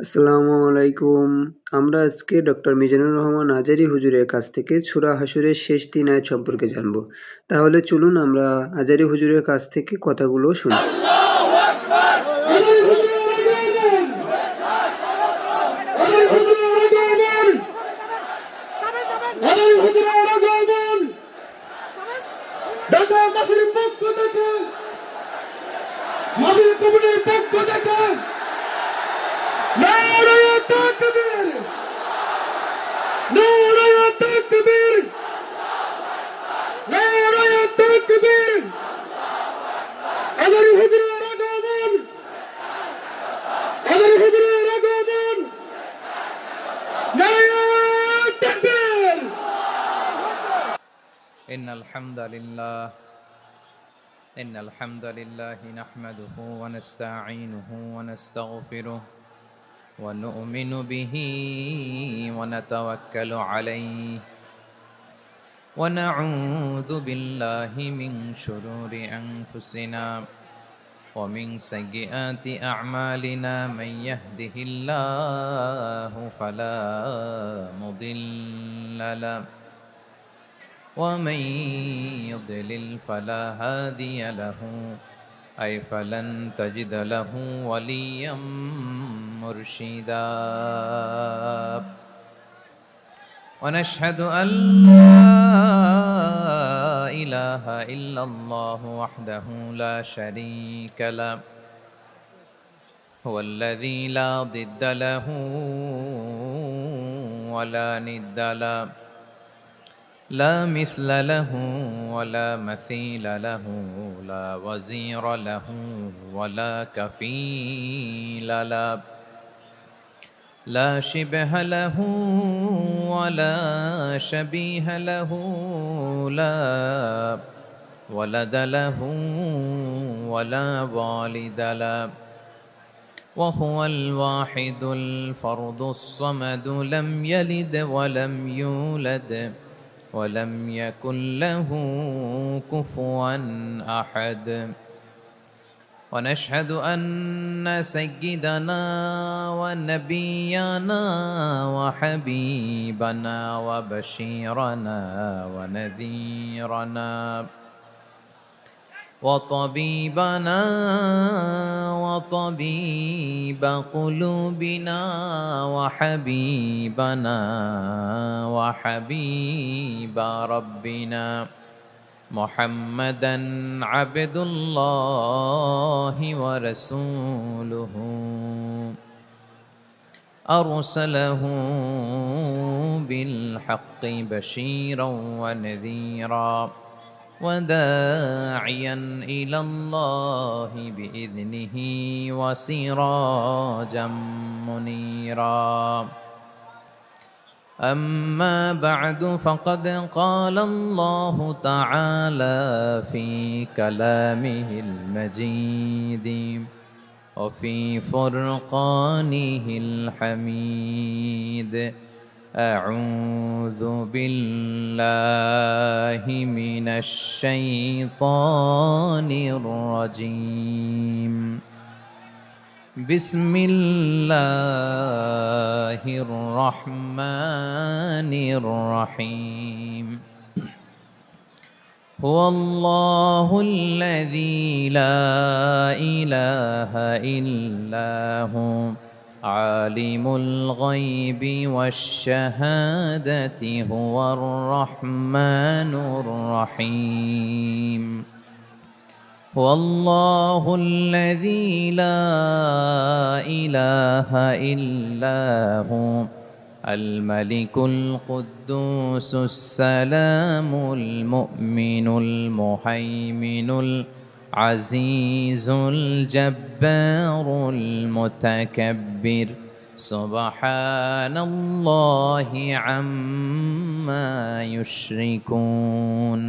আসসালামু আলাইকুম। আমরা আজকে ডক্টর মিজানুর রহমান আজারী হুজুরের কাছ থেকে সূরা হাশরের শেষ ৩ আয়াত সম্পর্কে জানব। তাহলে চলুন আমরা আজারী হুজুরের কাছ থেকে কথাগুলো শুনি। إن الحمد لله نحمده ونستعينه ونستغفره ونؤمن به ونتوكل عليه ونعوذ بالله من شرور أنفسنا ومن سيئات أعمالنا من يهده الله فلا مضل له ومن يضلل فلا هادي له أي فلن تجد له وليا مرشدا ونشهد أن لا إله إلا الله وحده لا شريك له هو الذي لا ضد له ولا ند له لا مثل له ولا مثيل له لا وزير له ولا كفيل له لا شبه له ولا شبيه له لا ولد له ولا والد له وهو الواحد الفرد الصمد لم يلد ولم يولد ولم يكن له كفوا أحد ونشهد أن سيدنا ونبينا وحبيبنا وبشيرنا ونذيرنا وطبيبنا وطبيب قلوبنا وحبيبنا وحبيب ربنا محمدا عبد الله ورسوله أرسله بالحق بشيرا ونذيرا وداعيا إلى الله بإذنه وسراجا منيرا أما بعد فقد قال الله تعالى في كلامه المجيد وفي فرقانه الحميد أعوذ بالله من الشيطان الرجيم بسم الله الرحمن الرحيم هو الله الذي لا إله إلا هو عالم الغيب والشهادة هو الرحمن الرحيم هو الله الذي لا إله إلا هو الملك القدوس السلام المؤمن المهيمن العزيز الجبار المتكبر سبحان الله عما يشركون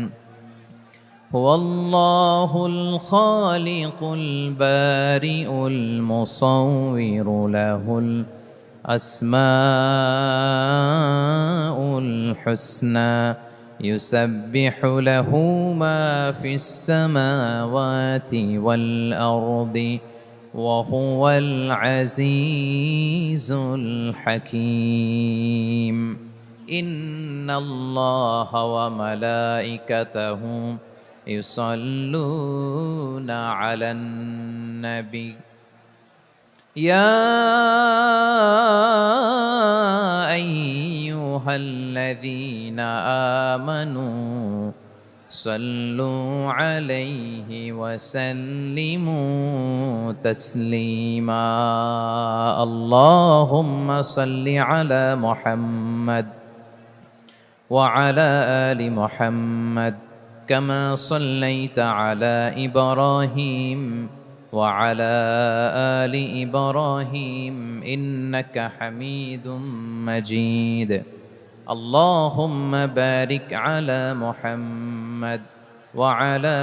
هو الله الخالق البارئ المصور له الأسماء الحسنى يسبح له ما في السماوات والأرض وهو العزيز الحكيم إن الله وملائكته يصلون على النبي يا أيها الذين آمنوا صلوا عليه وسلموا تسليما اللهم صل على محمد وعلى آل محمد كما صليت على إبراهيم وعلى آل إبراهيم إنك حميد مجيد اللهم بارك على محمد وعلى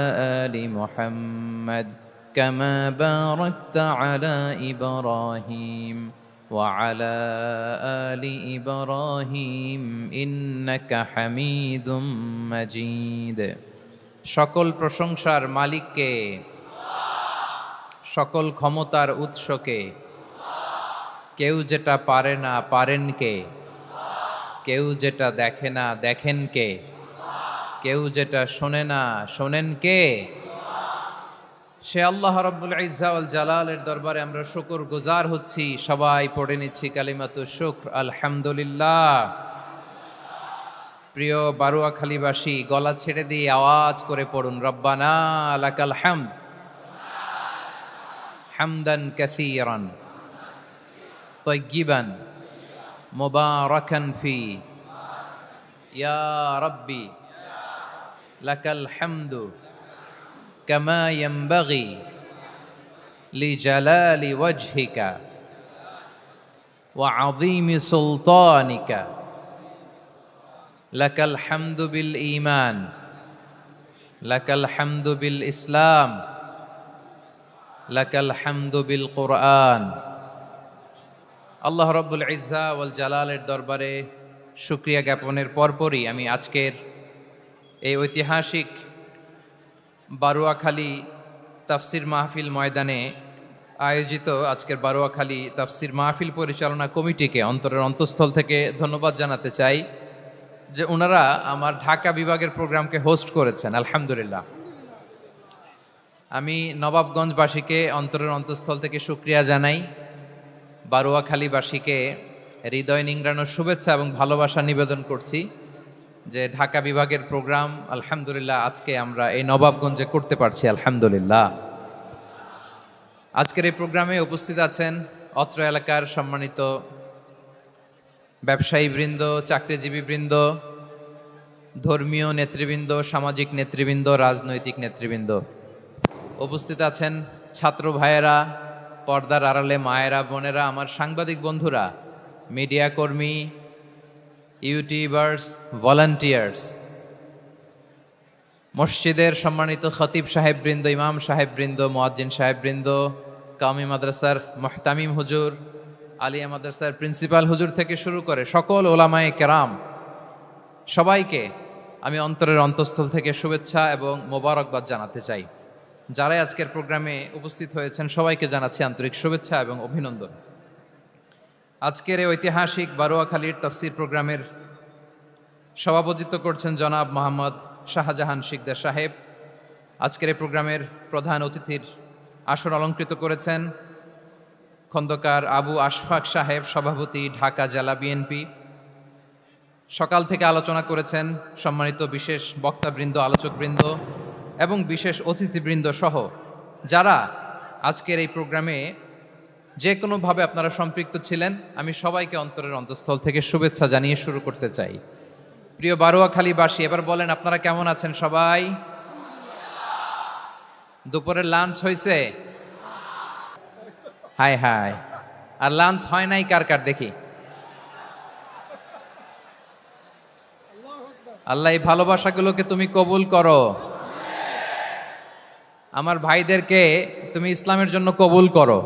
آل محمد كما باركت على إبراهيم وعلى آل إبراهيم إنك حميد مجيد সকল প্রশংসার মালিককে সকল ক্ষমতার উৎসকে কেউ যেটা পারে না পারেন কে কেউ যেটা দেখে না দেখেন কে কেউ যেটা শোনে না শোনেন কে সে আল্লাহ রাব্বুল ইজ্জা ওয়াল জালালের দরবারে আমরা শুকর গুজার হচ্ছি সবাই পড়ে নিচ্ছি কালিমাতুশ শুকর আলহামদুলিল্লাহ প্রিয় বারুয়াখালীবাসী গলা ছেড়ে দিয়ে আওয়াজ করে পড়ুন রব্বানা লাকাল হামদ হামদান কাসীরান তাইয়্যিবান মুবারাকান ফি ইয়া রাব্বি লাকাল হামদু কামা ইয়ানবাগি লিজালালি ওয়াজহিকা ওয়া আযীমি সুলতানিকা লাকাল হামদু বিল ঈমান লাকাল হামদু বিল ইসলাম লাকাল হামদু বিল কুরআন আল্লাহ রাব্বুল ইজ্জা ওয়াল জালালের দরবারে শুকরিয়া জ্ঞাপনের পরপরই আমি আজকের এই ঐতিহাসিক বারুয়াখালী তাফসির মাহফিল ময়দানে আয়োজিত আজকের বারুয়াখালী তাফসির মাহফিল পরিচালনা কমিটিকে অন্তরের অন্তঃস্থল থেকে ধন্যবাদ জানাতে চাই যে ওনারা আমার ঢাকা বিভাগের প্রোগ্রামকে হোস্ট করেছেন আলহামদুলিল্লাহ আমি নবাবগঞ্জবাসীকে অন্তরের অন্তঃস্থল থেকে শুকরিয়া জানাই বারুয়াখালীবাসীকে হৃদয় নিংড়ানোর শুভেচ্ছা এবং ভালোবাসা নিবেদন করছি যে ঢাকা বিভাগের প্রোগ্রাম আলহামদুলিল্লাহ আজকে আমরা এই নবাবগঞ্জে করতে পারছি আলহামদুলিল্লাহ আজকের এই প্রোগ্রামে উপস্থিত আছেন অত্র এলাকার সম্মানিত ব্যবসায়ী বৃন্দ চাকরিজীবী বৃন্দ ধর্মীয় নেতৃবৃন্দ সামাজিক নেতৃবৃন্দ রাজনৈতিক নেতৃবৃন্দ উপস্থিত আছেন ছাত্র ভাইয়েরা পর্দার আড়ালে মায়েরা বোনেরা আমার সাংবাদিক বন্ধুরা মিডিয়া কর্মী ইউটিউবার্স ভলান্টিয়ার্স মসজিদের সম্মানিত খতিব সাহেববৃন্দ ইমাম সাহেববৃন্দ মুয়াজ্জিন সাহেববৃন্দ কাওমি মাদ্রাসার মুহতামিম হুজুর আলিয়া মাদ্রাসার প্রিন্সিপাল হুজুর থেকে শুরু করে সকল ওলামায়ে কেরাম সবাইকে আমি অন্তরের অন্তঃস্থল থেকে শুভেচ্ছা এবং মোবারকবাদ জানাতে চাই যারাই আজকের প্রোগ্রামে উপস্থিত হয়েছেন সবাইকে জানাচ্ছি আন্তরিক শুভেচ্ছা এবং অভিনন্দন আজকের এই ঐতিহাসিক বারুয়াখালীর তাফসির প্রোগ্রামের সভাপতিত্ব করছেন জনাব মোহাম্মদ শাহজাহান শিকদার সাহেব আজকের এই প্রোগ্রামের প্রধান অতিথির আসন অলঙ্কৃত করেছেন খন্দকার আবু আশফাক সাহেব সভাপতি ঢাকা জেলা বিএনপি সকাল থেকে আলোচনা করেছেন সম্মানিত বিশেষ বক্তাবৃন্দ আলোচকবৃন্দ এবং বিশেষ অতিথিবৃন্দ সহ যারা আজকের এই প্রোগ্রামে যে কোনোভাবে আপনারা সম্পৃক্ত ছিলেন আমি সবাইকে অন্তরের অন্তঃস্থল থেকে শুভেচ্ছা জানিয়ে শুরু করতে চাই প্রিয় বারুয়াখালীবাসী এবার বলেন আপনারা কেমন আছেন সবাই দুপুরের লাঞ্চ হয়েছে হায় হায় আর লাঞ্চ হয় নাই কার কার দেখি আল্লাহ এই ভালোবাসাগুলোকে তুমি কবুল করো আমার ভাইদেরকে তুমি ইসলামের জন্য কবুল করো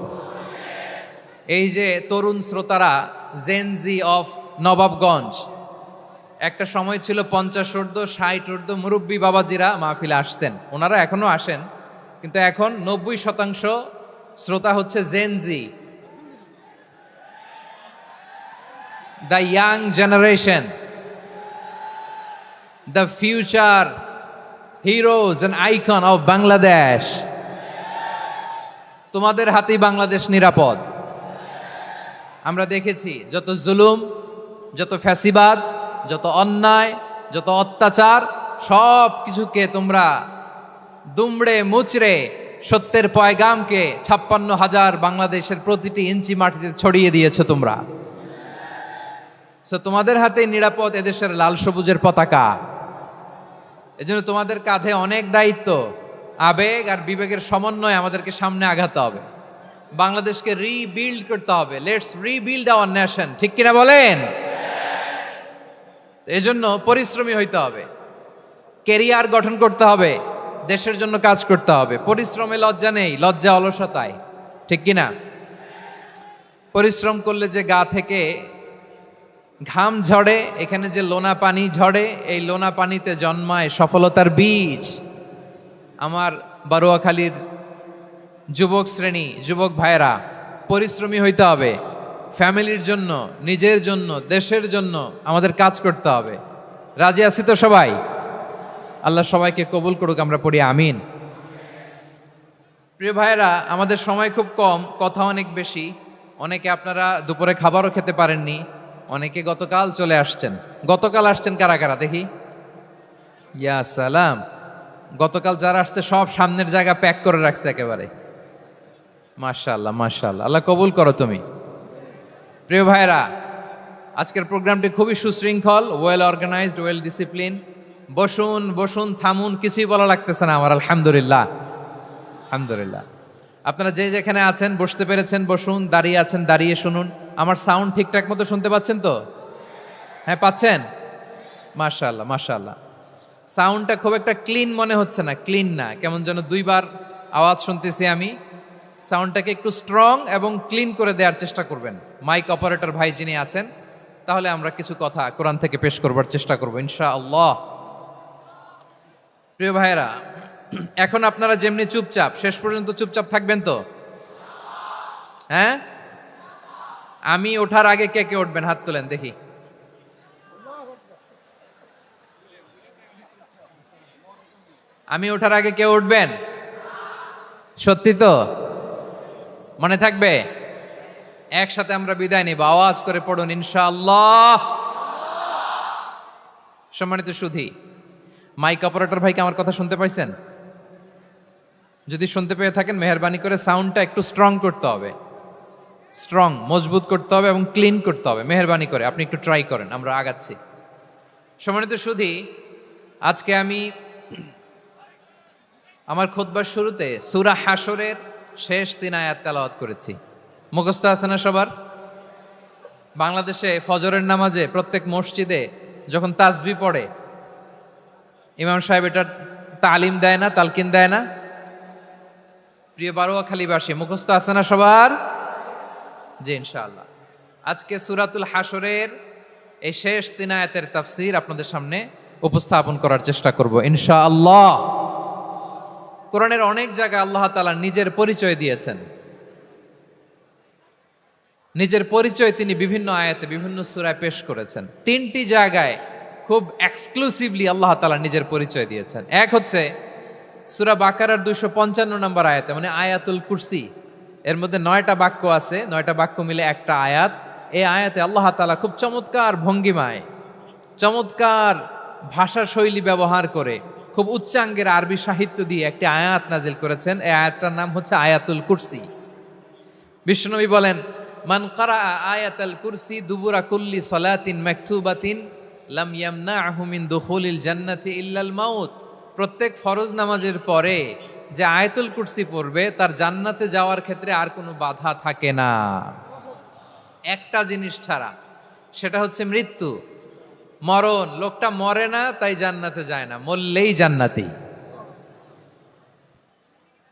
এই যে তরুণ শ্রোতারা জেনজি অফ নবাবগঞ্জ একটা সময় ছিল 50 ঊর্ধ্ব 60 ঊর্ধ্ব মুরব্বী বাবাজিরা মাহফিলে আসতেন ওনারা এখনো আসেন কিন্তু এখন 90% শ্রোতা হচ্ছে Gen Z the young generation, the future heroes and icon of Bangladesh. তোমাদের হাতেই বাংলাদেশ নিরাপদ। আমরা দেখেছি যত জুলুম, যত ফ্যাসিবাদ, যত অন্যায়, যত অত্যাচার, সব কিছুকে তোমরা দুমড়ে মুচড়ে সত্যের পয়গামকে 56,000 বাংলাদেশের প্রতিটি ইঞ্চি মাটিতে ছড়িয়ে দিয়েছো তোমরা। সো তোমাদের হাতে নিরাপদ এদেশের লাল সবুজের পতাকা। এজন্য তোমাদের কাঁধে অনেক দায়িত্ব। আবেগ আর বিবেকের সমন্বয়ে আমাদেরকে সামনে আগাতে হবে। বাংলাদেশকে রিবিল্ড করতে হবে। লেটস রিবিল্ড আওয়ার নেশন, ঠিক কিনা বলেন? এজন্য পরিশ্রমী হইতে হবে, কেরিয়ার গঠন করতে হবে, দেশের জন্য কাজ করতে হবে। পরিশ্রমে লজ্জা নেই, লজ্জা অলসতায়, ঠিক কিনা? পরিশ্রম করলে যে গা থেকে ঘাম ঝরে, এখানে যে লোনা পানি ঝরে, এই লোনা পানিতে জন্মায় সফলতার বীজ। আমার বারুয়াখালীর যুবক শ্রেণী, যুবক ভাইয়েরা, পরিশ্রমী হইতে হবে। ফ্যামিলির জন্য, নিজের জন্য, দেশের জন্য আমাদের কাজ করতে হবে। রাজি আছি তো সবাই? আল্লাহ সবাইকে কবুল করুক, আমরা পড়ি আমিন। প্রিয় ভাইয়েরা, আমাদের সময় খুব কম, কথা অনেক বেশি। অনেকে আপনারা দুপুরে খাবারও খেতে পারেননি, অনেকে গতকাল চলে আসছেন। গতকাল আসছেন কারা কারা দেখি? ইয়া সালাম। গতকাল যারা আসছে সব সামনের জায়গা প্যাক করে রাখছে একেবারে। মাশাআল্লাহ, মাশাআল্লাহ, আল্লাহ কবুল করো তুমি। প্রিয় ভাইয়েরা, আজকের প্রোগ্রামটি খুবই সুশৃঙ্খল, ওয়েল অর্গানাইজড, ওয়েল ডিসিপ্লিন। বসুন বসুন, থামুন, কিছুই বলা লাগতেছে না আমার। আলহামদুলিল্লাহ, আলহামদুলিল্লাহ। আপনারা যে যেখানে আছেন বসতে পেরেছেন বসুন, দাঁড়িয়ে আছেন দাঁড়িয়ে শুনুন। আমার সাউন্ড ঠিকঠাক মতো শুনতে পাচ্ছেন তো? হ্যাঁ, পাচ্ছেন? মাশাআল্লাহ, মাশাআল্লাহ। সাউন্ডটা খুব একটা ক্লিন মনে হচ্ছে না, ক্লিন না, কেমন যেন দুইবার আওয়াজ শুনতেছি আমি। সাউন্ডটাকে একটু স্ট্রং এবং ক্লিন করে দেওয়ার চেষ্টা করবেন মাইক অপারেটর ভাই যিনি আছেন। তাহলে আমরা কিছু কথা কোরআন থেকে পেশ করবার চেষ্টা করবো ইনশাআল্লাহ। প্রিয় ভাইয়েরা, এখন আপনারা যেমনি চুপচাপ, শেষ পর্যন্ত চুপচাপ থাকবেন তো? হ্যাঁ, আমি ওঠার আগে কে কে উঠবেন হাত তোলেন দেখি। আমি ওঠার আগে কেউ উঠবেন? সত্যি তো? মনে থাকবে? একসাথে আমরা বিদায় নিব, আওয়াজ করে পড়ুন ইনশাআল্লাহ। সম্মানিত সুধী, মাইক অপারেটর ভাইকে আমার কথা শুনতে পাইছেন? যদি শুনতে পেয়ে থাকেন মেহেরবানি করে সাউন্ডটা একটু স্ট্রং করতে হবে, স্ট্রং মজবুত করতে হবে এবং ক্লিন করতে হবে। মেহেরবানি করে আপনি একটু ট্রাই করেন, আমরা আগাচ্ছি। সম্মানিত সুধী, আজকে আমি আমার খুতবার শুরুতে সূরা হাশরের শেষ 3 আয়াত তেলাওয়াত করেছি। মুখস্থ আছে না সবার? বাংলাদেশে ফজরের নামাজে প্রত্যেক মসজিদে যখন তাসবিহ পড়ে ইমাম সাহেব এটা তালিম দেয় না, তালকিন দেয় না? প্রিয় বারুয়াখালীবাসী, মুখস্থ আছে না সবার? জি ইনশাআল্লাহ। আজকে সূরাতুল হাশরের এই শেষ 3 আয়াতের তাফসীর আপনাদের সামনে উপস্থাপন করার চেষ্টা করব ইনশাআল্লাহ। কোরআনের অনেক জায়গায় আল্লাহ তাআলা নিজের পরিচয় দিয়েছেন। নিজের পরিচয় তিনি বিভিন্ন আয়াতে বিভিন্ন সূরায় পেশ করেছেন। 3টি জায়গায় খুব এক্সক্লুসিভলি আল্লাহ তাআলা নিজের পরিচয় দিয়েছেন। এক হচ্ছে সূরা বাকারার 255 নম্বর আয়াতে, মানে আয়াতুল কুরসি। এর মধ্যে 9টা বাক্য আছে, 9টা বাক্য মিলে একটা আয়াত। এই আয়াতে আল্লাহ তাআলা খুব চমৎকার ভঙ্গিমায়, চমৎকার ভাষা শৈলী ব্যবহার করে, খুব উচ্চাঙ্গের আরবি সাহিত্য দিয়ে একটি আয়াত নাজিল করেছেন। এই আয়াতটার নাম হচ্ছে আয়াতুল কুরসি। বিশ্বনবী বলেন, মান কারাআ আয়াতাল কুরসি দুবুরা কুল্লি সালাতিন মাকতুবাতিন লাম ইয়ামনাহু মিন দুখুলিল জান্নাতি ইল্লাল মাউত। প্রত্যেক ফরজ নামাজের পরে যে আয়াতুল কুরসি পড়বে তার জান্নাতে যাওয়ার ক্ষেত্রে আর কোনো বাধা থাকে না, একটা জিনিস ছাড়া, সেটা হচ্ছে মৃত্যু, মরণ। লোকটা মরে না তাই জান্নাতে যায় না, মরলেই জান্নাতি।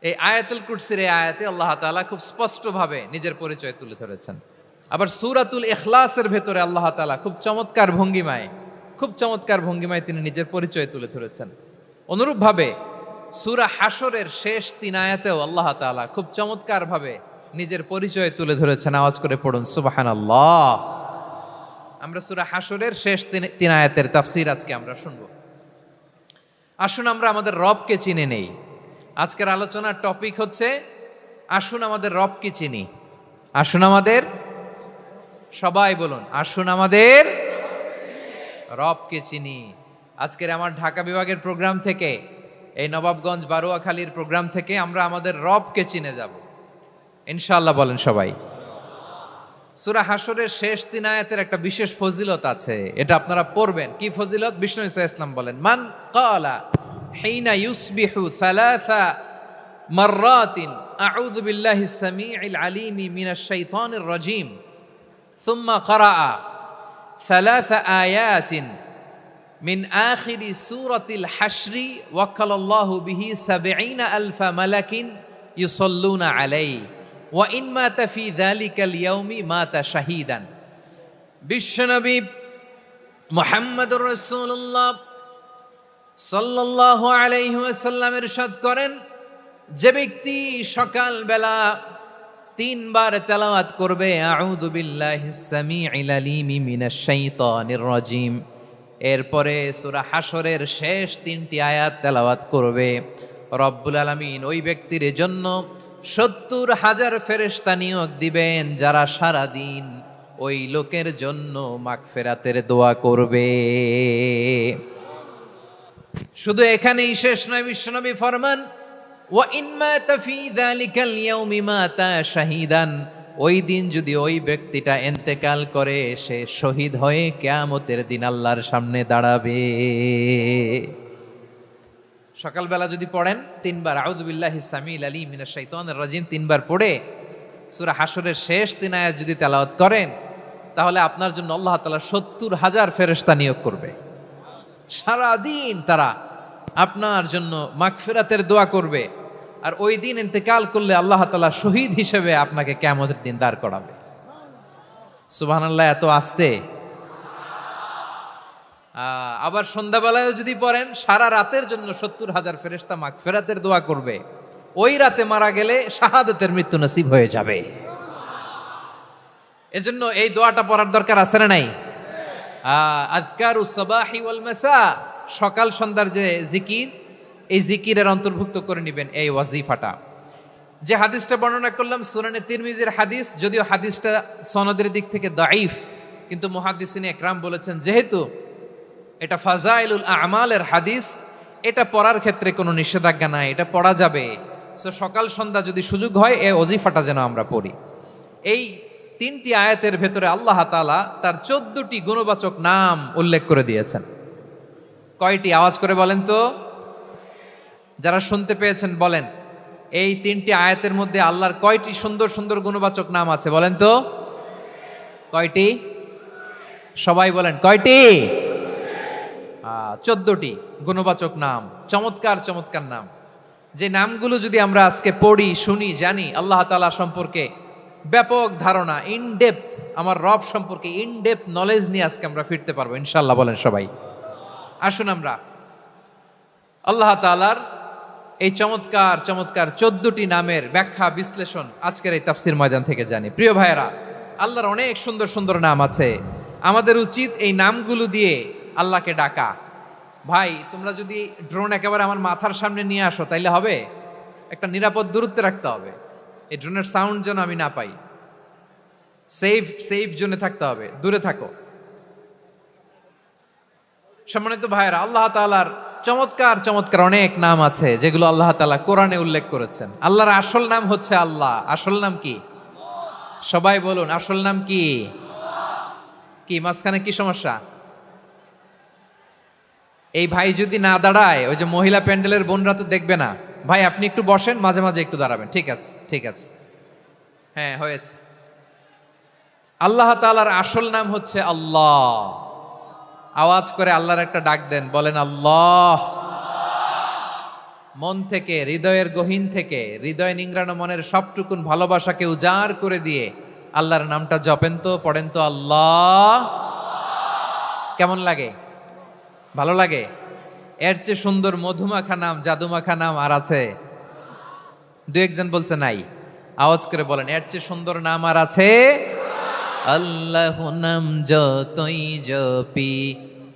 এই আয়াতুল কুরসির এই আয়াতে আল্লাহ তাআলা খুব স্পষ্টভাবে নিজের পরিচয় তুলে ধরেছেন। আবার সূরাতুল ইখলাসের ভেতরে আল্লাহ তাআলা খুব চমৎকার ভঙ্গিমায় তিনি নিজের পরিচয় তুলে ধরেছেন। অনুরূপভাবে সূরা হাশরের শেষ 3 আয়াতেও আল্লাহ তাআলা খুব চমৎকারভাবে নিজের পরিচয় তুলে ধরেছেন। আওয়াজ করে পড়ুন সুবহানাল্লাহ। আমরা সূরা হাশরের শেষ তিন আয়াতের তাফসীর আজকে আমরা শুনবো। আসুন আমরা আমাদের রবকে চিনে নেই। আজকের আলোচনার টপিক হচ্ছে আসুন আমাদের রবকে চিনি। আসুন আমাদের, সবাই বলুন, আসুন আমাদের রবকে চিনি। আজকের আমার ঢাকা বিভাগের প্রোগ্রাম থেকে, এই নবাবগঞ্জ বারুয়াখালীর প্রোগ্রাম থেকে আমরা আমাদের রবকে চিনে যাব ইনশাআল্লাহ। বলেন সবাই। সূরা হাশরের শেষ তিন আয়াতের একটা বিশেষ ফজিলত আছে, এটা আপনারা পড়বেন। কি ফজিলত? বিষ্ণু ঈসা ইসলাম বলেন, মান ক্বালা হিনা ইউসবিহু সালাসা মাররাতিন আউযু বিল্লাহিস সামিউল আলিমি মিনাশ শাইতানির রাজীম সুম্মা ক্বারাআ সালাসা আয়াতিন মিন আখিরি সূরাতিল হাশরি ওয়াক্কালাল্লাহু বিহি ৭০,০০০ মালাকিন ইউসাল্লুনা আলাইহি ওয়া ইন মাতা ফি যালিকাল ইয়াউমি মাতা শাহীদান। বিশ্বনবী মুহাম্মদুর রাসূলুল্লাহ সাল্লাল্লাহু আলাইহি ওয়াসাল্লাম ইরশাদ করেন, যে ব্যক্তি সকাল বেলা তিনবার তেলাওয়াত করবে আউযু বিল্লাহিস সামিউল আলিমি মিনাশ শাইতানির রাজীম, এরপরে সূরা হাশরের শেষ তিনটি আয়াত তেলাওয়াত করবে, রব্বুল আলামিন ওই ব্যক্তির জন্য ৭০,০০০ ফেরেশতা নিয়োগ দিবেন, যারা সারা দিন ওই লোকের জন্য মাগফিরাতের দোয়া করবে। শুধু এখানেই শেষ নয়, বিশ্বনবী ফরমান, ওয়া ইন মাতা ফি যালিকাল ইয়াউমি মাতা শাহীদান, ওই দিন যদি ওই ব্যক্তিটা ইন্তেকাল করে, সে শহীদ হয়ে কিয়ামতের দিন আল্লাহর সামনে দাঁড়াবে। সকালবেলা যদি পড়েন তিনবার আউযু বিল্লাহিস সামিউল আলিম মিনাশ শাইতানির রাজীম তিনবার পড়ে সূরা হাশরের শেষ তিন আয়াত যদি তেলাওয়াত করেন, তাহলে আপনার জন্য আল্লাহ তাআলা ৭০,০০০ ফেরেশতা নিয়োগ করবে। সারা দিন তারা আপনার জন্য মাগফিরাতের দোয়া করবে, আর ওই দিন ইন্তেকাল করলে আল্লাহ তাআলা শহীদ হিসেবে আপনাকে কিয়ামতের দিন দাঁড় করাবে। সুবহানাল্লাহ, এত আস্তে। আবার সন্ধ্যাবেলায় যদি পড়েন, সারা রাতের জন্য ৭০,০০০ ফেরেশতা মাগফিরাতের দোয়া করবে। ওই রাতে মারা গেলে শাহাদাতের মৃত্যু নসিব হয়ে যাবে। এজন্য এই দোয়াটা পড়ার দরকার আছে না নাই? আযকারুস সাবাহি ওয়াল মাসা, সকাল সন্ধ্যার যে জিকির, এই জিকিরের অন্তর্ভুক্ত করে নেবেন এই ওয়াজিফাটা। যে হাদিসটা বর্ণনা করলাম সুনানে তিরমিজির হাদিস, যদিও হাদিসটা সনদের দিক থেকে দাঈফ, কিন্তু মুহাদ্দিসিনে ইকরাম বলেছেন যেহেতু এটা ফাজাইলুল আমালের হাদিস, এটা পড়ার ক্ষেত্রে কোনো নিষেধাজ্ঞা নাই, এটা পড়া যাবে। সো সকাল সন্ধ্যা যদি সুযোগ হয় এই ওয়াজিফাটা যেন আমরা পড়ি। এই তিনটি আয়াতের ভেতরে আল্লাহ তাআলা তার ১৪টি গুণবাচক নাম উল্লেখ করে দিয়েছেন। কয়টি? আওয়াজ করে বলেন তো, যারা শুনতে পেয়েছেন বলেন, এই তিনটি আয়াতের মধ্যে আল্লাহর কয়টি সুন্দর সুন্দর গুণবাচক নাম আছে বলেন তো? কয়টি? সবাই বলেন, কয়টি? ১৪টি গুণবাচক নাম, চমৎকার চমৎকার নাম। যে নামগুলো যদি আমরা আজকে পড়ি, শুনি, জানি, আল্লাহ তাআলা সম্পর্কে ব্যাপক ধারণা, ইনডেপথ, আমার রব সম্পর্কে ইনডেপথ নলেজ নিয়ে আজকে আমরা ফিরতে পারবো ইনশাআল্লাহ। বলেন সবাই। আসুন আমরা আল্লাহ তাআলার এই চমৎকার চমৎকার ১৪টি নামের ব্যাখ্যা বিশ্লেষণ আজকের এই তাফসীর ময়দান থেকে জানি। প্রিয় ভাইয়েরা, আল্লাহর অনেক সুন্দর সুন্দর নাম আছে, আমাদের উচিত এই নামগুলো দিয়ে আল্লাহকে ডাকা। ভাই, তোমরা যদি ড্রোন একেবারে আমার মাথার সামনে নিয়ে আসো তাইলে হবে? একটা নিরাপদ দূরত্বে রাখতে হবে, এই ড্রোনের সাউন্ড যেন আমি না পাই। সেফ জোনে থাকতে হবে, দূরে থাকো। সম্মানিত ভাইয়েরা, আল্লাহ তাআলার চমৎকার চমৎকার অনেক নাম আছে যেগুলো আল্লাহ তাআলা কোরআনে উল্লেখ করেছেন। আল্লাহর আসল নাম হচ্ছে আল্লাহ। আসল নাম কি? সবাই বলুন, আসল নাম কি? কি মাঝখানে কি সমস্যা? এই ভাই যদি না দাঁড়ায়, ওই যে মহিলা প্যান্ডেলের বোনরা তো দেখবে না। ভাই আপনি একটু বসেন, মাঝে মাঝে একটু দাঁড়াবেন। ঠিক আছে, ঠিক আছে, হ্যাঁ হয়েছে। আল্লাহ তাআলার আসল নাম হচ্ছে আল্লাহ। আওয়াজ করে আল্লাহর একটা ডাক দেন, বলেন আল্লাহ। মন থেকে, হৃদয়ের গহীন থেকে, হৃদয় নিংড়ানো মনের সবটুকুন ভালোবাসাকে উজাড় করে দিয়ে আল্লাহর নামটা জপেন তো, পড়েন তো, আল্লাহ। কেমন লাগে? ভালো লাগে? এর চেয়ে সুন্দর মধুমাখা নাম, জাদুমাখা নাম আর আছে? দু একজন বলছে নাই। আওয়াজ করে বলেন, এর চেয়ে সুন্দর নাম আর আছে? আল্লাহ নাম যতই জপি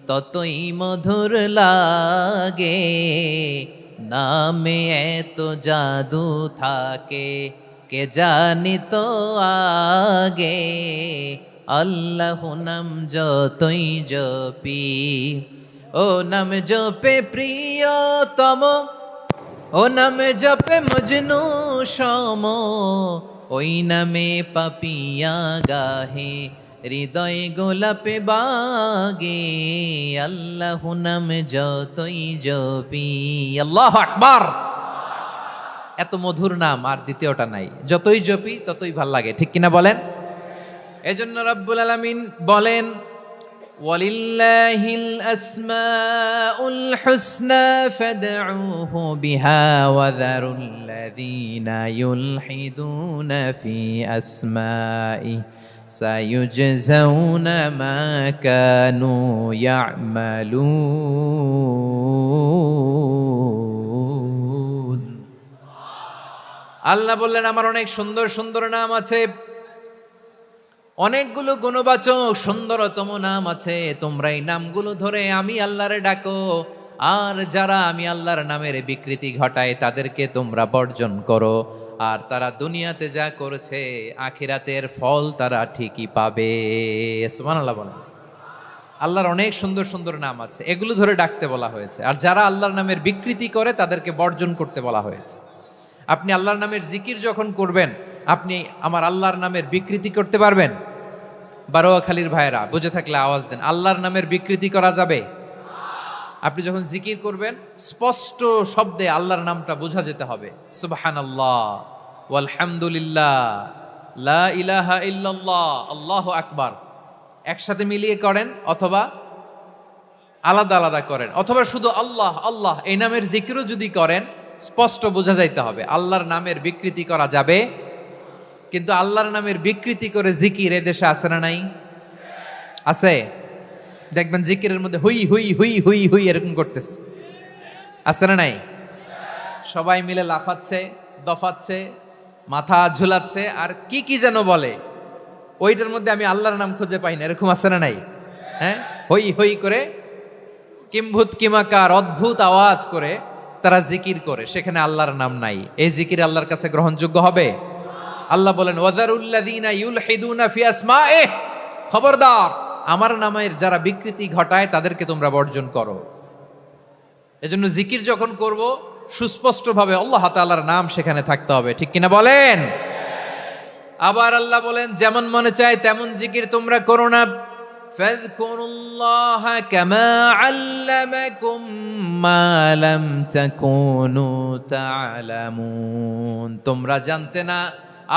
ততই মধুর লাগে, নামে এত জাদু থাকে কে জানি তো আগে। আল্লাহ নাম যতই জপি, ও নাম জপে প্রিয়তম, ও নামে জপে মজনু সম, ওই নামে পাপিয়া গাহে হৃদয় গোলাপে বাগে। আল্লাহ নাম যতই জপি, আল্লাহু আকবার। এত মধুর নাম আর দ্বিতীয়টা নাই, যতই জপি ততই ভাল লাগে, ঠিক কিনা বলেন? এজন্য রব্বুল আলামিন বলেন, ওয়ালিল্লাহিল আসমাউল হুসনা ফাদউহু বিহা ওয়া যারুল্লাযীনা ইউলহিদুনা ফি আসমাইহি সায়ুজজাউনা মা কানু ইয়ামালুন। আল্লাহ বললেন, আমার অনেক সুন্দর সুন্দর নাম আছে, অনেকগুলো গুণবাচক সুন্দরতম নাম আছে, তোমরা এই নামগুলো ধরে আমি আল্লাহরে ডাকো। আর যারা আমি আল্লাহর নামের বিকৃতি ঘটায় তাদেরকে তোমরা বর্জন করো। আর তারা দুনিয়াতে যা করেছে আখিরাতের ফল তারা ঠিকই পাবে। সুবহানাল্লাহ বলেন। আল্লাহর অনেক সুন্দর সুন্দর নাম আছে, এগুলো ধরে ডাকতে বলা হয়েছে। আর যারা আল্লাহর নামের বিকৃতি করে তাদেরকে বর্জন করতে বলা হয়েছে। আপনি আল্লাহর নামের জিকির যখন করবেন, আপনি আমার আল্লাহর নামের বিকৃতি করতে পারবেন? বারোয়াখালীর ভাইয়েরা বুঝে থাকলে আওয়াজ দেন, আল্লাহর নামের বিকৃতি করা যাবে? আপনি যখন জিকির করবেন স্পষ্ট শব্দে আল্লাহর নামটা বোঝা যেতে হবে। সুবহানাল্লাহ, ওয়ালহামদুলিল্লাহ, লা ইলাহা ইল্লাল্লাহ, আল্লাহু আকবার। একসাথে মিলিয়ে করেন অথবা আলাদা আলাদা করেন, অথবা শুধু আল্লাহ আল্লাহ এই নামের জিকিরও যদি করেন স্পষ্ট বোঝা যাইতে হবে। আল্লাহর নামের বিকৃতি করা যাবে, কিন্তু আল্লাহর নামের বিকৃতি করে জিকির এদেশে আছে না নাই? আছে। দেখবেন জিকিরের মধ্যে হুই হুই হুই হুই হুই এরকম করতেছে, আছে না নাই? সবাই মিলে লাফাচ্ছে, দফাচ্ছে, মাথা ঝুলাচ্ছে, আর কি কি যেন বলে, ওইটার মধ্যে আমি আল্লাহর নাম খুঁজে পাই না, এরকম আছে না নাই? হ্যাঁ, হই হই করে কিম্ভূত কিমাকার অদ্ভুত আওয়াজ করে তারা জিকির করে, সেখানে আল্লাহর নাম নাই। এই জিকির আল্লাহর কাছে গ্রহণযোগ্য হবে? আল্লাহ বলেন, ওয়াযারুল্লাযীনা ইউলহিদুনা ফি আসমাইহি, খবরদার আমার নামের যারা বিকৃতি ঘটায় তাদেরকে তোমরা বর্জন করো। এজন্য জিকির যখন করব সুস্পষ্টভাবে আল্লাহ তাআলার নাম সেখানে থাকতে হবে, ঠিক কিনা বলেন? আবার আল্লাহ বলেন, যেমন মনে চায় তেমন জিকির তোমরা করো না। ফাযকুরুল্লাহা কামা আল্লামাকুম মা লাম তাকুনু তা'লামুন। তোমরা জানতে না,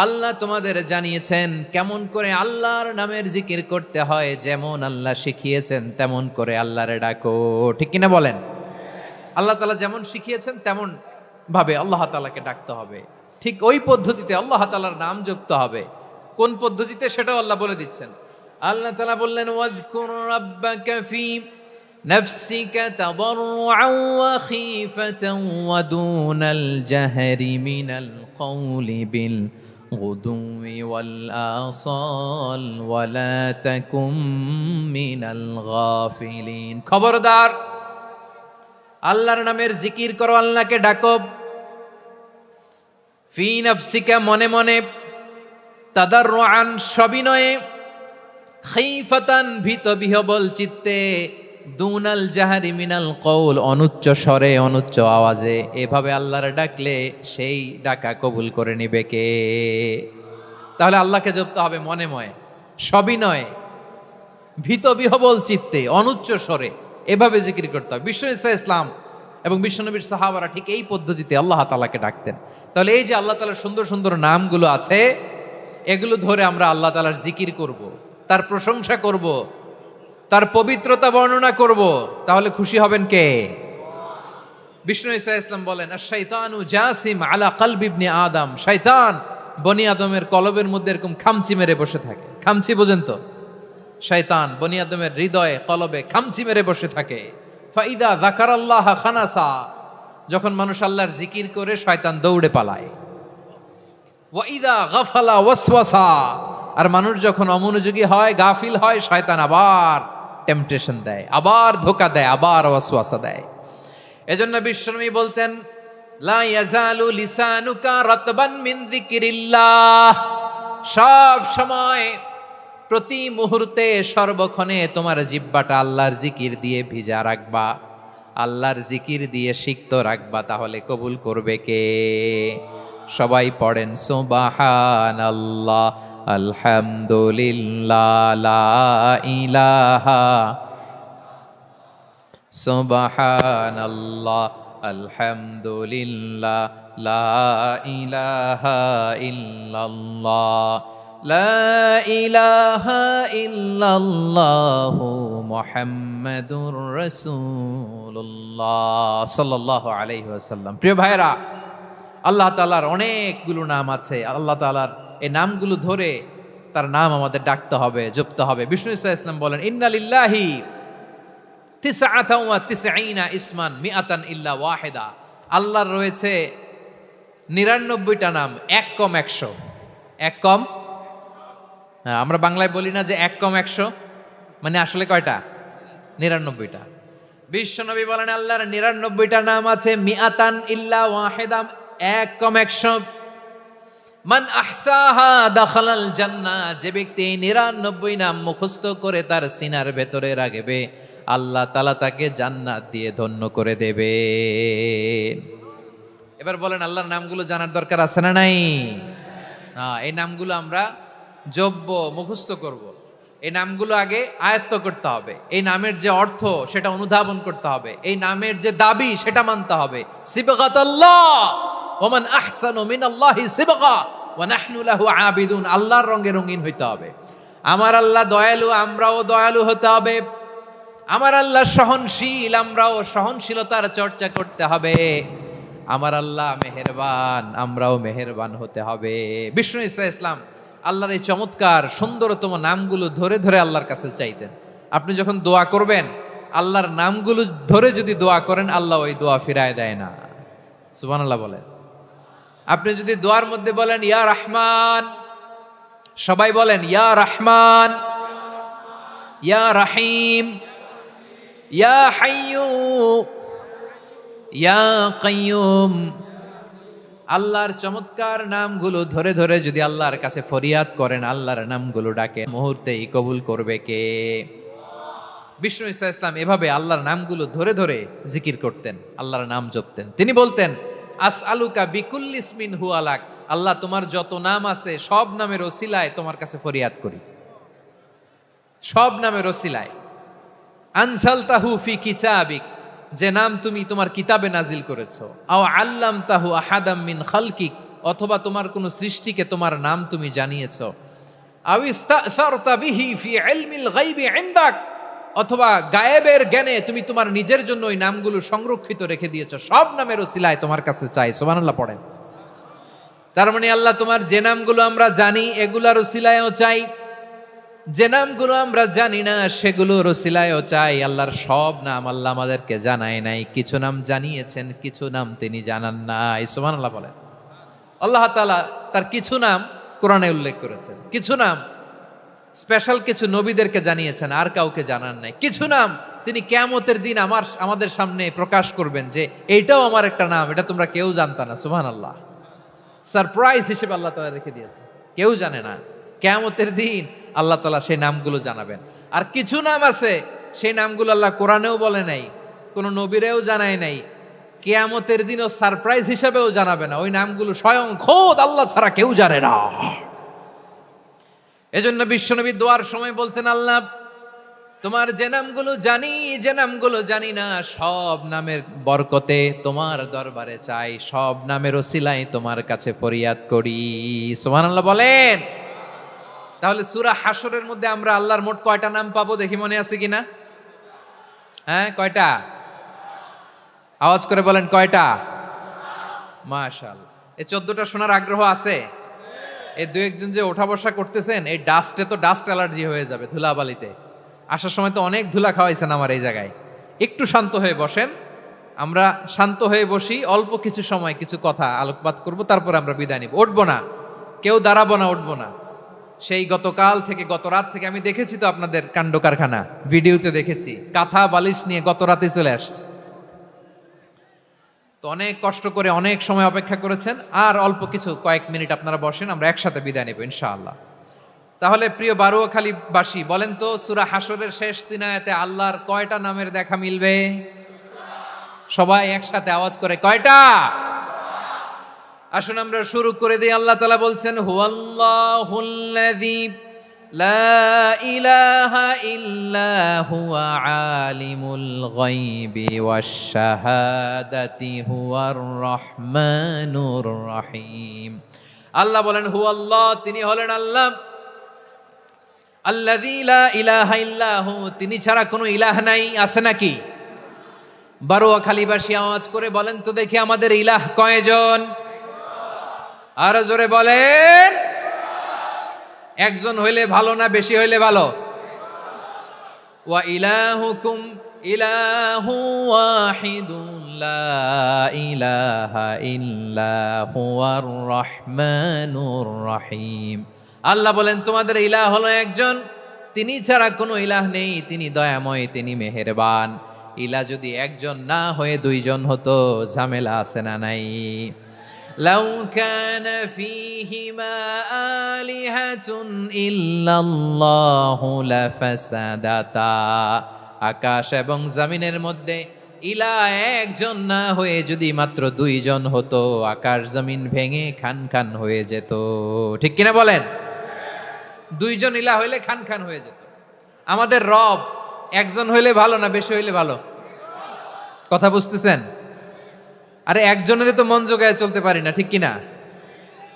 আল্লাহ তোমাদের জানিয়েছেন কেমন করে আল্লাহর নামের জিকির করতে হয়। যেমন আল্লাহ শিখিয়েছেন তেমন করে আল্লাহরে ডাকো, ঠিক কিনা বলেন? আল্লাহ তাআলা যেমন শিখিয়েছেন তেমন ভাবে আল্লাহ তাআলাকে ডাকতে হবে, ঠিক ওই পদ্ধতিতে আল্লাহ তাআলার নাম যুক্ত হবে। কোন পদ্ধতিতে সেটাও আল্লাহ বলে দিচ্ছেন। আল্লাহ তাআলা বললেন, ওয়াজকুর রাব্বাকা ফি নাফসিকা তাদাররুআন ওয়া খীফাতান ওয়া দুনাল জাহরি মিনাল কওলি বিল গুদুওয়ি ওয়াল আসাল ওয়া লা তাকুম মিনাল গাফিলিন। খবরদার আল্লাহর নামের জিকির করো, আল্লাহকে ডাকো। ফি নাফসিকা মনে মনে, তাদাররুআন সবিনয়ে, খাইফাতান ভীত বিহবল চিত্তে, দুনাল জাহারি মিনাল কওল অনুচ্চ স্বরে অনুচ্চ আওয়াজে। এভাবে আল্লাহর ডাকলে সেই ডাকা কবুল করে নিবে কে? তাহলে আল্লাহকে জপতে হবে মনে মনে, সবিনয়ে, ভীত বিহবল চিত্তে, অনুচ্চ স্বরে, এভাবে জিকির করতে হবে। বিশ্ব ইসলাম এবং বিশ্বনবীর সাহাবারা ঠিক এই পদ্ধতিতে আল্লাহ তাআলাকে ডাকতেন। তাহলে এই যে আল্লাহ তাআলার সুন্দর সুন্দর নামগুলো আছে, এগুলো ধরে আমরা আল্লাহ তাআলার জিকির করব, তার প্রশংসা করব, তার পবিত্রতা বর্ণনা করব, তাহলে খুশি হবেন কে? বিষ্ণু ঈসা ইসলাম বলেন, আশ-শাইতানু জাসিম আলা কলবি ইবনে আদম। শয়তান বনি আদমের কলবের মধ্যে এরকম খামচি মেরে বসে থাকে। খামচি বোঝেন তো? শয়তান বনি আদমের হৃদয়ে কলবে খামচি মেরে বসে থাকে। ফাইদা যাকারাল্লাহ খানাসা, যখন মানুষ আল্লাহর জিকির করে শয়তান দৌড়ে পালায়। ওয়াইদা গাফালা ওয়াসওয়াসা, আর মানুষ যখন অমনোযোগী হয়, গাফিল হয়, শয়তান আবার টেম্পটেশন দেয়, আবার ধোঁকা দেয়, আবার ওয়াসওয়াসা দেয়। এজন্য বিশ্বনবী বলতেন, লা ইয়াজালু লিসানুকা রাতবান মিন যিকরিল্লাহ, সব সময় প্রতি মুহূর্তে সর্বক্ষণে তোমার জিহ্বাটা আল্লাহর জিকির দিয়ে ভিজা রাখবা, আল্লাহর জিকির দিয়ে সিক্ত রাখবা, তাহলে কবুল করবে কে? সবাই পড়েন সুবহানাল্লাহ, আলহামদুলিল্লাহ, লা ইলাহা, সুবহানাল্লাহ, আলহামদুলিল্লাহ, লা ইলাহা ইল্লাল্লাহ, লা ইলাহা ইল্লাল্লাহু মুহাম্মাদুর রাসূলুল্লাহ সাল্লাল্লাহু আলাইহি ওয়াসাল্লাম। প্রিয় ভাইরা, আল্লাহ তাআলার অনেকগুলো নাম আছে। আল্লাহ তাআলার এই নামগুলো ধরে তার নাম আমাদের ডাকতে হবে, জপতে হবে। বিষ্ণু ইসলাম বলেন, ইন্না লিল্লাহি তিসআতাও ওয়া তিসঈনা ইসমান মিআতান ইল্লা ওয়াহিদা। আল্লাহর রয়েছে 99টা নাম, এক কম 100। এক কম, আমরা বাংলায় বলি না যে এক কম 100, মানে আসলে কয়টা? 99টা। বিশ্বনবী বলেন, আল্লাহর 99টা নাম আছে, মিআতান ইল্লা ওয়াহিদা, এক কম 100। মান আহসাহা দাখালাল জান্নাহ, যে ব্যক্তি 99 নাম মুখস্থ করে তার সিনার ভেতরে রাখবে, আল্লাহ তাআলা তাকে জান্নাত দিয়ে ধন্য করে দেবে। এবার বলেন, আল্লাহর নামগুলো জানার দরকার আছে না নাই? এই নামগুলো আমরা জপব, মুখস্থ করব। এই নামগুলো আগে আয়ত্ত করতে হবে। এই নামের যে অর্থ সেটা অনুধাবন করতে হবে। এই নামের যে দাবি সেটা মানতে হবে। সিবগাতাল্লাহ ওয়া মান আহসানু মিনাল্লাহি সিবগা ওয়া নাহনু লাহু আবিদুন। আল্লাহর রঙে রঙিন হইতে হবে। আমার আল্লাহ দয়ালু, আমরাও দয়ালু হতে হবে। আমার আল্লাহ সহনশীল, আমরাও সহনশীলতার চর্চা করতে হবে। আমার আল্লাহ মেহেরবান, আমরাও মেহেরবান হতে হবে। বিষ্ণু ইসলাম আল্লাহর এই চমৎকার সুন্দরতম নামগুলো ধরে ধরে আল্লাহর কাছে চাইতেন। আপনি যখন দোয়া করবেন, আল্লাহর নামগুলো ধরে যদি দোয়া করেন, আল্লাহ ওই দোয়া ফিরায় দেয় না। সুবহানাল্লাহ বলেন। আপনি যদি দোয়ার মধ্যে বলেন ইয়া রহমান, সবাই বলেন ইয়া রহমান, ইয়া রাহিম, ইয়া হাইয়ু, ইয়া কাইয়ুম, আল্লাহর চমৎকার নামগুলো ধরে ধরে যদি আল্লাহর কাছে ফরিয়াদ করেন, আল্লাহর নামগুলো ডাকে, মুহূর্তেই কবুল করবে কে? বিষ্ণু ইসলাম এভাবে আল্লাহর নামগুলো ধরে ধরে জিকির করতেন, আল্লাহর নাম জপতেন। তিনি বলতেন, আসআলুকা বিকুল্লি ইসমিন হুয়া লাক, আল্লাহ তোমার যত নাম আছে সব নামের ওসিলায় তোমার কাছে ফরিয়াদ করি, সব নামের ওসিলায়। আনসালতাহু ফি কিতাবিক, যে নাম তুমি তোমার কিতাবে নাজিল করেছো। আও আল্লামতাহু আহাদাম মিন খালকিক, অথবা তোমার কোন সৃষ্টিকে তোমার নাম তুমি জানিয়েছো। আও ইস্তাসারতা বিহি ফি ইলমিল গায়বি ইনদাক, অথবা গায়েবের জ্ঞানে তুমি তোমার নিজের জন্য ওই নামগুলো সংরক্ষিত রেখে দিয়েছো। সব নামের ওসিলায় তোমার কাছে চাই। সুবহানাল্লাহ পড়েন। তার মানে আল্লাহ তোমার যে নামগুলো আমরা জানি এগুলার ওসিলায়ও চাই, যে নামগুলো আমরা জানি না সেগুলোর ওসিলায়ও চাই। আল্লাহর সব নাম আল্লাহ আমাদেরকে জানায় নাই, কিছু নাম জানিয়েছেন, কিছু নাম তিনি জানান নাই। সুবহানাল্লাহ বলেন। আল্লাহ তাআলা তার কিছু নাম কোরআনে উল্লেখ করেছেন, কিছু নাম স্পেশাল কিছু নবীদেরকে জানিয়েছেন, আর কাউকে জানান নাই। কিছু নাম তিনি কিয়ামতের দিন আমাদের সামনে প্রকাশ করবেন যে এইটাও আমার একটা নাম, এটা তোমরা কেউ জানতা না। সুবহানাল্লাহ, সারপ্রাইজ হিসেবে আল্লাহ তাআলা রেখে দিয়েছে, কেউ জানে না। কিয়ামতের দিন আল্লাহ তাআলা সেই নামগুলো জানাবেন। আর কিছু নাম আছে সেই নামগুলো আল্লাহ কোরআনেও বলে নাই, কোনো নবীরেও জানায় নাই, কিয়ামতের দিনও সারপ্রাইজ হিসেবেও জানাবে না। ওই নামগুলো স্বয়ং খোদ আল্লাহ ছাড়া কেউ জানে না। এজন্য বিশ্বনবী দোয়ার সময় বলতেন, আল্লাহ তোমার যে নামগুলো জানি, যে নামগুলো জানি না, সব নামের বরকতে তোমার দরবারে চাই, সব নামের ওসিলায় তোমার কাছে ফরিয়াদ করি। সুবহানাল্লাহ বলেন। তাহলে সূরা হাশরের মধ্যে আমরা আল্লাহর মোট কয়টা নাম পাবো দেখি, মনে আছে কিনা? হ্যাঁ, কয়টা? আওয়াজ করে বলেন, কয়টা? মাশাআল্লাহ। এই 14টা শোনার আগ্রহ আছে? এই দু একজন যে ওঠা বসা করতেছেন, এই ডাস্টে তো ডাস্ট অ্যালার্জি হয়ে যাবে, ধুলাবালিতে। আসার সময় তো অনেক ধুলা খাওয়াইছেন আমার এই জায়গায়। একটু শান্ত হয়ে বসেন, আমরা শান্ত হয়ে বসি, অল্প কিছু সময় কিছু কথা আলোকপাত করব, তারপর আমরা বিদায় নিব। উঠবো না, কেউ দাঁড়াবো না, উঠবো না। সেই গতকাল থেকে গত রাত থেকে আমি দেখেছি তো আপনাদের কাণ্ড কারখানা, ভিডিওতে দেখেছি, কাঁথা বালিশ নিয়ে গত রাতে চলে আসছে। তো অনেক কষ্ট করে অনেক সময় অপেক্ষা করেছেন, আর অল্প কিছু কয়েক মিনিট আপনারা বসেন, আমরা একসাথে বিদায় নেব ইনশাআল্লাহ। তাহলে প্রিয় বারুয়াখালীবাসী, বলেন তো সূরা হাসরের শেষ ৩ আয়াতে আল্লাহর কয়টা নামের দেখা মিলবে? সবাই একসাথে আওয়াজ করে, কয়টা? আসুন আমরা শুরু করে দিই। আল্লাহ তাআলা বলছেন, হুয়াল্লাহুল্লাযী লা ইলাহা ইল্লা হুয়া আলিমুল গায়বি ওয়াশ শাহাদাতি হুয়ার রহমানুর রহিম। আল্লাহ বলেন হুয়াল্লাহ, তিনি হলেন আল্লাহ, আল্লাযী লা ইলাহা ইল্লা হু, তিনি ছাড়া কোনো ইলাহ নাই। আছে নাকি? বারুয়াখালীবাসী আওয়াজ করে বলেন তো দেখি, আমাদের ইলাহ কয়জন? আরো জোরে বলেন। একজন হইলে ভালো না বেশি হইলে ভালো? ওয়া ইলাহুকুম ইলাহু ওয়াহিদুন লা ইলাহা ইল্লা হুয়ার রহমানুর রহিম। আল্লাহ বলেন তোমাদের ইলাহ হলো একজন, তিনি ছাড়া কোনো ইলাহ নেই, তিনি দয়াময়, তিনি মেহেরবান। ইলাহ যদি একজন না হয়ে দুইজন হতো, ঝামেলা আছে না নাই? লাউ কানা ফীহিমা আলিহাতুন ইল্লাল্লাহু লাফাসাদাতা, আকাশ এবং জমিনের মধ্যে ইলাহ একজন না হয়ে যদি মাত্র দুইজন হতো, আকাশ জমিন ভেঙে খান খান হয়ে যেত। ঠিক কিনা বলেন? দুইজন ইলাহ হইলে খান খান হয়ে যেত। আমাদের রব একজন হইলে ভালো না বেশি হইলে ভালো? কথা বুঝতেছেন? আরে একজনের তো মন জোগায় চলতে পারি না, ঠিক কিনা?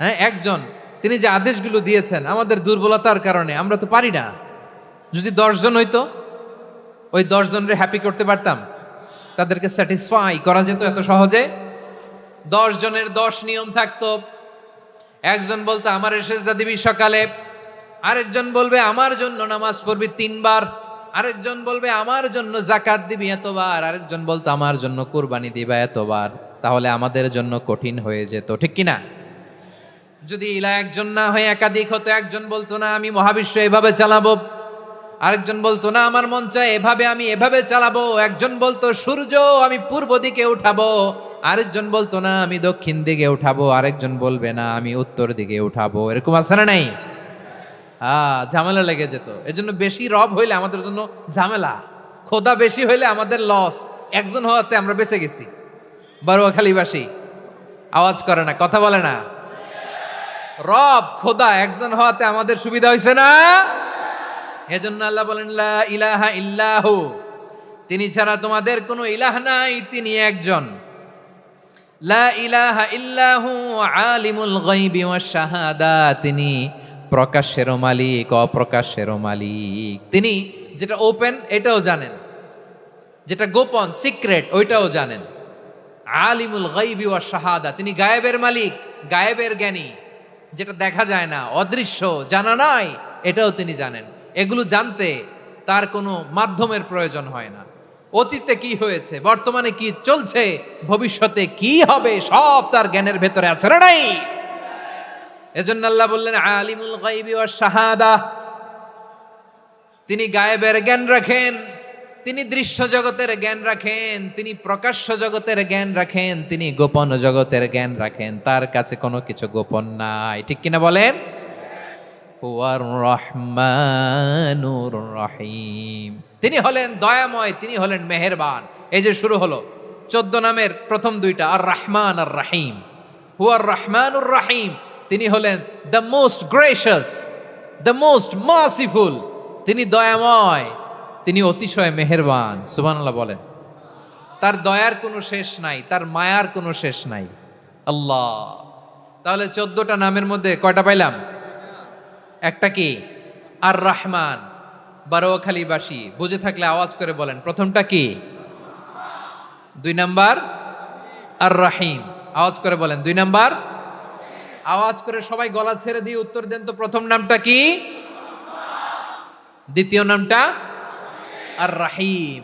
হ্যাঁ, একজন, তিনি যে আদেশগুলো দিয়েছেন আমাদের দুর্বলতার কারণে আমরা তো পারি না। যদি 10 জন হইতো, ওই 10 জনের হ্যাপি করতে পারতাম, তাদেরকে স্যাটিসফাই করা যেত এত সহজে। 10 জনের 10 নিয়ম থাকতো। একজন বলতো আমার সেজদা দিবি সকালে, আরেকজন বলবে আমার জন্য নামাজ পড়বি 3 বার, আরেকজন বলবে আমার জন্য যাকাত দিবি এতবার, আরেকজন বলতো আমার জন্য কুরবানি দিবা এতবার। তাহলে আমাদের জন্য কঠিন হয়ে যেত, ঠিক কিনা? যদি ইলা একজন না হয়ে একাধিক হতো, একজন বলতো না আমি মহাবিশ্ব এভাবে চালাবো, আরেকজন বলতো না আমার মন চায় এভাবে, আমি এভাবে চালাবো, একজন বলতো সূর্য আমি পূর্ব দিকে উঠাবো, আরেকজন বলতো না আমি দক্ষিণ দিকে উঠাবো, আরেকজন বলবে না আমি উত্তর দিকে উঠাবো। এরকম আছে না নাই? ঝামেলা লেগে যেত। এজন্য বেশি রব হইলে আমাদের জন্য ঝামেলা, খোদা বেশি হইলে আমাদের লস। একজন হওয়াতে আমরা বেঁচে গেছি। বারুয়াখালীবাসী আওয়াজ করে না, কথা বলে না। রব খোদা একজন হওয়াতে আমাদের সুবিধা হয়েছে না? এজন্য আল্লাহ বলেন লা ইলাহা ইল্লাহু, তিনি ছাড়া তোমাদের কোনো ইলাহ নাই, তিনি একজন। লা ইলাহা ইল্লাহু আলিমুল গায়বি ওয়াশ শাহাদা, তিনি প্রকাশ্যেরও মালিক অপ্রকাশ্যেরও মালিক। তিনি যেটা ওপেন এটাও জানেন, যেটা গোপন সিক্রেট ওইটাও জানেন। আলিমুল গায়বি ওয়াশ শাহাদা, তিনি গায়েবের মালিক, গায়েবের জ্ঞানী, যেটা দেখা যায় না, অদৃশ্য, জানা নাই, এটাও তিনি জানেন। এগুলো জানতে তার কোনো মাধ্যমের প্রয়োজন হয় না। অতীতে কি হয়েছে, বর্তমানে কি চলছে, ভবিষ্যতে কি হবে, সব তার জ্ঞানের ভেতরে আছে না নাই? এজন্য আল্লাহ বললেন আলিমুল গায়বি ওয়াশ শাহাদা, তিনি গায়েবের জ্ঞান রাখেন, তিনি দৃশ্য জগতের জ্ঞান রাখেন, তিনি প্রকাশ্য জগতের জ্ঞান রাখেন, তিনি গোপন জগতের জ্ঞান রাখেন। তার কাছে কোনো কিছু গোপন নাই, ঠিক কিনা বলেন? হুয়ার রহমানুর রহিম, তিনি হলেন দয়াময়, তিনি হলেন মেহেরবান। এই যে শুরু হলো 14 নামের প্রথম 2টা, আর রহমান আর রহিম। হুয়ার রহমানুর রহিম, তিনি হলেন the most gracious, the most merciful, তিনি দয়াময়, তিনি অতিশয় মেহেরবান। সুবহানাল্লাহ বলেন। তার দয়ার কোনো শেষ নাই, তার মায়ার কোনো শেষ নাই। আল্লাহ, তাহলে 14টা নামের মধ্যে কয়টা পাইলাম? একটা কি? আর রহমান। বারুয়াখালীবাসী বুঝে থাকলে আওয়াজ করে বলেন, প্রথমটা কি? 2 নাম্বার আর রহিম। আওয়াজ করে বলেন 2 নাম্বার। আওয়াজ করে সবাই গলা ছেড়ে দিয়ে উত্তর দেন তো, প্রথম নামটা কি? দ্বিতীয় নামটা? আর রহিম।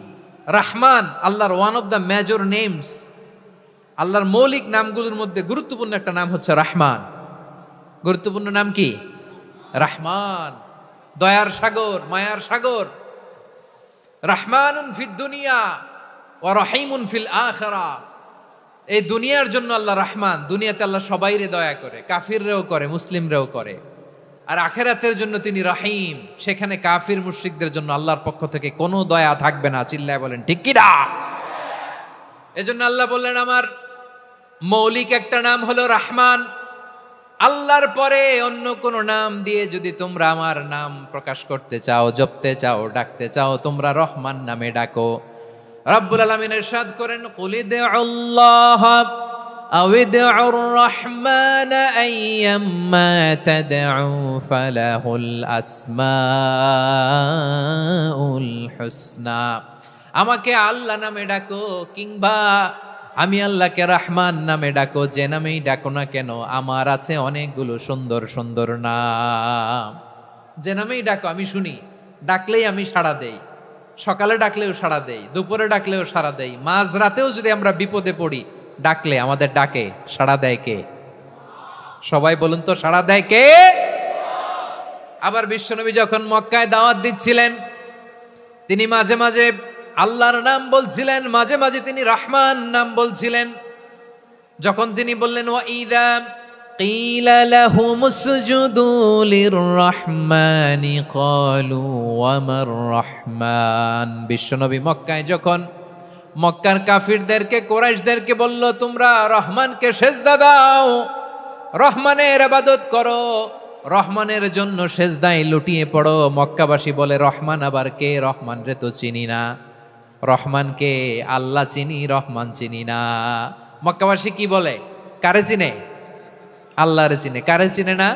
রহমান আল্লাহর one of the major names, আল্লাহর মৌলিক নামগুলোর মধ্যে গুরুত্বপূর্ণ একটা নাম হচ্ছে রহমান। গুরুত্বপূর্ণ নাম কি? রাহমান, দয়ার সাগর, মায়ার সাগর। রাহমানুন ফিদ দুনিয়া ওয়া রহিমুন ফিল আখিরা। এই দুনিয়ার জন্য আল্লাহ রাহমান, দুনিয়াতে আল্লাহ সবাইরে দয়া করে, কাফিররেও করে, মুসলিমরেও করে। আর আখিরাতের জন্য তিনি রহিম, সেখানে কাফির মুশরিকদের জন্য আল্লাহর পক্ষ থেকে কোনো দয়া থাকবে না। চিল্লায় বলেন ঠিক কি না? এজন্য আল্লাহ বললেন আমার মৌলিক একটা নাম হলো রাহমান। আল্লাহর পরে অন্য কোন নাম দিয়ে যদি তোমরা আমার নাম প্রকাশ করতে চাও, জপতে চাও, ডাকতে চাও, তোমরা রহমান নামে ডাকো। রব্বুল আলামিন ইরশাদ করেন, কুলিদুল্লাহ আউইদুর রহমান আইয়াম্মা তাদউ ফালাহুল আসমাউল হুসনা। আমাকে আল্লাহ নামে ডাকো কিংবা আমি আল্লাহকে রহমান নামে ডাকো, যে নামেই ডাকো না কেন আমার আছে অনেকগুলো সুন্দর সুন্দর নাম। যে নামেই ডাকো আমি শুনি, ডাকলেই আমি সাড়া দেই। সকালে ডাকলেও সাড়া দেই, দুপুরে ডাকলেও সাড়া দেই, মাঝ রাতেও যদি আমরা বিপদে পড়ি ডাকলে আমাদের ডাকে সাড়া দেয় কে? সবাই বলুন তো, সাড়া দেয় কে? আবার বিশ্বনবী যখন মক্কায় দাওয়াত দিচ্ছিলেন, তিনি মাঝে মাঝে আল্লাহর নাম বলছিলেন, মাঝে মাঝে তিনি রহমান নাম বলছিলেন। যখন তিনি বললেন ওয়াইদা কিলা লাহুমুসজুদু লিররহমানি ক্বালু ওয়ামার রহমান। বিশ্বনবী মক্কায় যখন মক্কার কাফিরদেরকে, কুরাইশদেরকে বলল তোমরা রহমানকে সেজদা দাও, রহমানের ইবাদত করো, রহমানের জন্য সেজদায় লুটিয়ে পড়ো, মক্কাবাসী বলে রহমান আবার কে? রহমান রে তো চিনি না। রহমানকে আল্লাহ চিনি, রহমান চিনি না। মক্কাবাসী কি বলে? কারে চিনে? আল্লাহরে চিনে। কারে চিনে না?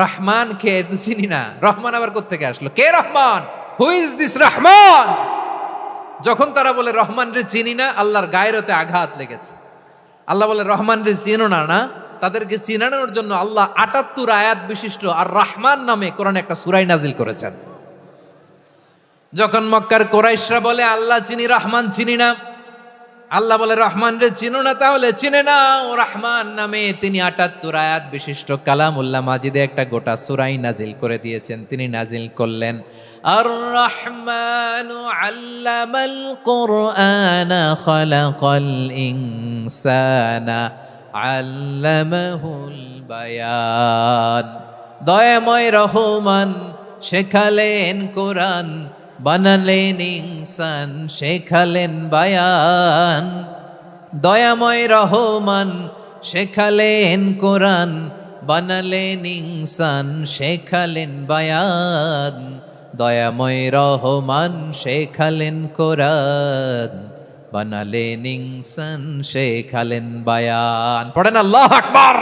রহমান কে তো চিনি না। রহমান আবার কোত্থেকে আসলো? কে Rahman? Who is this Rahman? যখন তারা বলে রহমান রে চিনি না, আল্লাহর গায়রতে আঘাত লেগেছে। আল্লাহ বলে রহমান রে চিনো না, না? তাদেরকে চিনানোর জন্য আল্লাহ ৭৮ আয়াত বিশিষ্ট আর রহমান নামে কোরআনে একটা সূরা নাজিল করেছেন। যখন মক্কার কুরাইশরা বলে আল্লাহ চিনি, রহমান চিনি না, আল্লাহ বলে রহমান রে চিনো না, তাহলে চিনে নাও রহমান নামে। তিনি ৭৮ আয়াত বিশিষ্ট কালামুল্লাহ মাজিদে একটা গোটা সূরাই নাজিল করে দিয়েছেন। তিনি নাজিল করলেন আর রহমানু আল্লামাল কুরআনা খালাকাল ইনসানা আল্লামাহুল বায়ান। দয়াময় রহমান শেখালেন কোরআন, বানালেন ইনসান, শেখালেন বায়ান। দয়াময় রহমান শেখালেন কোরআন, বানালেন ইনসান, শেখালেন বায়ান। দয়াময় রহমান শেখালেন কোরআন, বানালেন ইনসান, শেখালেন বায়ান। পড়েন আল্লাহু আকবার।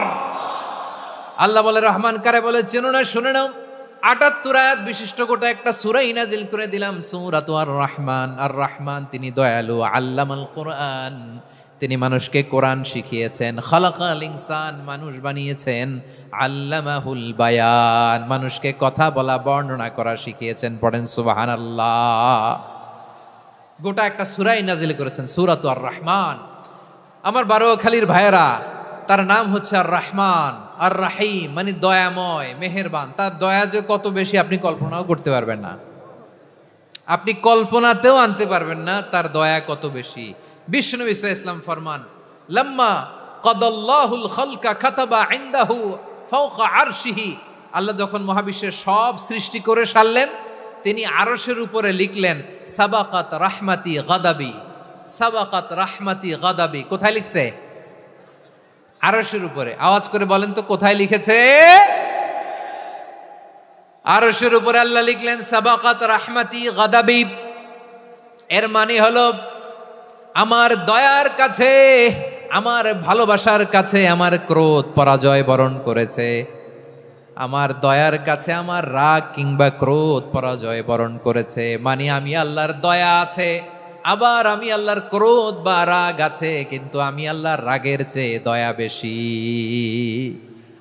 আল্লাহ বলে রহমান কারে বলে চেনো না? শুনে নাও, ৭৮ আয়াত বিশিষ্ট গোটা একটা সূরাই নাজিল করে দিলাম, সূরাতু আর রহমান। আর রহমান তিনি দয়ালু, আল্লামাল কোরআন, তিনি মানুষকে কোরআন শিখিয়েছেন। খালাকাল ইনসান, মানুষ বানিয়েছেন। আল্লামাহুল বায়ান, মানুষকে কথা বলা, বর্ণনা করা শিখিয়েছেন। পড়েন সুবহানাল্লাহ। গোটা একটা সূরাই নাজিল করেছেন, সূরাতু আর রহমান। আমার বারোখালীর ভাইয়েরা, তার নাম হচ্ছে আর রহমান আর রাহিম, মানে দয়াময়, মেহেরবান। তার দয়া যে কত বেশি আপনি কল্পনাও করতে পারবেন না, আপনি কল্পনাতেও আনতে পারবেন না তার দয়া কত বেশি। বিশ্বনবী সাল্লাল্লাহু আলাইহি ওয়াসাল্লাম ফরমান, লাম্মা কাদাল্লাহুল খালকা কাতাবা ইনদাহু ফাওকা আরশিহি। আল্লাহ যখন মহাবিশ্বের সব সৃষ্টি করে সারলেন, তিনি আরশের উপরে লিখলেন সাবাকাত রাহমাতি গাদাবি। সাবাকাত রাহমাতি গাদাবি কোথায় লিখছে? আরশের উপরে। আওয়াজ করে বলেন তো কোথায় লিখেছে? আরশের উপরে আল্লাহ লিখলেন সাবাকাত রাহমাতি গাদাবি। এর মানে হলো আমার দয়ার কাছে, আমার ভালোবাসার কাছে আমার ক্রোধ পরাজয় বরণ করেছে। আমার দয়ার কাছে আমার রাগ কিংবা ক্রোধ পরাজয় বরণ করেছে। মানে আমি আল্লাহর দয়া আছে, আবার আমি আল্লাহর ক্রোধ বা রাগ আছে, কিন্তু আমি আল্লাহর রাগের চেয়ে দয়া বেশি।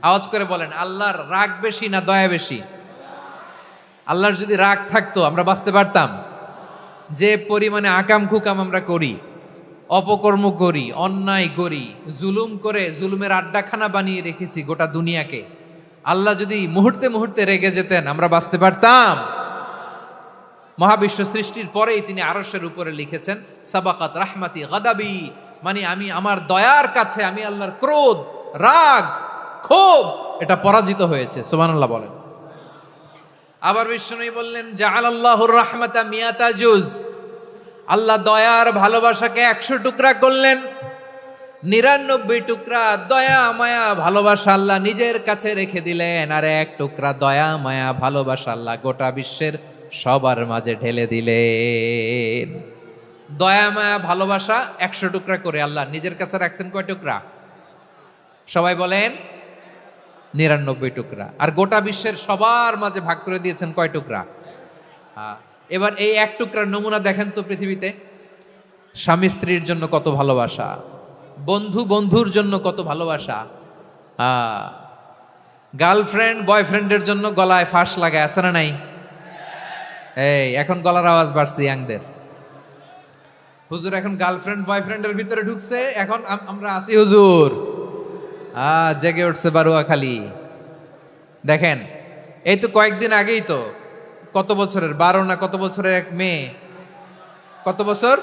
আওয়াজ করে বলেন, আল্লাহর রাগ বেশি না দয়া বেশি? আল্লাহর যদি রাগ থাকতো আমরা বাঁচতে পারতাম? যে পরিমাণে আকাম কুকাম আমরা করি, অপকর্ম করি, অন্যায় করি, জুলুম করে জুলুমের আড্ডাখানা বানিয়ে রেখেছি গোটা দুনিয়াকে, আল্লাহ যদি মুহূর্তে মুহূর্তে রেগে যেতেন আমরা বাঁচতে পারতাম? মহাবিশ্ব সৃষ্টির পরেই তিনি আরশের উপরে লিখেছেন সাবাকাত রাহমাতি গাদাবি, মানে আমি আমার দয়ার কাছে আমি আল্লাহর ক্রোধ, রাগ, ক্ষোভ এটা পরাজিত হয়েছে। সুবহানাল্লাহ বলেন। আবার বিষ্ণু বললেন জাআলাল্লাহুর রাহমাতা মিয়াতা জুজ, আল্লাহ দয়ার ভালোবাসাকে 100 টুকরা করলেন। 99 টুকরা দয়া মায়া ভালোবাসা আল্লাহ নিজের কাছে রেখে দিলেন, আর 1 টুকরা দয়া মায়া ভালোবাসা আল্লাহ গোটা বিশ্বের সবার মাঝে ঢেলে দিলেন। দয়া মায়া ভালোবাসা 100 টুকরা করে আল্লাহ নিজের কাছে রাখছেন কয় টুকরা? সবাই বলেন 99 টুকরা। আর গোটা বিশ্বের সবার মাঝে ভাগ করে দিয়েছেন কয় টুকরা? এবার এই 1 টুকরার নমুনা দেখেন তো পৃথিবীতে। স্বামী স্ত্রীর জন্য কত ভালোবাসা, বন্ধু বন্ধুর জন্য কত ভালোবাসা, গার্লফ্রেন্ড বয়ফ্রেন্ডের জন্য গলায় ফাঁস লাগায়, আছে না নাই? এই এখন গলার আওয়াজ বাড়ছে ইয়াংদের। হুজুর এখন গার্লফ্রেন্ড বয়ফ্রেন্ডের ভিতরে ঢুকছে, এখন আমরা আছি হুজুর। জেগে উঠছে বারুয়াখালী। দেখেন এই তো কয়েকদিন আগেই তো, কত বছরের 12 না কত বছরের এক মেয়ে, কত বছর?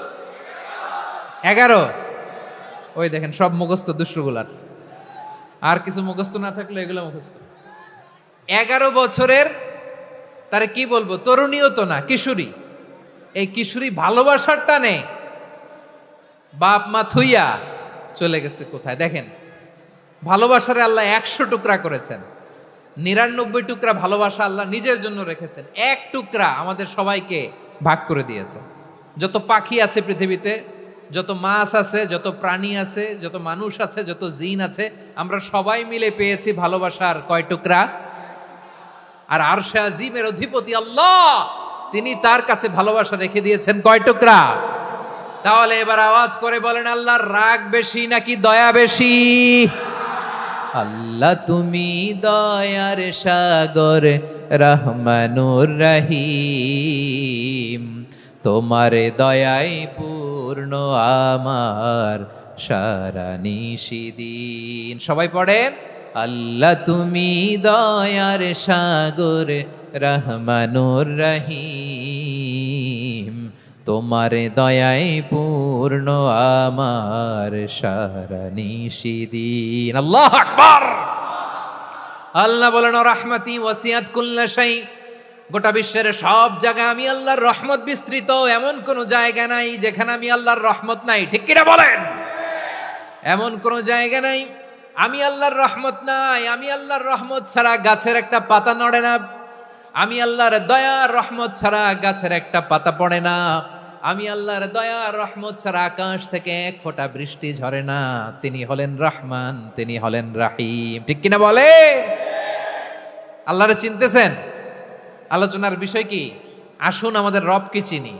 11। ওই দেখেন সব মুখস্থ দুষ্টগুলার, আর কিছু মুখস্থ না থাকলে এগুলো মুখস্থ। 11 বছরের, তারে কি বলবো, তরুণীও তো না, কিশোরী। এই কিশোরী ভালোবাসার টানে বাপ মা থুইয়া চলে গেছে কোথায়? দেখেন ভালোবাসারে আল্লাহ 100 টুকরা করেছেন, 99 টুকরা ভালোবাসা আল্লাহ নিজের জন্য রেখেছেন, 1 টুকরা আমাদের সবাইকে ভাগ করে দিয়েছেন। যত পাখি আছে পৃথিবীতে, যত মাছ আছে, যত প্রাণী আছে, যত মানুষ আছে, যত জিন আছে, আমরা সবাই মিলে পেয়েছি ভালোবাসার কয় টুকরা? আর আরশে আজিমের অধিপতি আল্লাহ, তিনি তার কাছে ভালোবাসা রেখে দিয়েছেন কয় টুকরা? তাহলে এবার আওয়াজ করে বলেন, আল্লাহর রাগ বেশি নাকি দয়া বেশি? আল্লাহ তুমি দয়ার সাগর রহমানুর রহিম, তোমার দয়ায় পূর্ণ আমার সারা নিশিদিন। সবাই পড়েন, আল্লাহ তুমি দয়ার সাগর রহমানুর রহিম, তোমার দয়ায় পূর্ণ আমার সারা নিশিদিন। আল্লাহু আকবার। আল্লাহ বলেন রাহমাতি ওয়াসিয়াত কুল্লা শাই, গোটা বিশ্বের সব জায়গায় আমি আল্লাহর রহমত বিস্তৃত, এমন কোন জায়গা নাই যেখানে আমি আল্লাহর রহমত নাই। ঠিক কিনা বলেন? এমন কোন জায়গা নাই আমি আল্লাহর রহমত নাই। আমি আল্লাহর রহমত ছাড়া গাছের একটা পাতা নড়ে না, আমি আল্লাহর দয়ার রহমত ছাড়া গাছের একটা পাতা পড়ে না, আমি আল্লাহর দয়ার রহমত ছাড়া আকাশ থেকে 1 ফোঁটা বৃষ্টি ঝরে না। তিনি হলেন রহমান, তিনি হলেন রাহিম। ঠিক কিনা বলে? আল্লাহরে চিনতেছেন? আলোচনার বিষয় কি? আসুন আমাদের রবকে চিনি।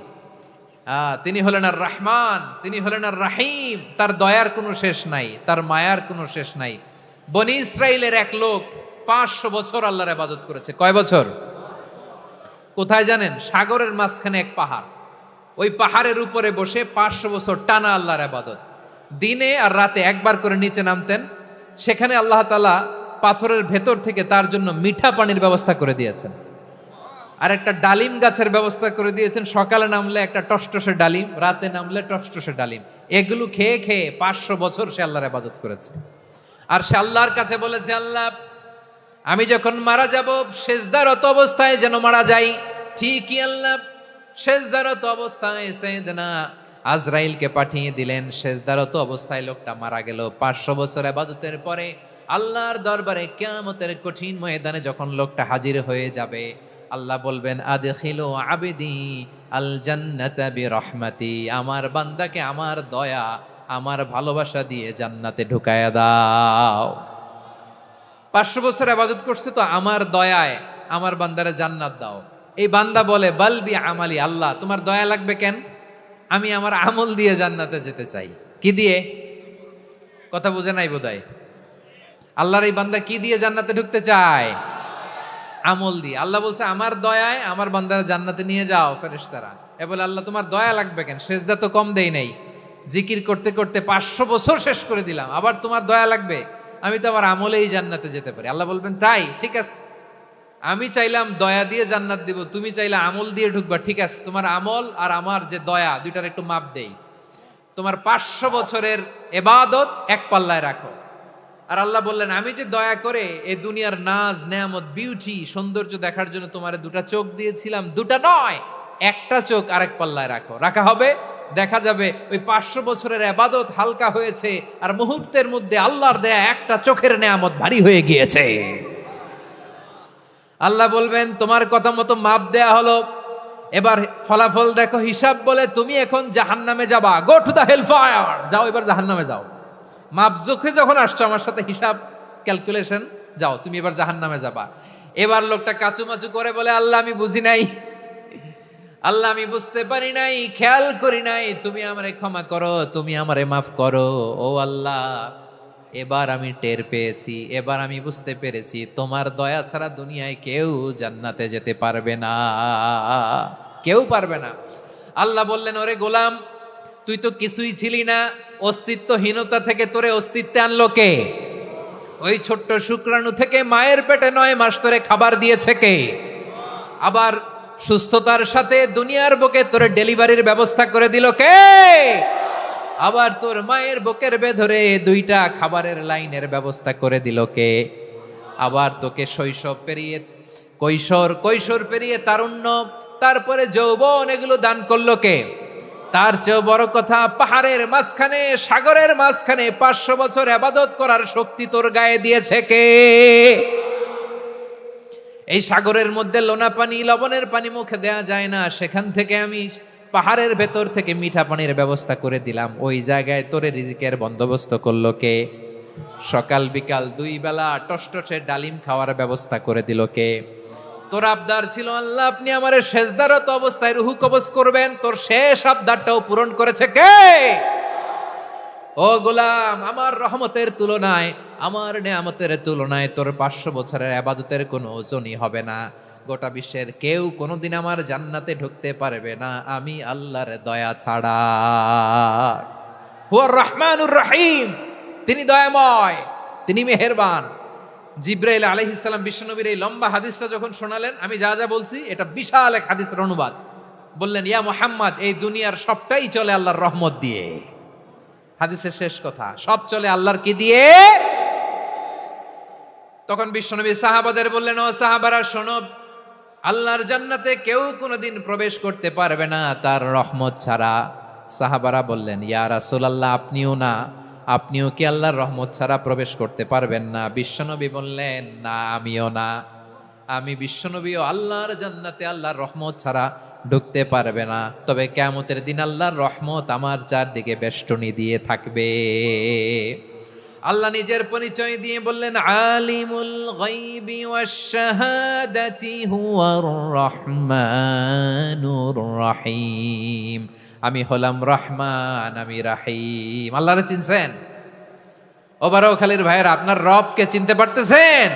তিনি হলেন আর রহমান, তিনি হলেন আর রাহিম। তার দয়ার কোনো শেষ নাই, তার মায়ার কোনো শেষ নাই। বনি ইসরাইলের এক লোক 500 বছর আল্লাহর ইবাদত করেছে। কয় বছর? কোথায় জানেন? সাগরের মাঝখানে এক পাহাড়, ওই পাহাড়ের উপরে বসে 500 বছর টানা আল্লাহর ইবাদত। দিনে আর রাতে একবার করে নিচে নামতেন। সেখানে আল্লাহ তাআলা পাথরের ভেতর থেকে তার জন্য মিঠা পানির ব্যবস্থা করে দিয়েছেন, আর একটা ডালিম গাছের ব্যবস্থা করে দিয়েছেন। সকালে নামলে একটা টসটসে ডালিম, রাতে নামলে টসটসে ডালিম। এগুলো খেয়ে খেয়ে 500 বছর সে আল্লাহর ইবাদত করেছে। আর সে আল্লাহর কাছে বলেছে, আল্লাহ আমি যখন মারা যাব সেজদারত অবস্থায় যেন মারা যাই। ঠিকই আল্লাহ সেজদারত অবস্থায় সাইয়েদনা আজরাইলকে পাঠিয়ে দিলেন। সেজদারত অবস্থায় লোকটা মারা গেল। 500 বছর ইবাদতের পরে আল্লাহর দরবারে কিয়ামতের কঠিন ময়দানে যখন লোকটা হাজির হয়ে যাবে, আল্লাহ বলবেন আদখিলু আবদি আল জান্নাতা বিরহমাতি, আমার বান্দাকে আমার দয়া আমার ভালোবাসা দিয়ে জান্নাতে ঢুকায়া দাও। 500 বছর ইবাদত করছে তো আমার দয়ায় আমার বান্দারে জান্নাত দাও। এই বান্দা বলে বালবি আমালি, আল্লাহ তোমার দয়া লাগবে কেন? আমি আমার আমল দিয়ে জান্নাতে যেতে চাই। কি দিয়ে? কথা বুঝে নাই বোধহয়। আল্লাহর এই বান্দা কি দিয়ে জান্নাতে ঢুকতে চায়? আমল দিয়ে। আল্লাহ বলছে আমার দয়ায় আমার বান্দারা জান্নাতে নিয়ে যাও ফেরেশতারা। এ বলে আল্লাহ তোমার দয়া লাগবে কেন? সেজদা তো কম দেই নাই, জিকির করতে করতে 500 বছর শেষ করে দিলাম, আবার তোমার দয়া লাগবে? আমি তো আমার আমলেই জান্নাতে যেতে পারি। আল্লাহ বলবেন তাই, ঠিক আছে, আমি চাইলাম দয়া দিয়ে জান্নাত দিব, তুমি চাইলে আমল দিয়ে ঢুকবা, ঠিক আছে, তোমার আমল আর আমার যে দয়া দুইটার একটু মাপ দেই। তোমার 500 বছরের এবাদত এক পাল্লায় রাখো। আর আল্লাহ বললেন আমি যে দয়া করে এই দুনিয়ার নাজ নেয়ামত বিউটি সৌন্দর্য দেখার জন্য তোমারে দুটা চোখ দিয়েছিলাম, দুটা নয় একটা চোখ আরেক পাল্লায় রাখো। রাখা হবে, দেখা যাবে ওই 500 বছরের এবাদত হালকা হয়েছে আর মুহূর্তের মধ্যে আল্লাহর দেয়া একটা চোখের নেয়ামত ভারী হয়ে গিয়েছে। আল্লাহ বলবেন তোমার কথা মতো মাপ দেয়া হলো, এবার ফলাফল দেখো, হিসাব বলে তুমি এখন জাহান্নামে যাবা, go to the hell fire, যাও এবার জাহান্নামে যাও। মাপ চোখে যখন আসছো আমার সাথে হিসাব ক্যালকুলেশন, যাও তুমি এবার জাহান্নামে যাবা। এবার লোকটা কাচুমাচু করে বলে আল্লাহ আমি বুঝি নাই, আল্লাহ আমি বুঝতে পারি নাই, খেয়াল করি নাই, তুমি আমারে ক্ষমা করো, তুমি আমারে মাফ করো। ও আল্লাহ, এবার আমি টের পেয়েছি, এবার আমি বুঝতে পেরেছি তোমার দয়া ছাড়া দুনিয়ায় কেউ জান্নাতে যেতে পারবে না, কেউ পারবে না। আল্লাহ বললেন ওরে গোলাম, তুই তো কিছুই ছিলি না, অস্তিত্বহীনতা থেকে তোরে অস্তিত্বে আনলো কে? ওই ছোট্ট শুক্রাণু থেকে মায়ের পেটে 9 মাস ধরে খাবার দিয়েছে কে? আবার সুস্থতার সাথে দুনিয়ার বুকে তোরে ডেলিভারির ব্যবস্থা করে দিল কে? আবার তোর মায়ের বুকের ভেতরে 2টা খাবারের লাইনের ব্যবস্থা করে দিল কে? আবার তোকে শৈশব পেরিয়ে কৈশোর পেরিয়ে তারুণ্য, তারপরে যৌবন, এগুলো দান করলো কে? তার চেয়েও বড় কথা, পাহাড়ের মাঝখানে সাগরের মাঝখানে 500 বছর ইবাদত করার শক্তি তোর গায়ে দিয়েছে কে? এই সাগরের মধ্যে লোনা পানি, লবণের পানি মুখে দেয়া যায় না, সেখান থেকে আমি পাহাড়ের ভেতর থেকে মিঠা পানির ব্যবস্থা করে দিলাম, ওই জায়গায় তোরে রিজিকের বন্দোবস্ত করলো কে? সকাল বিকাল 2 বেলা টসটসে ডালিম খাওয়ার ব্যবস্থা করে দিল কে? তোর আবদার ছিল আল্লাহ আপনি আমারে সেজদারত অবস্থায় রুহু কবজ করবেন, তোর শেষ আবদারটাও পূরণ করেছে কে? ও গোলাম, আমার রহমতের তুলনায়, আমার নেয়ামতের তুলনায় তোর 500 বছরের ইবাদতের কোনো ওজনই হবে না। গোটা বিশ্বের কেউ কোনোদিন আমার জান্নাতে ঢুকতে পারবে না আমি আল্লাহর দয়া ছাড়া। হুয়ার রহমানুর রহিম, তিনি দয়াময়, তিনি মেহেরবান। জিব্রাইল আলাইহিস সালাম বিশ্বনবীর এই লম্বা হাদিসটা যখন শোনালেন, আমি যা যা বলছি এটা বিশাল এক হাদিসের অনুবাদ, বললেন ইয়া মুহাম্মদ, এই দুনিয়ার সবটাই চলে আল্লাহর রহমত দিয়ে। হাদিসের শেষ কথা, সব চলে আল্লাহর কি দিয়ে? তখন বিশ্বনবী সাহাবাদের বললেন, ও সাহাবারা শোনো, আল্লাহর জান্নাতে কেউ কোনোদিন প্রবেশ করতে পারবে না তার রহমত ছাড়া। সাহাবারা বললেন, ইয়া রাসূলুল্লাহ, আপনিও না, আপনিও কি আল্লাহর রহমত ছাড়া প্রবেশ করতে পারবেন না? বিশ্বনবী বললেন, না আমিও না, আমি বিশ্বনবীও আল্লাহর জান্নাতে আল্লাহর রহমত ছাড়া ঢুকতে পারবে না, তবে কিয়ামতের দিন আল্লাহর রহমত আমার চারদিকে বেষ্টনী দিয়ে থাকবে। আল্লাহ নিজের পরিচয় দিয়ে বললেন, আলিমুল গায়বি ওয়াশ শাহাদাতি হুয়ার রহমানুর রহিম, আমি হলাম রহমান, আমি রাহিম। আল্লাহরে চিনছেন? ও বারোখালীর ভাইয়েরা, আপনার রবকে চিনতে পারতেছেন?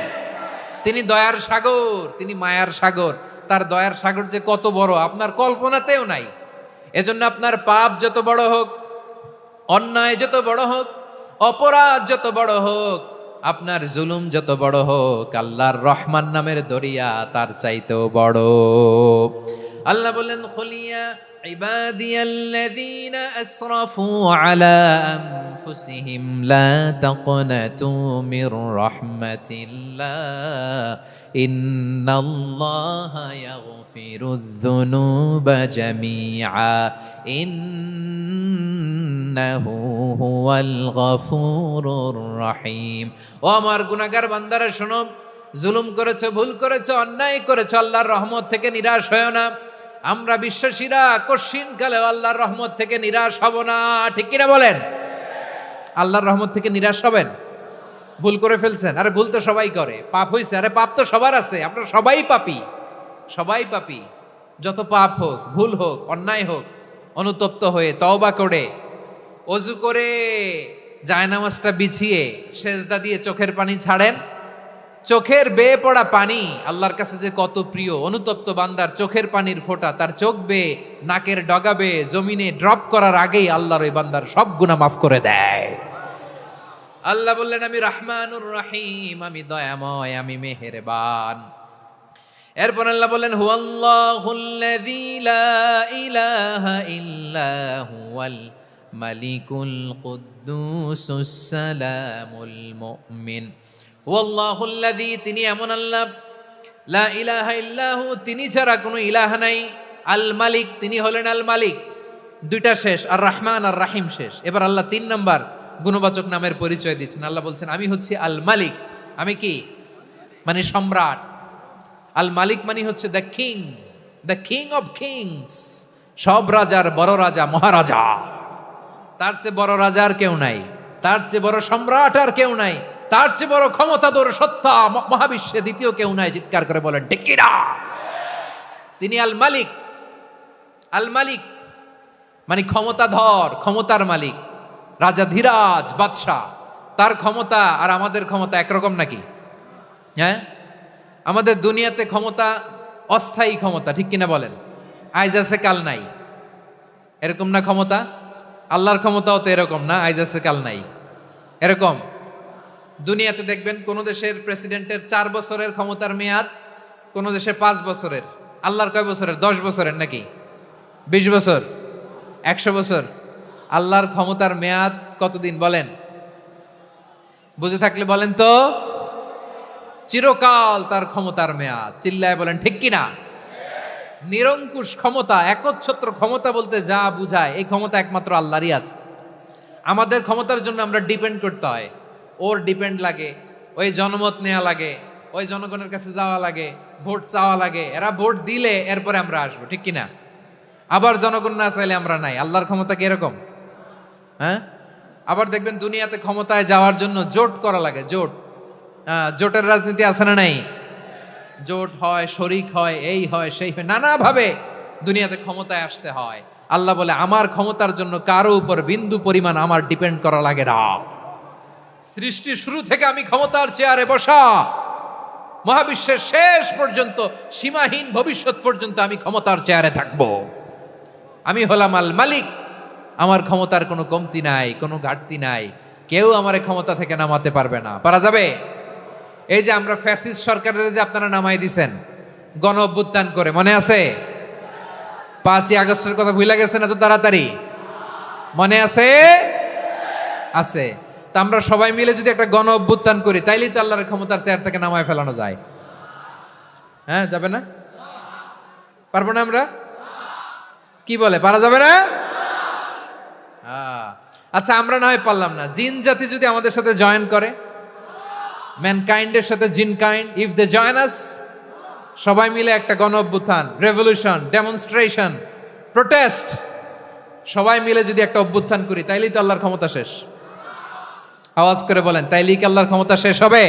তিনি দয়ার সাগর, তিনি মায়ার সাগর। তার দয়ার সাগর যে কত বড় আপনার কল্পনাতেও নাই। এজন্য আপনার পাপ যত বড় হোক, অন্যায় যত বড় হোক, অপরাধ যত বড় হোক, আপনার জুলুম যত বড় হোক, আল্লাহর রহমান নামের দরিয়া তার চাইতেও বড়। আল্লাহ বললেন, খুলিয়া ইবাদিয়াল্লাযীনা আসরাফু আলা আনফুসিহিম লা তাকনাতু মির রাহমাতিল্লাহ ইন্নাল্লাহা ইয়াগফিরুয যুনুবা জামিআ ইন্নাহু হুয়াল গফুরুর রহিম। ও আমার গুনাহগার বান্দারা শোনো, জুলুম করেছো, ভুল করেছো, অন্যায় করেছো, আল্লাহর রহমত থেকে নিরাশ হয়ো না। আমরা বিশ্বাসীরা কশিনকালেও আল্লাহর রহমত থেকে নিরাশ হব না, ঠিক কিনা বলেন? আল্লাহর রহমত থেকে নিরাশ হবেন? ভুল করে ফেলছেন, আরে ভুল তো সবাই করে, পাপ হয়েছে, আরে পাপ তো সবার আছে, আপনারা সবাই পাপী, সবাই পাপী। যত পাপ হোক, ভুল হোক, অন্যায় হোক, অনুতপ্ত হয়ে তওবা করে, ওযু করে, জায়নামাজটা বিছিয়ে সেজদা দিয়ে চোখের পানি ছাড়েন। চোখের বেয়ে পড়া পানি আল্লাহর কাছে যে কত প্রিয়। অনুতপ্ত বান্দার চোখের পানির ফোঁটা তার চোখ বেয়ে, নাকের ডগা বেয়ে জমিনে ড্রপ করার আগেই আল্লাহর ওই বান্দার সব গুনাহ মাফ করে দেয়। আল্লাহ বললেন আমি রাহমানুর রহিম, আমি দয়াময়, আমি মেহেরবান। এরপর আল্লাহ বললেন হুয়াল্লাহুল্লাযী লা ইলাহা ইল্লা হুয়াল মালিকুল কুদ্দুসুস সালামুল মুমিন। হুয়াল্লাহুল্লাযী, তিনি এমন আল্লাহ, লা ইলাহা ইল্লাহু, তিনি ছাড়া কোনো ইলাহ নাই, আল মালিক, তিনি হলেন আল মালিক। দুইটা শেষ, আর রহমান আর রাহিম শেষ। এবার আল্লাহ 3 নাম্বার গুণবাচক নামের পরিচয় দিচ্ছেন। আল্লাহ বলছেন আমি হচ্ছি আল মালিক। আমি কি? মানে সম্রাট। আল মালিক মানে হচ্ছে দ্য কিং অফ কিংস, সব রাজার বড় রাজা, মহারাজা। তার চেয়ে বড় রাজা আর কেউ নাই, তার চেয়ে বড় সম্রাট আর কেউ নাই, তার চেয়ে বড় ক্ষমতাধর সত্তা মহাবিশ্বে দ্বিতীয় কেউ নাই। চিৎকার করে বলেন ঠিক কি না? তিনি আল মালিক। আল মালিক মানে ক্ষমতাধর, ক্ষমতার মালিক, রাজা ধীরাজ বাদশাহ। তার ক্ষমতা আর আমাদের ক্ষমতা একরকম নাকি? হ্যাঁ, আমাদের দুনিয়াতে ক্ষমতা অস্থায়ী ক্ষমতা, ঠিক কিনা বলেন? আইজ আছে কাল নাই, এরকম না ক্ষমতা? আল্লাহর ক্ষমতাও তো এরকম না, আইজ আছে কাল নাই এরকম। দুনিয়াতে দেখবেন কোন দেশের প্রেসিডেন্টের 4 বছরের ক্ষমতার মেয়াদ, কোন দেশে 5 বছরের। আল্লাহর কয় বছরের? 10 বছরের নাকি 20 বছর, 100 বছর? আল্লাহর ক্ষমতার মেয়াদ কতদিন বলেন? বুঝে থাকলে বলেন তো। চিরকাল তার ক্ষমতার মেয়াদ। চিল্লায় বলেন ঠিক কিনা? নিরঙ্কুশ ক্ষমতা, একচ্ছত্র ক্ষমতা বলতে যা বুঝায়, এই ক্ষমতা একমাত্র আল্লাহরই আছে। আমাদের ক্ষমতার জন্য আমরা ডিপেন্ড করতে হয়, ওর ডিপেন্ড লাগে, ওই জনমত নেওয়া লাগে, ওই জনগণের কাছে যাওয়া লাগে, ভোট চাওয়া লাগে, এরা ভোট দিলে এরপরে আমরা আসবো, ঠিক কিনা? আবার জনগণ না চাইলে আমরা নাই। আল্লাহর ক্ষমতা কি এরকম? হ্যাঁ, আবার দেখবেন দুনিয়াতে ক্ষমতায় যাওয়ার জন্য জোট করা লাগে, জোট। জোটের রাজনীতি আছে না নাই? জোট হয়, শরিক হয়, এই হয় সেই হয়, নানাভাবে দুনিয়াতে ক্ষমতায় আসতে হয়। আল্লাহ বলে আমার ক্ষমতার জন্য কারো উপর বিন্দু পরিমাণ আমার ডিপেন্ড করা লাগে না। সৃষ্টি শুরু থেকে আমি ক্ষমতার চেয়ারে বসা, মহাবিশ্বের শেষ পর্যন্ত, সীমাহীন ভবিষ্যৎ পর্যন্ত আমি ক্ষমতার চেয়ারে থাকবো। আমি হলাম আল মালিক। আমার ক্ষমতার কোনো কমতি নাই, কোনো ঘাটতি নাই। কেউ আমার ক্ষমতা থেকে নামাতে পারবে না। পারা যাবে? এই যে আমরা ফ্যাসিস্ট সরকারের যে আপনারা নামাই দিছেন গণ অভ্যুত্থান করে, মনে আছে? 5ই আগস্টের কথা ভুলে গেছেন এত তাড়াতাড়ি? মনে আছে? আছে। তা আমরা সবাই মিলে যদি একটা গণ অভ্যুত্থান করি, তাইলেই তো আল্লাহর ক্ষমতার চেয়ার থেকে নামায় ফেলানো যায়। হ্যাঁ, যাবে না? পারবো না আমরা? কি বলে, পারা যাবে না? আচ্ছা, আমরা না হয় পারলাম না, জিন জাতি যদি আমাদের সাথে জয়েন করে, ম্যানকাইন্ডের সাথে জিনকাইন্ড, ইফ দে জয়েন আস, সবাই মিলে একটা গণ অভ্যুত্থান, রেভলিউশন, ডেমনস্ট্রেশন, প্রোটেস্ট, সবাই মিলে যদি একটা অভ্যুত্থান করি, তাইলেই তো আল্লাহর ক্ষমতা শেষ। আওয়াজ করে বলেন, তাইলেই কি আল্লাহর ক্ষমতা শেষ হবে?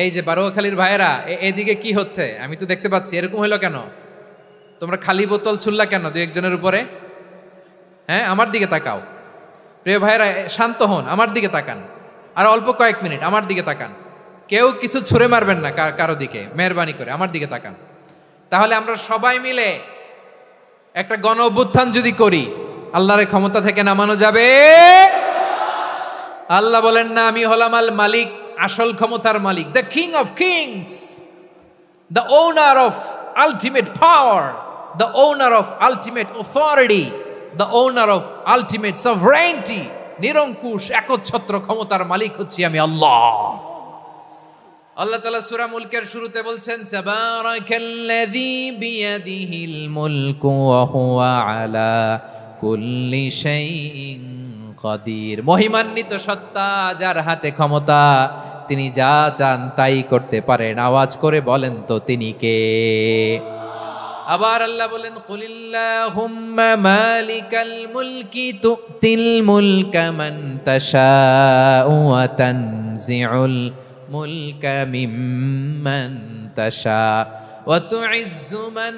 এই যে বারোয়াখালীর ভাইয়েরা, এদিকে কি হচ্ছে আমি তো দেখতে পাচ্ছি, এরকম হইলো কেন? তোমরা খালি বোতল ছুড়লা কেন 2-1 জনের উপরে? হ্যাঁ, আমার দিকে তাকাও। প্রিয় ভাইয়েরা, শান্ত হন, আমার দিকে তাকান, আর অল্প কয়েক মিনিট আমার দিকে তাকান। কেউ কিছু ছুঁড়ে মারবেন না কারো দিকে, মেহরবানি করে আমার দিকে তাকান। তাহলে আমরা সবাই মিলে একটা গণ অভ্যুত্থান যদি করি, আল্লাহর ক্ষমতা থেকে নামানো যাবে? আল্লাহ বলেন না আমি হলাম আল মালিক, আসল ক্ষমতার মালিক, the king of kings, the owner of ultimate power, the owner of ultimate authority, the owner of ultimate sovereignty. নিরঙ্কুশ একচ্ছত্র ক্ষমতার মালিক হচ্ছি আমি আল্লাহ। আল্লাহ তাআলা সূরা মুলকের শুরুতে বলছেন তাবারাকাল্লাযী বিয়াদিহিল মুলকু ওয়া হুয়া আলা কুল্লি শাইইন কাদির। মহিমান্বিত সত্তা, যার হাতে ক্ষমতা, তিনি যা চান তাই করতে পারেন। আওয়াজ করে বলেন তো তিনি কে? আবার আল্লাহ বলেন কুলিল্লাহুম্মা মালিকাল মুলকি তুতিল মুলকা মান তাশাউ ওয়া তানজিউল মুলকা মিম্মান তাশা ওয়া তুইজ্জু মান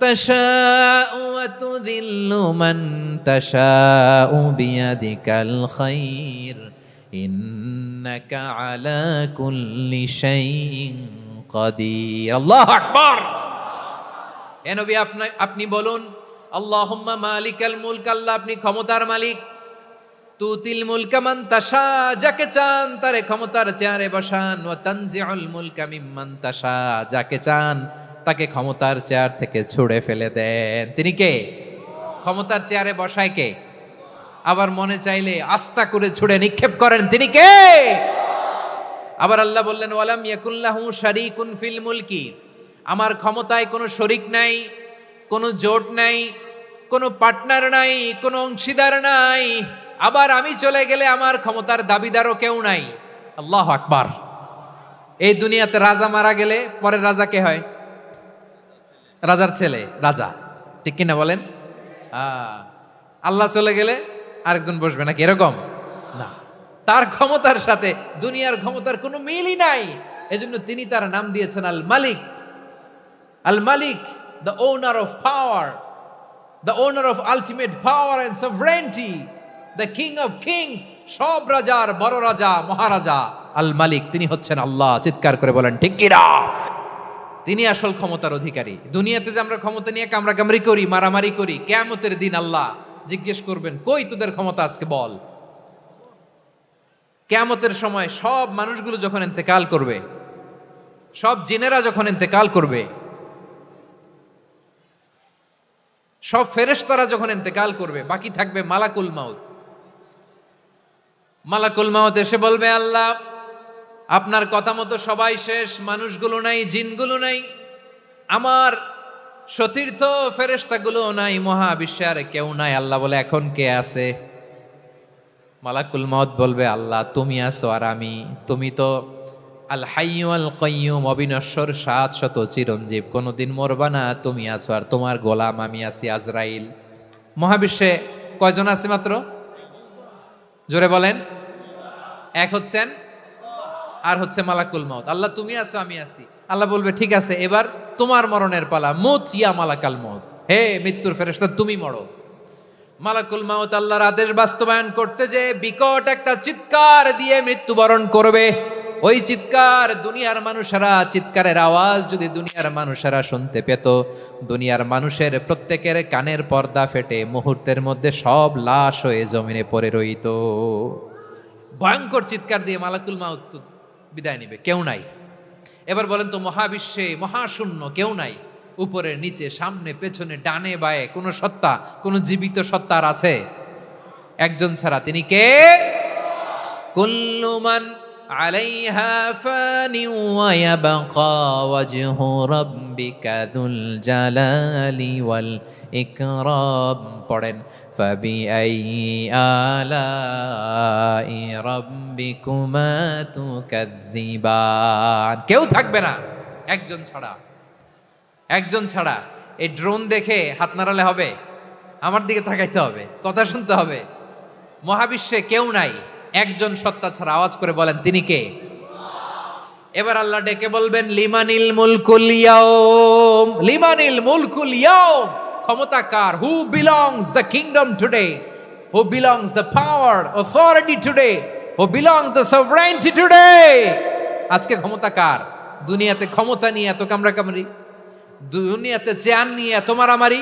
তাশাউ ওয়া তুযিল্লু মান তাশাউ বিয়াদিকাল খায়র ইন্নাকা আলা কুল্লি শাইইন কাদির। আল্লাহু আকবার। এ নবী, আপনি বলুন আল্লাহুম্মা মালিকাল মুলক, আল্লাহ আপনি ক্ষমতার মালিক, তুতিল মুলকা মান তাশা, যাকে চান তারে ক্ষমতার চেয়ারে বসান। ওয়া তানজিউল মুলকা মিম্মান তাশা, যাকে চান তাকে ক্ষমতার চেয়ার থেকে ছুঁড়ে ফেলে দেন। তিনি কে? ক্ষমতার চেয়ারে বসায় কে? আবার মনে চাইলে আস্থা করে ছুঁড়ে নিক্ষেপ করেন, তিনি কে? আবার আল্লাহ বললেন ওয়ালাম ইয়াকুল্লাহু শারীকুন ফিল মুলকি, আমার ক্ষমতায় কোনো শরিক নাই, কোনো জোট নাই, কোনো পার্টনার নাই, কোনো অংশীদার নাই। আবার আমি চলে গেলে আমার ক্ষমতার দাবিদারও কেউ নাই। আল্লাহু আকবার। এই দুনিয়াতে রাজা মারা গেলে পরের রাজা কে হয়? রাজার ছেলে রাজা, ঠিক কিনা বলেন? আল্লাহ চলে গেলে আরেকজন বসবে নাকি এরকম না, তার ক্ষমতার সাথে দুনিয়ার ক্ষমতার কোনো মিলই নাই। এজন্য তিনি তার নাম দিয়েছেন আল মালিক। আল মালিক, the owner of power, the owner of ultimate power and sovereignty, the king of kings, সব রাজার বড় রাজা, মহারাজা আল মালিক, তিনি হচ্ছেন আল্লাহ। চিৎকার করে বলেন ঠিক কিনা? তিনি আসল ক্ষমতার অধিকারী। দুনিয়াতে যে আমরা ক্ষমতা নিয়ে কামড়াকামড়ি করি, মারামারি করি, কিয়ামতের দিন আল্লাহ জিজ্ঞেস করবেন কই তোদের ক্ষমতা আজকে বল। কিয়ামতের সময় সব মানুষগুলো যখন ইন্তেকাল করবে, সব জিনেরা যখন ইন্তেকাল করবে, সব ফেরেশতারা যখন ইন্তেকাল করবে, বাকি থাকবে মালাকুল মাউত। মালাকুল মাউত এসে বলবে আল্লাহ আপনার কথা মতো সবাই শেষ, মানুষগুলো নাই, জিনগুলো নাই, আমার সতীর্থ ফেরেশতাগুলো নাই, মহাবিশ্বে আর কেউ নাই। আল্লাহ বলে এখন কে আছে? মালাকুল মাউত বলবে আল্লাহ তুমি আছো আর আমি। তুমি তো আল হাইয়্যু আল কাইয়্যুম, অবিনশ্বর, শাশ্বত, চিরঞ্জীব, কোনোদিন মরবা না, তুমি আছো আর তোমার গোলাম আমি আছি আজরাইল। মহাবিশ্বে কয়জন আছে মাত্র? জোরে বলেন। এক হচ্ছেন আর হচ্ছে মালাকুল মাউত। আল্লাহ তুমি আছো আমি আছি। আল্লাহ বলবে ঠিক আছে এবার তোমার মরণের পালা, মুত ইয়া মালাকাল মাউত, হে মৃত্যুর ফেরেশতা তুমি মরো। মালাকুল মাউত আল্লাহর আদেশ বাস্তবায়ন করতে যে বিকট একটা চিৎকার দিয়ে মৃত্যুবরণ করবে। ওই চিৎকার দুনিয়ার মানুষেরা, চিৎকারের আওয়াজ যদি দুনিয়ার মানুষেরা শুনতে পেত, দুনিয়ার মানুষের প্রত্যেকের কানের পর্দা ফেটে মুহূর্তের মধ্যে সব লাশ হয়ে জমিনে পড়ে রইত। ভয়ঙ্কর চিৎকার দিয়ে মালাকুল মাউত বিদায় নিবে, কেউ নাই। এবার বলেন তো মহাবিশ্বে মহাশূন্য, কেউ নাই, উপরে নিচে সামনে পেছনে ডানে বায়ে কোনো সত্তা, কোনো জীবিত সত্তা আর আছে? একজন ছাড়া, তিনি কে? কুল্লু মান আলাইহা ফানি ওয়া ইয়াবকা ওয়াজহু রাব্বিকা যুল জালালি ওয়াল ইকরাম। পড়েন ফাবিআইয়ি আলাই রাব্বিকুমা তুকাজ্জিবান। কেউ থাকবে না একজন ছাড়া, একজন ছাড়া। এই ড্রোন দেখে হাত নাড়ালে হবে? আমার দিকে তাকাইতে হবে, কথা শুনতে হবে। মহাবিশ্বে কেউ নাই, একজন সত্তা ছাড়া। আওয়াজ করে বলেন তিনি কে? এবার আল্লাহ ডেকে বলবেন লিমানিল মুলকুল ইয়াউম, লিমানিল মুলকুল ইয়াউম, ক্ষমতা কার? Who belongs the kingdom today, who belongs the power authority today, who belongs the sovereignty today. আজকে ক্ষমতা কার? দুনিয়াতে ক্ষমতা নিয়ে এত কামড়াকামড়ি, দুনিয়াতে চেয়ার নিয়ে এত মারামারি,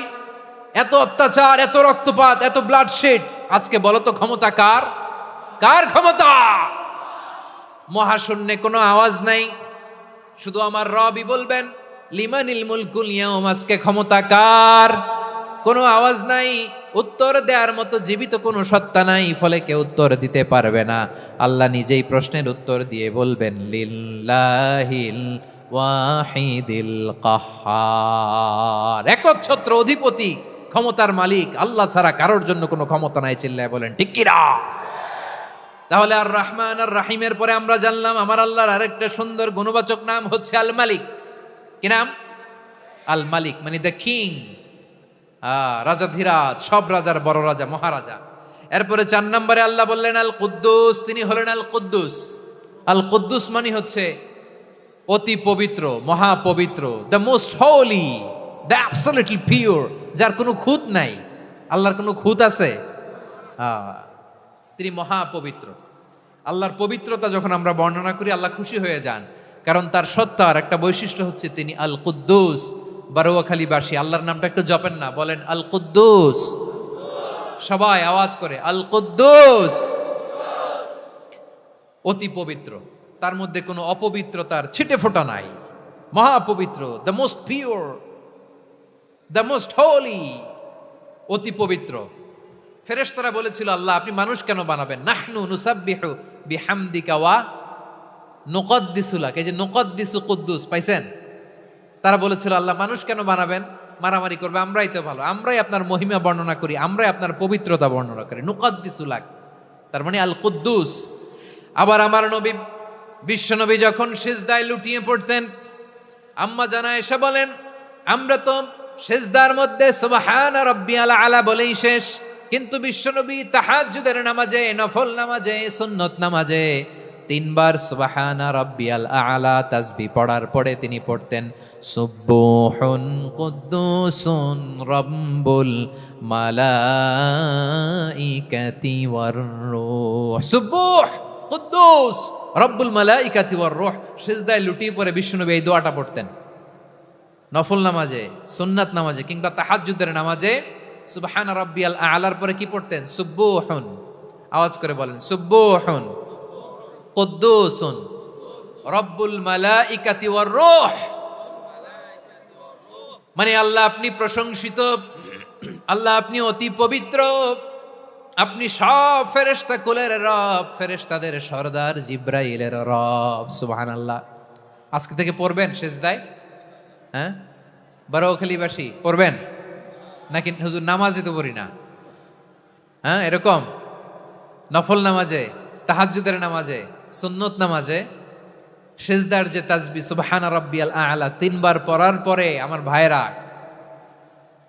এত অত্যাচার, এত রক্তপাত, এত ব্লাডশেড। আজকে বলো তো ক্ষমতা কার? কার ক্ষমতা? মহাশূন্যে কোনো আওয়াজ নাই, শুধু আমার রবই বলবেন লিমানিল মুলকুল ইয়াউম, আজকে ক্ষমতা কার? কোনো আওয়াজ নাই, উত্তর দেওয়ার মতো জীবিত কোনো সত্তা নাই, ফলে কেউ উত্তর দিতে পারবে না। আল্লাহ নিজেই প্রশ্নের উত্তর দিয়ে বলবেন লিল্লাহিল ওয়াহিদিল কাহ্হার, একচ্ছত্র অধিপতি, ক্ষমতার মালিক আল্লাহ ছাড়া কারোর জন্য কোনো ক্ষমতা নাই। চিল্লায় বলেন ঠিক কিনা? তাহলে আর রহমান আর রাহিমের পরে আমরা জানলাম আমার আল্লাহর আরেকটা সুন্দর গুণবাচক নাম হচ্ছে আল মালিক। কি নাম? আল মালিক, মানে দ্য কিং, রাজাধিরাজ, সব রাজার বড় রাজা, মহারাজা। এরপরে 4 নম্বরে আল্লাহ বললেন আল কুদ্দুস, তিনি হলেন আল কুদ্দুস। আল কুদ্দুস মানে হচ্ছে অতি পবিত্র, মহাপবিত্র, the most holy, the absolutely pure, যার কোনো খুঁত নাই। আল্লাহর কোনো খুঁত আছে? তিনি মহাপবিত্র। আল্লাহর পবিত্রতা যখন আমরা বর্ণনা করি আল্লাহ খুশি হয়ে যান, কারণ তার সত্তার একটা বৈশিষ্ট্য হচ্ছে তিনি আল কুদ্দুস। বারোয়াখালীবাসী আল্লাহর নামটা একটু জপেন না, বলেন আল কুদ্দুস। সবাই আওয়াজ করে আল কুদ্দুস, অতি পবিত্র, তার মধ্যে কোনো অপবিত্রতার ছিটে ফোঁটা নাই, মহাপবিত্র, the most pure, the most holy, অতি পবিত্র। ফেরেশতারা বলেছিল, আল্লাহ আপনি মানুষ কেন বানাবেন? নাহনু নুসাব্বিহু বিহামদিকা ওয়া নুকদ্দিসু লাক। এই যে নুকদ্দিসু কুদ্দুস পাইছেন? তারা বলেছিল, আল্লাহ মানুষ কেন বানাবেন? মারামারি করবে, আমরাই তো ভালো, আমরাই আপনার মহিমা বর্ণনা করি, আমরাই আপনার পবিত্রতা বর্ণনা করি। নুকদ্দিসু লাক তার মানে আল কুদ্দুস। আবার আমার নবী, বিশ্ব নবী যখন সিজদায় লুটিয়ে পড়তেন, আম্মা জানা এসে বলেন, আমরা তো সিজদার মধ্যে সুবহান রাব্বিয়াল আলা বলেই শেষ, কিন্তু বিশ্বনবী তাহাজ্জুদের নামাজে, নফল নামাজে, সুন্নত নামাজে তিনবার সুবহানা রাব্বিয়াল আলা তাসবিহ পড়ার পরে তিনি পড়তেন সুবহুন কুদ্দুসুন রাব্বুল মালাইকাতি ওয়ার রূহ। সুবহ কুদ্দুস রব্বুল মালাইকাতি ওয়ার রূহ। সিজদায় লুটিয়ে পড়ে বিশ্বনবী এই দোয়াটা পড়তেন নফল নামাজে, সুন্নাত নামাজে কিংবা তাহাজ্জুদের নামাজে। সুবহানা রাব্বিয়াল আলার পরে কি পড়তেন? সুবহুন, আওয়াজ করে বলেন সুবহুন কুদ্দুসুন রব্বুল মালাইকাতি ওয়ার রূহ। মানে আল্লাহ আপনি প্রশংসিত, আল্লাহ আপনি অতি পবিত্র, আপনি সব ফেরেশতা কুলের রব, ফেরেশতাদের সরদার জিব্রাইলের রব। সুবহানাল্লাহ। আজকে থেকে পড়বেন সিজদায়? হ্যাঁ, বারোখালীবাসী পড়বেন নাকি? হুজুর নামাজে তো পড়ি না। হ্যাঁ, এরকম নফল নামাজে, তাহাজ্জুদের নামাজে, সুন্নত নামাজে সিজদার যে তাসবিহ সুবহানা রাব্বিয়াল আ'লা তিনবার পড়ার পরে আমার ভাইরা,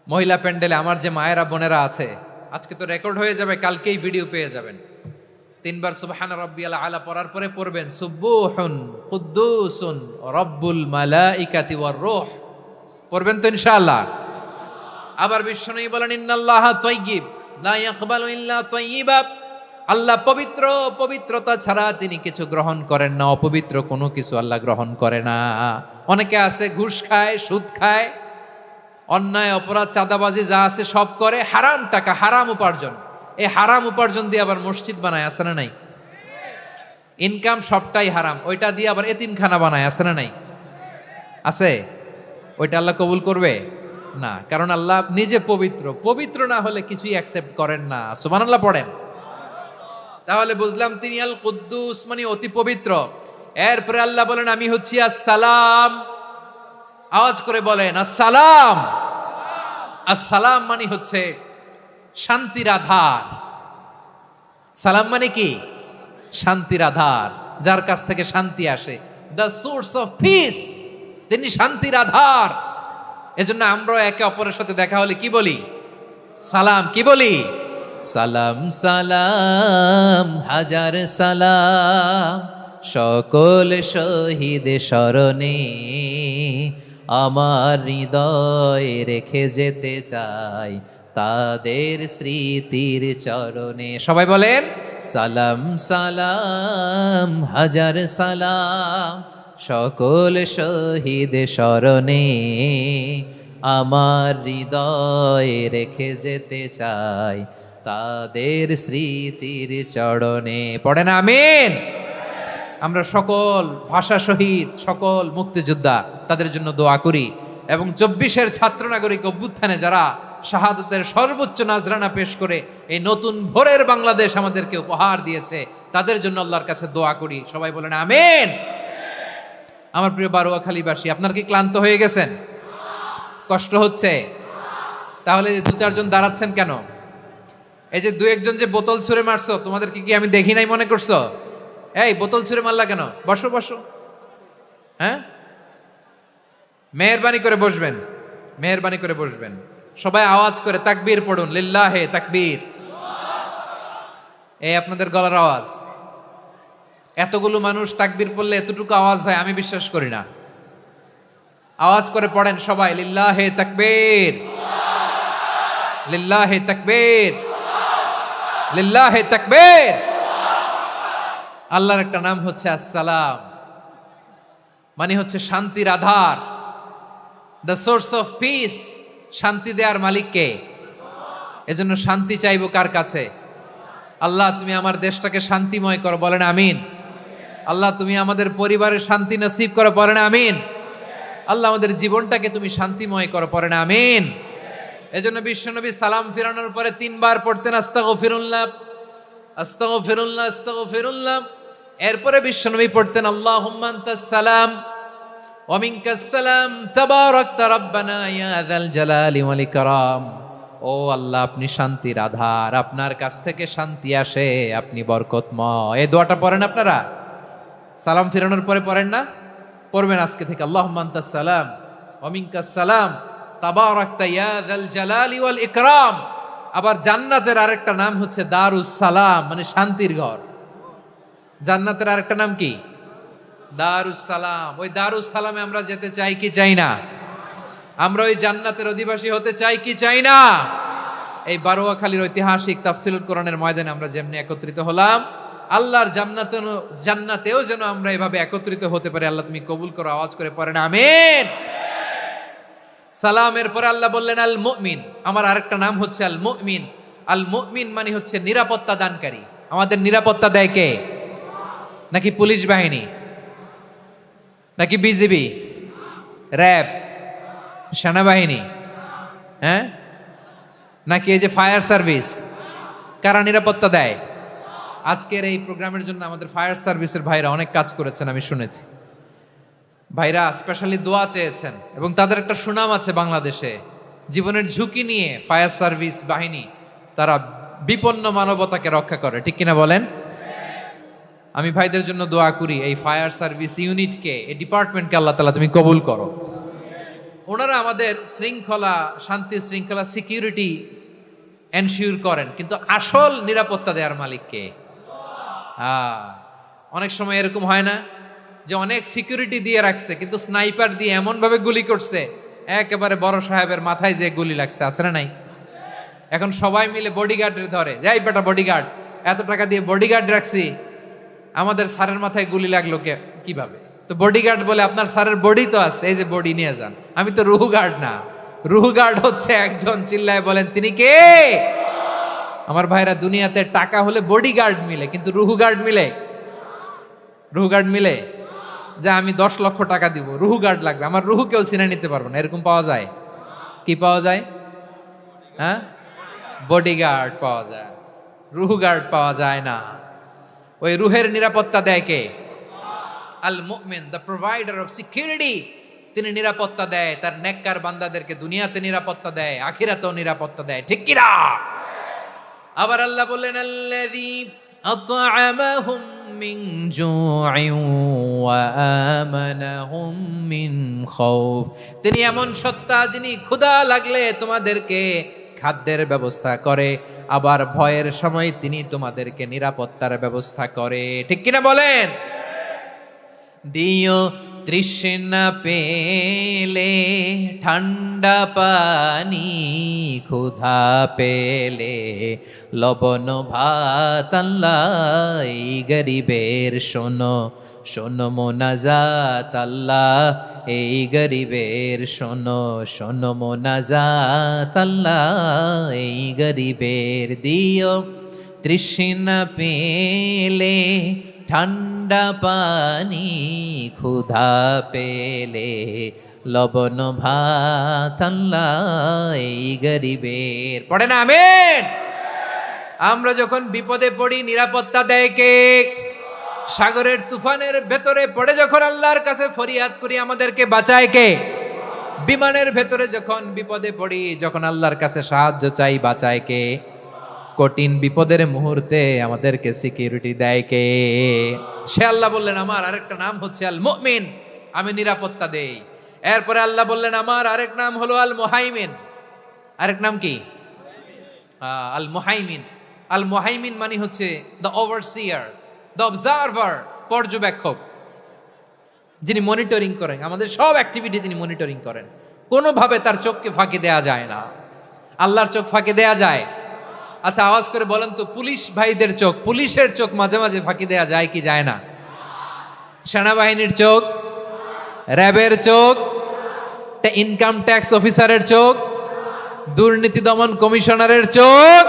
মহিলা প্যান্ডেলে আমার যে মায়েরা বোনেরা আছে, আজকে তো রেকর্ড হয়ে যাবে, কালকেই ভিডিও পেয়ে যাবেন। তিনবার সুবহানা রাব্বিয়াল আ'লা পড়ার পরে পড়বেন সুবহুন কুদ্দুসুন রব্বুল মালাইকাতি ওয়ার রূহ। পড়বেন তো ইনশাআল্লাহ? আবার বিশ্বনবী বলেন ইন্নাল্লাহা তাইয়্যিব লা ইয়াকবালু ইল্লা তাইয়্যিবা। আল্লাহ পবিত্র, পবিত্রতা ছাড়া তিনি কিছু গ্রহণ করেন না, অপবিত্র কোনো কিছু আল্লাহ গ্রহণ করে না। অনেকে আছে ঘুষ খায়, সুদ খায়, অন্যায় অপরাধ চাঁদাবাজি যা আছে সব করে, হারাম টাকা, হারাম উপার্জন। এই হারাম উপার্জন দিয়ে আবার মসজিদ বানায়, আছে না নাই? ইনকাম সবটাই হারাম, ওইটা দিয়ে আবার এতিমখানা বানায়, আছে না নাই? আছে। ওইটা আল্লাহ কবুল করবে না, কারণ আল্লাহ নিজে পবিত্র। পবিত্র না হলে কিছুই অ্যাকসেপ্ট করেন না। সুবহানাল্লাহ পড়েন। তাহলে বুঝলাম তিনি আল কুদ্দুস মানে অতি পবিত্র। এরপরে আল্লাহ বলেন আমি হচ্ছি আসসালাম। আওয়াজ করে বলেন আসসালাম। আসসালাম মানে হচ্ছে শান্তির আধার। সালাম মানে কি? শান্তির আধার, যার কাছ থেকে শান্তি আসে। দ্য সোর্স অফ পিস, তিনি শান্তির আধার। এজন্য আমরা একে অপরের সাথে দেখা হলে কি বলি? সালাম। কি বলি? সালাম সালাম হাজার সালাম, সকল শহীদ স্মরণে আমার হৃদয় রেখে যেতে চাই তাদের স্মৃতির চরণে। সবাই বলেন সালাম সালাম হাজার সালাম, সকল শহীদ স্মরণে আমার হৃদয় রেখে যেতে চাই তাদের স্মৃতির চরণে। পড়েন আমিন। আমরা সকল ভাষা শহীদ, সকল মুক্তিযোদ্ধা, তাদের জন্য দোয়া করি। এবং 24-এর ছাত্র নাগরিক অভ্যুত্থানে যারা শাহাদাতের সর্বোচ্চ নাজরানা পেশ করে এই নতুন ভোরের বাংলাদেশ আমাদেরকে উপহার দিয়েছে, তাদের জন্য আল্লাহর কাছে দোয়া করি। সবাই বলেন আমিন। আমার প্রিয় বারোয়াখালীবাসী, আপনারা কি ক্লান্ত হয়ে গেছেন? কষ্ট হচ্ছে? তাহলে 2-4 জন দাঁড়াচ্ছেন কেন? এই যে 2-1 যে বোতল ছুঁড়ে মারছো, তোমাদেরকে কি আমি দেখি নাই মনে করছো? এই বোতল ছুঁড়ে মারলা কেন? বসো বসো। হ্যাঁ, মেহেরবানি করে বসবেন, মেহেরবানি করে বসবেন। সবাই আওয়াজ করে তাকবীর পড়ুন, লিল্লাহে তাকবীর। এই আপনাদের গলার আওয়াজ। এতগুলো মানুষ তাকবীর পড়লে এতটুকু আওয়াজ হয় আমি বিশ্বাস করি না। আওয়াজ করে পড়েন সবাই, লিল্লাহে তাকবীর, লিল্লাহে তাকবীর, লিল্লাহে তাকবীর। আল্লাহর একটা নাম হচ্ছে আসসালাম, মানে হচ্ছে শান্তির আধার, দ্য সোর্স অফ পিস। শান্তি দেওয়ার মালিক কে? এজন্য শান্তি চাইবো কার কাছে? আল্লাহ তুমি আমার দেশটাকে শান্তিময় করো, বলেন আমিন। আল্লাহ তুমি আমাদের পরিবারের শান্তি নসিব করো, পড়েন আমিন। আল্লাহ আমাদের জীবনটাকে তুমি শান্তিময় করো, পড়েন আমিন। এজন্য বিশ্বনবী সালাম ফিরানোর পরে 3 বার পড়তেন আস্তাগফিরুল্লাহ, আস্তাগফিরুল্লাহ, আস্তাগফিরুল্লাহ। এরপরে বিশ্বনবী পড়তেন আল্লাহুম্মা আনতাস সালাম ওয়া মিনকাস সালাম তাবারাকতা রাব্বানা ইয়া যাল জালালি ওয়াল ইকরাম। ও আল্লাহ আপনি শান্তির আধার, আপনার কাছ থেকে শান্তি আসে, আপনি বরকতময়। এই দোয়াটা পড়েন আপনারা সালাম ফিরানোর পরে, পড়েন না? পড়বেন আজকে থেকে আল্লাহুম্মা আনতাস সালাম ওয়া মিনকাস সালাম তাবারাকতা ইয়া যাল জালালি ওয়াল ইকরাম। আবার জান্নাতের আরেকটা নাম হচ্ছে দারুস সালাম, মানে শান্তির ঘর। জান্নাতের আরেকটা নাম কি? দারুস সালাম। ওই দারুস সালামে আমরা যেতে চাই কি চাই না? আমরা ওই জান্নাতের অধিবাসী হতে চাই কি চাই না? এই বারোয়াখালীর ঐতিহাসিক তাফসীরুল কোরআনের ময়দানে আমরা যেমনি একত্রিত হলাম, আল্লাহর জান্নাতেও যেন আমরা এভাবে একত্রিত হতে পারি। আল্লাহ তুমি কবুল করো, আওয়াজ করে পড়েন আমিন। সালামের পরে আল্লাহ বললেন আল মুমিন। আমার আরেকটা নাম হচ্ছে আল মুমিন। আল মুমিন মানে হচ্ছে নিরাপত্তা দানকারী। আমাদের নিরাপত্তা দেয় কে? নাকি পুলিশ বাহিনী, নাকি বিজিবি, র্যাব, সেনাবাহিনী, হ্যাঁ, নাকি এই যে ফায়ার সার্ভিস? কারা নিরাপত্তা দেয়? আজকের এই প্রোগ্রামের জন্য আমাদের ফায়ার সার্ভিসের ভাইরা অনেক কাজ করেছেন, আমি শুনেছি। ভাইরা স্পেশালি দোয়া চেয়েছেন এবং তাদের একটা সুনাম আছে বাংলাদেশে। জীবনের ঝুঁকি নিয়ে ফায়ার সার্ভিস বাহিনী তারা বিপন্ন মানবতাকে রক্ষা করে, ঠিক কিনা বলেন? আমি ভাইদের জন্য দোয়া করি, এই ফায়ার সার্ভিস ইউনিটকে, এই ডিপার্টমেন্টকে আল্লাহ তাআলা তুমি কবুল করো। ওনারা আমাদের শৃঙ্খলা, শান্তি শৃঙ্খলা, সিকিউরিটি এনশিওর করেন, কিন্তু আসল নিরাপত্তা দেওয়ার মালিক কে? অনেক সময় এরকম হয় না যে অনেক সিকিউরিটি দিয়ে রাখছে, কিন্তু স্নাইপার দিয়ে এমন ভাবে গুলি করছে একেবারে বড় সাহেবের মাথায় যে গুলি লাগছে, আছে না নাই? এখন সবাই মিলে বডিগার্ডের ধরে, যাই বেটা বডিগার্ড, এত টাকা দিয়ে বডিগার্ড রাখছি, আমাদের স্যারের মাথায় গুলি লাগলো কিভাবে? তো বডিগার্ড বলে আপনার স্যারের বডি তো আছে, এই যে বডি নিয়ে যান। আমি তো রুহু গার্ড না, রুহু গার্ড হচ্ছে একজন, চিল্লায় বলেন তিনি কে? আমার ভাইরা, দুনিয়াতে টাকা হলে বডিগার্ড মিলে, কিন্তু রুহু গার্ড মিলে? রুহু গার্ড মিলে? যে আমি 10 লক্ষ টাকা দিব, রুহু গার্ড লাগবে, আমার রুহু কেউ চিনে নিতে পারবো না, এরকম পাওয়া যায়? কি পাওয়া যায়? হ্যাঁ, বডিগার্ড পাওয়া যায়, রুহু গার্ড পাওয়া যায় না। ওই রুহের নিরাপত্তা দেয় কে? আল মুমিন, দ্য প্রোভাইডার অফ সিকিউরিটি। তিনি নিরাপত্তা দেয় তার নেককার বান্দাদেরকে, দুনিয়াতে নিরাপত্তা দেয়, আখিরাতেও নিরাপত্তা দেয়, ঠিক কি না? আবার আল্লাহ বললেন আল্লাযী আত'আমাহুম মিন জু'ইন ওয়া আমানাহুম মিন খাউফ। তিনি এমন সত্তা যিনি ক্ষুধা লাগলে তোমাদেরকে খাদ্যের ব্যবস্থা করে, আবার ভয়ের সময় তিনি তোমাদেরকে নিরাপত্তার ব্যবস্থা করে, ঠিক কিনা বলেন? দিও তৃষ্ণা পেলে ঠান্ডা পানি, ক্ষুধা পেলে লবণ ভাত, আল্লাহ এই গরিবের শোনো শোনো মোনাজাত, আল্লাহ এই গরিবের শোনো শোনো মোনাজাত, আল্লাহ এই গরিবের। দিও তৃষ্ণা পেলে ঠান্ডা পানি, ক্ষুধা পেলে লবণ ভাত, আল্লাহ এই গরিবের। পড়ে না আমিন? আমরা যখন বিপদে পড়ি নিরাপত্তা দেয় কে? সাগরের তুফানের ভেতরে পড়ে যখন আল্লাহর কাছে ফরিয়াদ করি আমাদেরকে বাঁচায় কে? বিমানের ভেতরে যখন বিপদে পড়ি, যখন আল্লাহর কাছে সাহায্য চাই, বাঁচায় কে? কঠিন বিপদের মুহূর্তে আমাদেরকে সিকিউরিটি দেয় কে? সে আল্লাহ বললেন আমার আরেকটা নাম হচ্ছে আল মুমিন, আমি নিরাপত্তা দেই। এরপরে আল্লাহ বললেন আমার আরেক নাম হলো আল মুহাইমিন। আরেক নাম কি? আল মুহাইমিন। আল মুহাইমিন মানে হচ্ছে দ্য ওভারসিয়ার, দ্য অবজারভার, পর্যবেক্ষক, যিনি মনিটরিং করেন আমাদের সব অ্যাক্টিভিটি, তিনি মনিটরিং করেন। কোনোভাবে তার চোখকে ফাঁকি দেয়া যায় না। আল্লাহর চোখ ফাঁকি দেয়া যায়? আচ্ছা আওয়াজ করে বলেন তো, পুলিশ ভাইদের চোখ, পুলিশের চোখ মাঝে মাঝে ফাঁকি দেয়া যায় কি যায় না? সেনাবাহিনীর চোখ, র্যাবের চোখ, ইনকাম ট্যাক্স অফিসারের চোখ, দুর্নীতি দমন কমিশনারের চোখ,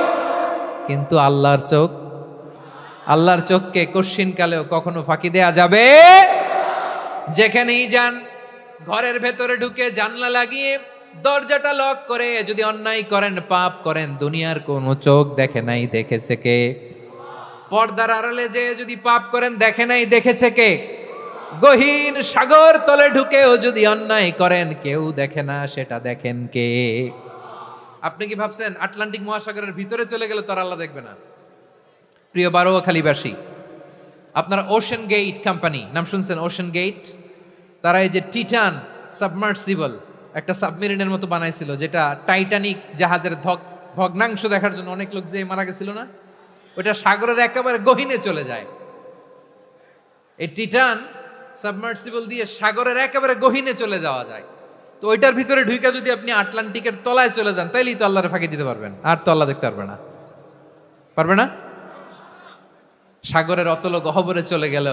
কিন্তু আল্লাহর চোখ, আল্লাহর চোখকে কশ্চিনকালেও কখনো ফাঁকি দেয়া যাবে। যেখানেই যান, ঘরের ভেতরে ঢুকে জানলা লাগিয়ে দরজাটা লক করে যদি অন্যায় করেন, পাপ করেন, দুনিয়ার কোনো চোখ দেখে নাই, দেখেছে কে? পর্দার আড়ালে যে যদি পাপ করেন, দেখে নাই, দেখেছে কে? গহীন সাগর তলে ঢুকেও যদি অন্যায় করেন, কেউ দেখে না, সেটা দেখেন কে? আপনি কি ভাবছেন আটলান্টিক মহাসাগরের ভিতরে চলে গেলে তার আল্লাহ দেখবে না? প্রিয় বারোয়াখালীবাসী, আপনারা ওশেন গেট কোম্পানি নাম শুনছেন? ওশেন গেট, তারা এই যে টিটান সাবমার্সিবল একটা সাবমেরিনের মতো বানাইছিল, যেটা টাইটানিক জাহাজের ভগ্নাংশ দেখার জন্য অনেক লোক যে মারা গেছিল না, ওটা সাগরের একেবারে গহীনে চলে যায়। এই টিটান সাবমার্সিবল দিয়ে সাগরের একেবারে গহীনে চলে যাওয়া যায়। তো ওইটার ভিতরে ঢুকে যদি আপনি আটলান্টিকের তলায় চলে যান, তাইলেই তো আল্লাহরে ফাঁকি দিতে পারবেন, আর তো আল্লাহ দেখতে পারবে না। পারবে না? সাগরের অতল গহ্বরে চলে গেল,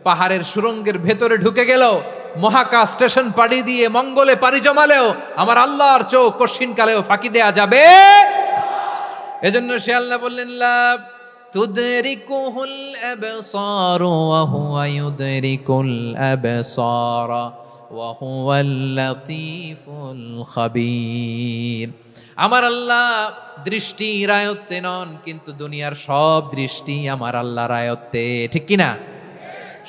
পাহাড়ের সুরঙ্গের ভেতরে ঢুকে গেল, মহাকাশ স্টেশন পাড়ি দিয়ে মঙ্গলে পাড়ি জমালেও আমার আল্লাহর চোখ কশ্চিনকালেও ফাঁকি দেয়া যাবে। এজন্য সে আল্লাহ বললেন, লা তুদরিকুহুল আবসার ওয়া হুয়া ইউদরিকুল আবসার ওয়া হুয়াল লাতীফুল খাবীর। আমার আল্লাহ দৃষ্টির আয়ত্তে নন, কিন্তু দুনিয়ার সব দৃষ্টি আমার আল্লাহর আয়ত্তে, ঠিক কিনা?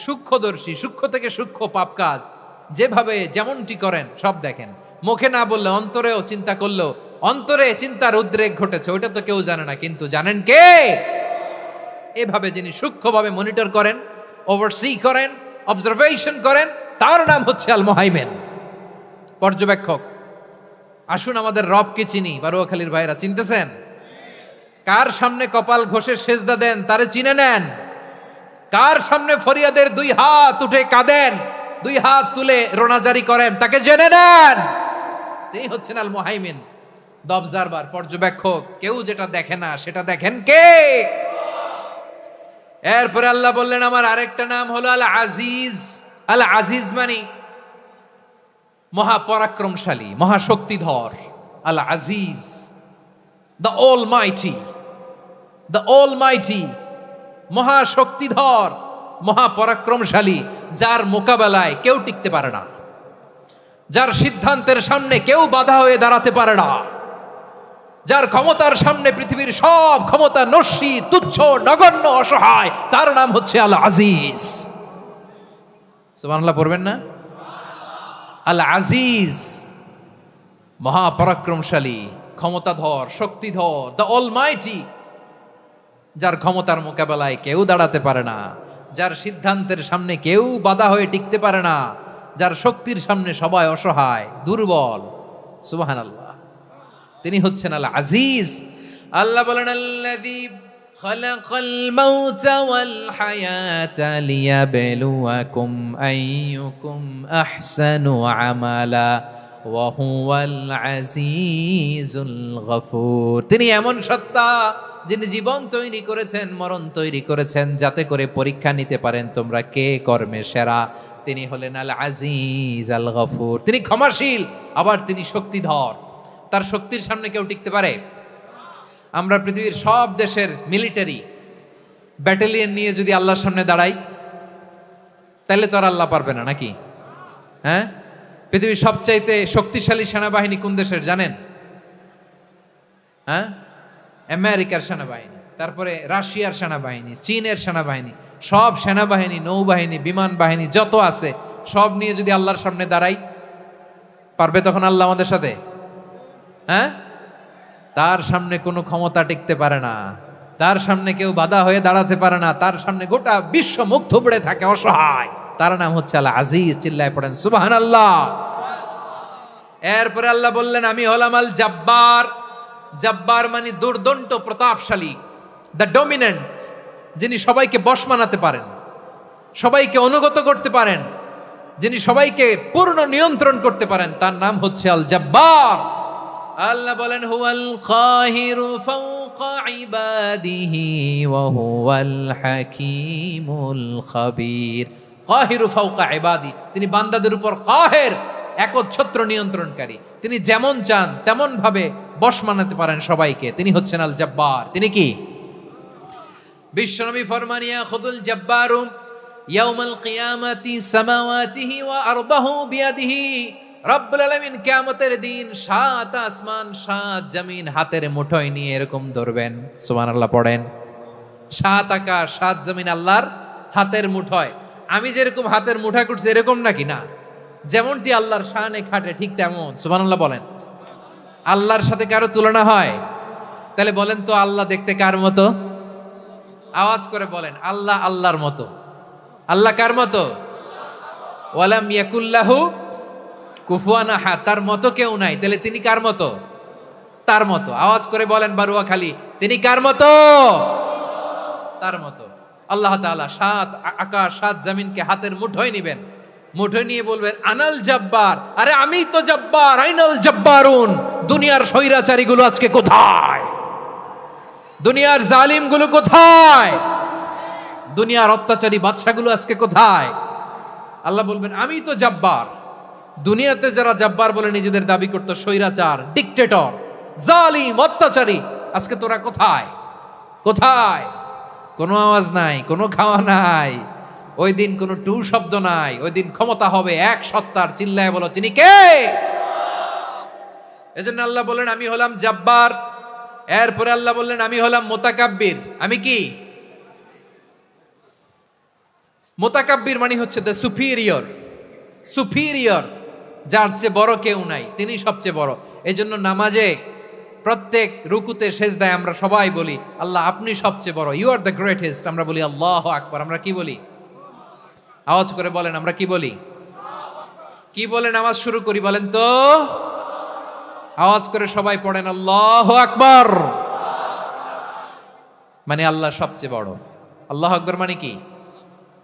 সূক্ষ্মদর্শী, সূক্ষ্ম থেকে সূক্ষ্ম পাপ কাজ যেভাবে যেমনটি করেন সব দেখেন। মুখে না বললে অন্তরেও চিন্তা করলেও অন্তরে চিন্তার উদ্রেক ঘটেছে, ওইটা তো কেউ জানে না, কিন্তু জানেন কে? এভাবে যিনি সূক্ষ্মভাবে মনিটর করেন, ওভারসি করেন, অবজারভেশন করেন, তার নাম হচ্ছে আল মুহাইমিন, পর্যবেক্ষক। আসুন আমাদের রবকে চিনি। বারোয়াখালীর ভাইরা চিনতেছেন? কার সামনে কপাল ঘষে সেজদা দেন তারে চিনে নেন। কার সামনে ফরিয়াদের দুই হাত উঠে কাঁদেন, দুই হাত তুলে রোনাজারি করেন, তাকে জেনে নেন। তিনি হচ্ছেন আল মুহাইমিন, দ্য অবজারভার, পর্যবেক্ষক। কেউ যেটা দেখে না সেটা দেখেন কে? এরপরে আল্লাহ বললেন আমার আরেকটা নাম হলো আল আজিজ। আল আজিজ মানে মহাপরাক্রমশালী, মহাশক্তিধর। আল আজিজ, দ্য অলমাইটি, দ্য অলমাইটি, মহাশক্তিধর, মহাপরাক্রমশালী, যার মোকাবেলায় কেউ টিকতে পারে না, যার সিদ্ধান্তের সামনে কেউ বাধা হয়ে দাঁড়াতে পারে না, যার ক্ষমতার সামনে পৃথিবীর সব ক্ষমতা নস্যি, তুচ্ছ, নগণ্য, অসহায়, তার নাম হচ্ছে আল আজিজ। সুবহানাল্লাহ পড়বেন না? আল আজিজ, মহাপরাক্রমশালী, ক্ষমতাধর, শক্তিধর, দ্য অলমাইটি, যার ক্ষমতার মোকাবেলায় কেউ দাঁড়াতে পারে না, যার সিদ্ধান্তের সামনে কেউ বাধা হয়ে টিকতে পারে না, যার শক্তির সামনে সবাই অসহায়, দুর্বল। সুবহানাল্লাহ, তিনি হচ্ছেন আল আজিজ। আল্লাহ বলেন আল্লাযী খালাকাল মাউতা ওয়াল হায়াতা লিয়াবলুয়াকুম আইয়ুকুম আহসানু আমালা ওয়া হুয়াল আজিজুল গফুর। তিনি এমন সত্তা যিনি জীবন তৈরি করেছেন, মরণ তৈরি করেছেন, যাতে করে পরীক্ষা নিতে পারেন তোমরা কে কর্মে সেরা। তিনি হলেন আল আজিজ আল গফুর। তিনি ক্ষমাশীল, আবার তিনি শক্তিধর। তার শক্তির সামনে কেউ টিকতে পারে? আমরা পৃথিবীর সব দেশের মিলিটারি ব্যাটালিয়ন নিয়ে যদি আল্লাহর সামনে দাঁড়াই, তাহলে তো আর আল্লাহ পারবে না, নাকি? হ্যাঁ, পৃথিবীর সবচাইতে শক্তিশালী সেনাবাহিনী কোন দেশের জানেন? হ্যাঁ, আমেরিকার সেনাবাহিনী, তারপরে রাশিয়ার সেনাবাহিনী, চীনের সেনাবাহিনী, সব সেনাবাহিনী, নৌবাহিনী, বিমান বাহিনী যত আছে সব নিয়ে যদি আল্লাহর সামনে দাঁড়াই, পারবে তখন আল্লাহ আমাদের সাথে? হ্যাঁ, তার সামনে কোনো ক্ষমতা টিকতে পারে না, তার সামনে কেউ বাধা হয়ে দাঁড়াতে পারে না, তার সামনে গোটা বিশ্ব মুখ থুবড়ে থাকে, অসহায়। তার নাম হচ্ছে আল আজিজ। চিল্লায় পড়েন সুবহানাল্লাহ। এরপরে আল্লাহ বললেন আমি হলাম আল জাব্বার। জাব্বার মানে দুর্দণ্ড, প্রতাপশালী, দ্য ডমিনেন্ট, যিনি সবাইকে বশ মানাতে পারেন, সবাইকে অনুগত করতে পারেন, যিনি সবাইকে পূর্ণ নিয়ন্ত্রণ করতে পারেন, তার নাম হচ্ছে আল জাব্বার। আল্লাহ বলেন হুয়াল কাহিরু ফাওকা ইবাদিহি ওয়া হুয়াল হাকীমুল খাবীর। কাহিরু ফাওকা ইবাদি, তিনি বান্দাদের উপর কাহের, একচ্ছত্র নিয়ন্ত্রণকারী। তিনি যেমন চান তেমন ভাবে বশ মানাতে পারেন সবাইকে, তিনি হচ্ছেন আল জব্বার। তিনি কি? বিশ্বনবী ফরমান ইয়াখুদুল জব্বারু ইয়াউমাল কিয়ামাতি সামাওয়াতিহি ওয়া আরদাহু বিয়াদিহি। রব্বুল আলামিন কিয়ামতের দিন 7 আসমান 7 জমিন হাতের মুঠোয় নিয়ে এরকম ধরবেন। সুবহানাল্লাহ পড়েন। 7 আকাশ 7 জমিন আল্লাহর হাতের মুঠোয়। আমি যেরকম হাতের মুঠা করছি এরকম নাকি? না, যেমনটি আল্লাহর শানে খাটে ঠিক তেমন। সুবহানাল্লাহ বলেন। আল্লাহর সাথে কারো তুলনা হয়? তাহলে বলেন তো আল্লাহ দেখতে কার মতো? আওয়াজ করে বলেন, আল্লাহ আল্লাহর মতো। আল্লাহ কার মতো? ওয়ালাম ইয়াকুল্লাহু কুফুয়ান আহাদ, তার মতো কেউ নাই। তাহলে তিনি কার মতো? তার মতো। আওয়াজ করে বলেন বারুয়াখালী, তিনি কার মতো? তার মতো। আল্লাহ তাআলা 7 আকাশ 7 জমিনকে হাতের মুঠোয় নিবেন, মুঠোয় নিয়ে বলবেন আনাল জব্বার। আরে আমি তো জব্বার, আইনাল জব্বারুন। দুনিয়ার স্বৈরাচারীগুলো আজকে কোথায়? দুনিয়ার জালিমগুলো কোথায়? দুনিয়ার অত্যাচারী বাদশাগুলো আজকে কোথায়? আল্লাহ বলবেন আমি তো জব্বার। দুনিয়াতে যারা জব্বার বলে নিজেদের দাবি করতো, স্বৈরাচার, ডিক্টেটর, জালিম, অত্যাচারী, আজকে তোরা কোথায়? কোথায়? কোনো আওয়াজ নাই, কোনো খাওয়া নাই, ওই দিন কোনো টু শব্দ নাই। ওই দিন ক্ষমতা হবে এক সত্তার। চিল্লায় বলো তিনি কে? এজন্য আল্লাহ বললেন আমি হলাম জব্বার। এরপরে আল্লাহ বললেন আমি হলাম মুতাকাব্বির। আমি কি? মুতাকাব্বির মানে হচ্ছে দ্য সুপিরিয়র। সুপিরিয়র, যার চেয়ে বড় কেউ নাই, তিনি সবচেয়ে বড়। এজন্য নামাজে প্রত্যেক রুকুতে সেজদায় আমরা সবাই বলি আল্লাহ আপনি সবচেয়ে বড়, ইউ আর দ্য গ্রেটেস্ট। আমরা বলি আল্লাহু আকবার। আমরা কি বলি? আওয়াজ করে বলেন, আমরা কি বলি? কি বলে নামাজ শুরু করি বলেন তো? আওয়াজ করে সবাই পড়েন আল্লাহু আকবার। মানে আল্লাহ সবচেয়ে বড়। আল্লাহু আকবার মানে কি?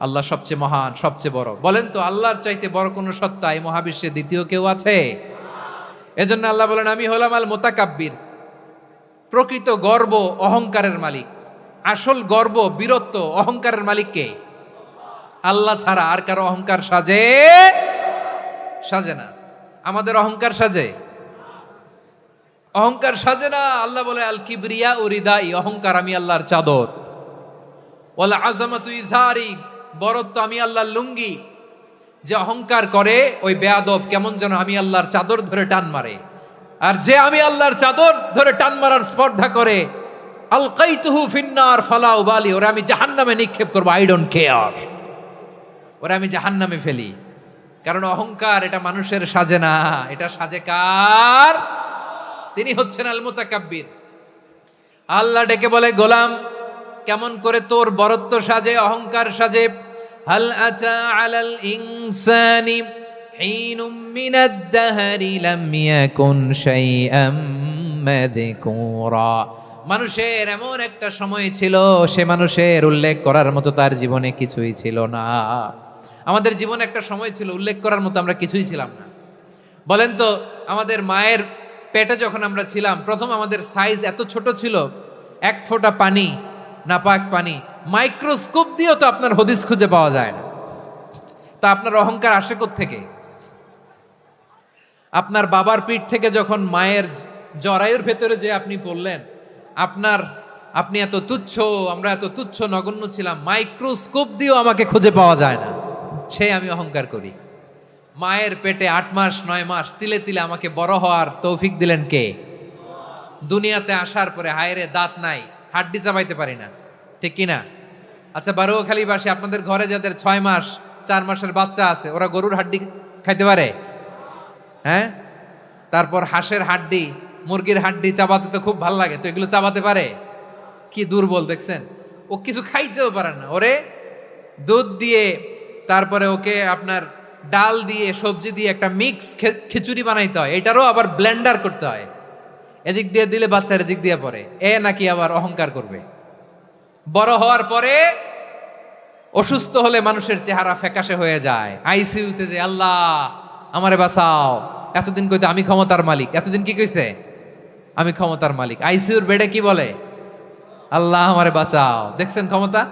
আল্লাহ সবচেয়ে মহান, সবচেয়ে বড়। বলেন তো আল্লাহর চাইতে বড় কোন সত্তা এই মহাবিশ্বে দ্বিতীয় কেউ আছে? এজন্য আল্লাহ বলেন আমি হলাম আল মুতাকাব্বির। প্রকৃত গর্ব অহংকারের মালিক। আসল গর্ব, বীরত্ব, অহংকারের মালিক কে? আল্লাহ ছাড়া আর কারো অহংকার সাজে? সাজে না। আমাদের অহংকার সাজে? অহংকার সাজে না। আল্লাহ বলে আল কিবরিয়া উরিদাই, অহংকার আমি আল্লাহর চাদর। ওয়াল আযামাতু ইজারি, বরত্ব আমি আল্লাহর লুঙ্গি। যে অহংকার করে ওই বেয়াদব কেমন যেন আমি আল্লাহর চাদর ধরে টান মারে। আর যে আমি আল্লাহর চাদর ধরে টান মারার স্পর্ধা করে, আলকাইতুহু ফিন্নার ফালা উবালি, ওরা আমি জাহান্নামে নিক্ষেপ করবো, আই ডোন্ট কেয়ার। ওরা আমি জাহান্নামে ফেলি। কারণ অহংকার এটা মানুষের সাজে না, এটা সাজে কার? তিনি হচ্ছেন আল মুতাকাব্বির। আল্লাহ ডেকে বলে গোলাম কেমন করে তোর বরত্ব সাজে, অহংকার সাজে? হাল আতা আলাল ইনসানি হিনুম মিনাদ দাহরি লাম ইয়াকুন শাইআম মাযকুরা। মানুষের এমন একটা সময় ছিল, সে মানুষের উল্লেখ করার মতো তার জীবনে কিছুই ছিল না। আমাদের জীবনে একটা সময় ছিল উল্লেখ করার মতো আমরা কিছুই ছিলাম না। বলেন তো আমাদের মায়ের পেটে যখন আমরা ছিলাম, প্রথম আমাদের সাইজ এত ছোট ছিল, এক ফোঁটা পানি, নাপাক পানি, মাইক্রোস্কোপ দিয়েও তো আপনার হদিস খুঁজে পাওয়া যায় না। তা আপনার অহংকার আসে কোত্থেকে? আপনার বাবার পিঠ থেকে যখন মায়ের জরায়ুর ভেতরে যে আপনি পড়লেন, আপনি এত তুচ্ছ, আমরা এত তুচ্ছ নগণ্য ছিলাম, মাইক্রোস্কোপ দিয়েও আমাকে খুঁজে পাওয়া যায় না, সেই আমি অহংকার করি। মায়ের পেটে 8 মাস 9 মাস তিলে তিলে আমাকে বড় হওয়ার তৌফিক দিলেন কে? দুনিয়াতে আসার পরে হায়রে দাঁত নাই, হাড্ডি চাবাইতে পারি না, ঠিক কিনা? আচ্ছা বারুয়াখালীবাসী, আপনাদের ঘরে যাদের 6 মাস 4 মাসের বাচ্চা আছে, ওরা গরুর হাড্ডি খাইতে পারে? হ্যাঁ। তারপর হাঁসের হাড্ডি, মুরগির হাড্ডি চাবাতে তো খুব ভালো লাগে, তো এগুলো চাবাতে পারে? কি দুর্বল দেখছেন, ও কিছু খাইতেও পারে না। ওরে দুধ দিয়ে, তারপরে ওকে আপনার ডাল দিয়ে, সবজি দিয়ে একটা মিক্স খিচুড়ি বানাইতে হয়, এটারও আবার ব্লেন্ডার করতে হয়। এদিক দিয়ে দিলে বাচ্চার এদিক দিয়ে পড়ে, এ নাকি আবার অহংকার করবে। বড় হওয়ার পরে অসুস্থ হলে মানুষের চেহারা ফ্যাকাশে হয়ে যায়, আইসিইউতে যে আল্লাহ আমারে বাঁচাও। এতদিন কইতে আমি ক্ষমতার মালিক, এতদিন কি কইছে? আমি ক্ষমতার মালিক। আইসিইউর বেডে কি বলে? আল্লাহ আমারে বাঁচাও। দেখছেন ক্ষমতা?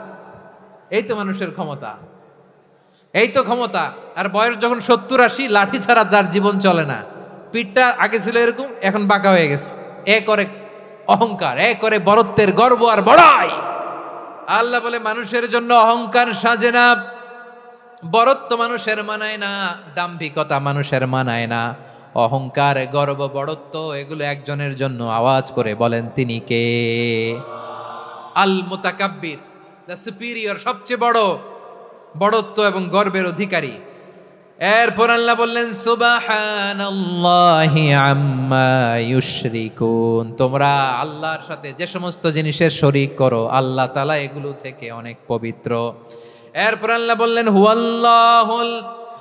এই তো মানুষের ক্ষমতা, এই তো ক্ষমতা। আর বয়স যখন 70-80, লাঠি ছাড়া যার জীবন চলে না। পিঠটা আগে ছিল এরকম, এখন বাঁকা হয়ে গেছে। এ করে অহংকার, এ করে বড়ত্বের গর্ব আর বড়াই। আল্লাহ বলে মানুষের জন্য অহংকার সাজে না, বড়ত্ব মানুষের মানায় না, দাম্ভিকতা মানুষের মানায় না, অহংকার গর্ব বড়ত্ব এগুলো একজনের জন্য। আওয়াজ করে বলেন তিনি কে? আল মুতাকাব্বির, দ্য সুপিরিয়র, সবচেয়ে বড়, বড়ত্ব এবং গর্বের অধিকারী। এরপর আল্লাহ বললেন সুবহানাল্লাহি আম্মা ইউশরিকুন, তোমরা আল্লাহর সাথে যে সমস্ত জিনিসের শরীক করো আল্লাহ তাআলা এগুলো থেকে অনেক পবিত্র। এরপর আল্লাহ বললেন হুয়াল্লাহুল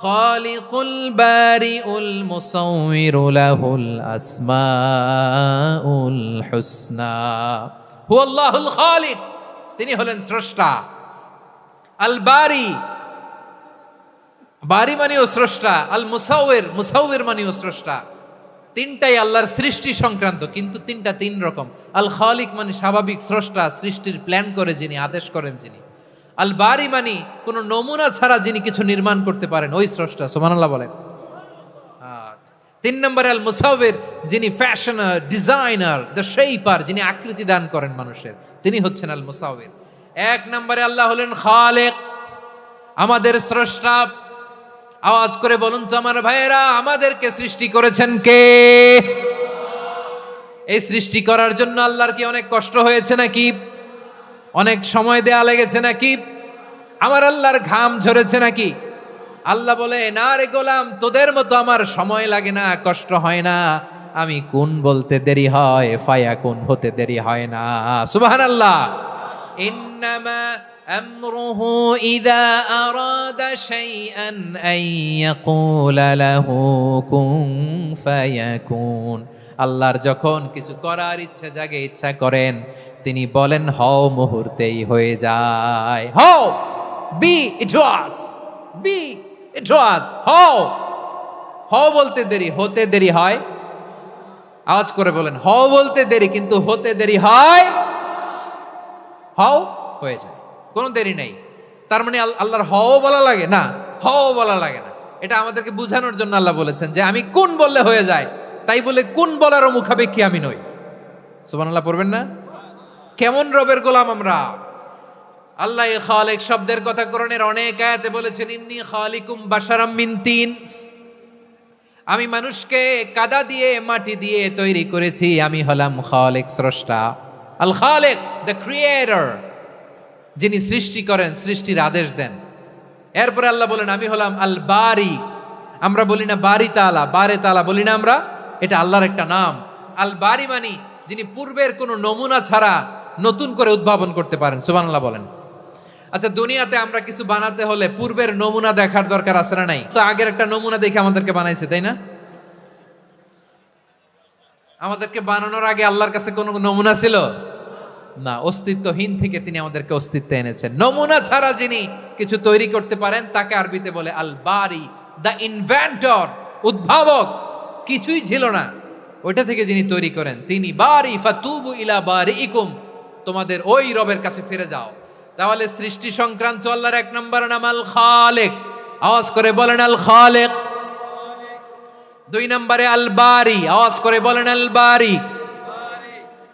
খালিকুল বারিউল মুসাউবিরু লাহুল আসমাউল হুসনা। হুয়াল্লাহুল খালিক, তিনি হলেন স্রষ্টা। আল বারি, বারি মানেও স্রষ্টা। আল মুসাউবির, মুসাউবির মানেও স্রষ্টা। তিনটাই আল্লাহর সৃষ্টি সংক্রান্ত, কিন্তু তিনটা তিন রকম। আল খালিক মানে স্বাভাবিক স্রষ্টা, সৃষ্টির প্ল্যান করে যিনি, আদেশ করেন যিনি। আল বারি মানে কোন নমুনা ছাড়া যিনি কিছু নির্মাণ করতে পারেন, ওই স্রষ্টা। সুবহানাল্লাহ বলেন। তিন নম্বরে আল মুসাউবির, যিনি ফ্যাশনার, ডিজাইনার, দ্য শেপার, যিনি আকৃতি দান করেন মানুষের, তিনি হচ্ছেন আল মুসাউবির। এক নম্বরে আল্লাহ হলেন খালেক, আমাদের স্রষ্টা। আওয়াজ করে বলুন তো আমার ভাইয়েরা, আমাদেরকে সৃষ্টি করেছেন কে? এই সৃষ্টি করার জন্য আল্লাহর কি অনেক কষ্ট হয়েছে নাকি? অনেক সময় দেয়া লেগেছে নাকি? আমার আল্লাহর ঘাম ঝরেছে নাকি? আল্লাহ বলে না রে গোলাম, তোদের মতো আমার সময় লাগে না, কষ্ট হয় না। আমি কোন বলতে দেরি হয়, ফায়াকুন হতে দেরি হয় না। সুবহানাল্লাহ। ইন্নামা আমরুহু ইযা আরাদা শাইআন আন ইয়াকুলা লাহু কুন ফায়াকুন। আল্লাহর যখন কিছু করার ইচ্ছা জাগে, ইচ্ছা করেন, তিনি বলেন হও, মুহূর্তেই হয়ে যায়। হও, বি ইট ওয়াজ, বি ইট ওয়াজ। হও, হও বলতে দেরি, হতে দেরি হয়। আওয়াজ করে বলেন, হও বলতে দেরি কিন্তু হতে দেরি হয়। হও হয়ে যায়, কোনো দেরি নেই। তার মানে আল্লাহর হও বলা লাগে না, হও বলা লাগে না। এটা আমাদেরকে বুঝানোর জন্য আল্লাহ বলেছেন যে আমি কোন বললে হয়ে যায়, তাই বলে কোন বলারও মুখাপেক্ষী আমি নই। সুবহানাল্লাহ পড়বেন না? কেমন রবের গোলাম আমরা! আল্লাহ খালিক শব্দের কথা কোরআনের অনেক আয়াতে বলেছেন, ইন্নী খালিকুম বাশারাম মিন তিন, আমি মানুষকে কাদা দিয়ে, মাটি দিয়ে তৈরি করেছি। আমি হলাম খালিক, স্রষ্টা। আল খালিক, দ্য ক্রিয়েটর, যিনি সৃষ্টি করেন, সৃষ্টির আদেশ দেন। এরপরে আল্লাহ বলেন আমি হলাম আল বারি। আমরা বলি না বারি তাআলা, বারে তাআলা বলি না আমরা, এটা আল্লাহর একটা নাম। আল বারি মানি যিনি পূর্বের কোনো নমুনা ছাড়া নতুন করে উদ্ভাবন করতে পারেন। সুবহানাল্লাহ বলেন। আচ্ছা, দুনিয়াতে আমরা কিছু বানাতে হলে পূর্বের নমুনা দেখার দরকার আছে না নাই? তো আগের একটা নমুনা দেখে আমাদেরকে বানাইছে, তাই না? আমাদেরকে বানানোর আগে আল্লাহর কাছে কোনো নমুনা ছিল না। অস্তিত্বহীন থেকে তিনি আমাদেরকে অস্তিত্বে এনেছেন। নমুনা ছাড়া যিনি কিছু তৈরি করতে পারেন তাকে আরবিতে বলে আল বারি, দ্য ইনভেন্টর, উদ্ভাবক। কিছুই ছিল না, ওইটা থেকে যিনি তৈরি করেন তিনি বারি। ফাতুবু ইলা বারিইকুম, তোমাদের ওই রবের কাছে ফিরে যাও। তাহলে সৃষ্টি সংক্রান্ত আল্লাহর এক নম্বর নাম আল খালিক। আওয়াজ করে বলেন আল খালিক। দুই নম্বরে আল বারি, আওয়াজ করে বলেন আল বারি।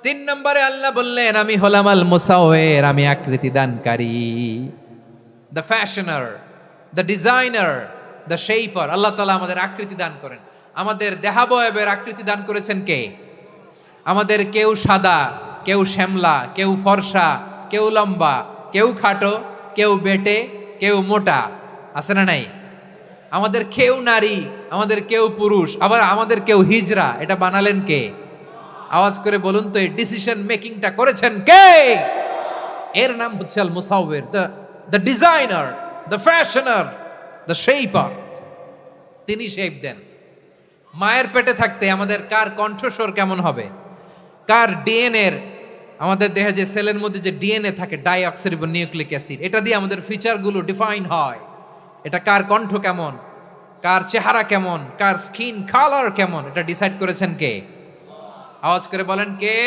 তিন নম্বরে আল্লাহ বললেন আমি হলাম আল মুসাউবির, আমি আকৃতি দানকারী, the fashioner, the designer, the shaper. আল্লাহ তাআলা আমাদের আকৃতি দান করেন। আমাদের দেহাবয়বের আকৃতি দান করেছেন কে? আমাদের কেউ সাদা, কেউ শ্যামলা, কেউ ফর্সা, কেউ লম্বা, কেউ খাটো, কেউ বেটে, কেউ মোটা, আছে না নাই? আমাদের কেউ নারী, আমাদের কেউ পুরুষ, আবার আমাদের কেউ হিজড়া। এটা বানালেন কে? আওয়াজ করে বলুন তো, এই ডিসিশন মেকিংটা করেছেন কে? এর নাম হচ্ছে আল মুসাউবির, the designer, the fashioner, the shaper. তিনি শেপ দেন। মায়ের পেটে থাকতে আমাদের কার কণ্ঠস্বর কেমন হবে, কার ডিএনএ, আমাদের দেহে যে সেলের মধ্যে যে ডিএনএ থাকে, ডাইঅক্সিরিবো নিউক্লিক অ্যাসিড, এটা দিয়ে আমাদের ফিচারগুলো ডিফাইন হয়। এটা কার কণ্ঠ কেমন, কার চেহারা কেমন, কার স্কিন কালার কেমন, এটা ডিসাইড করেছেন কে? আওয়াজ করে বলেন কে?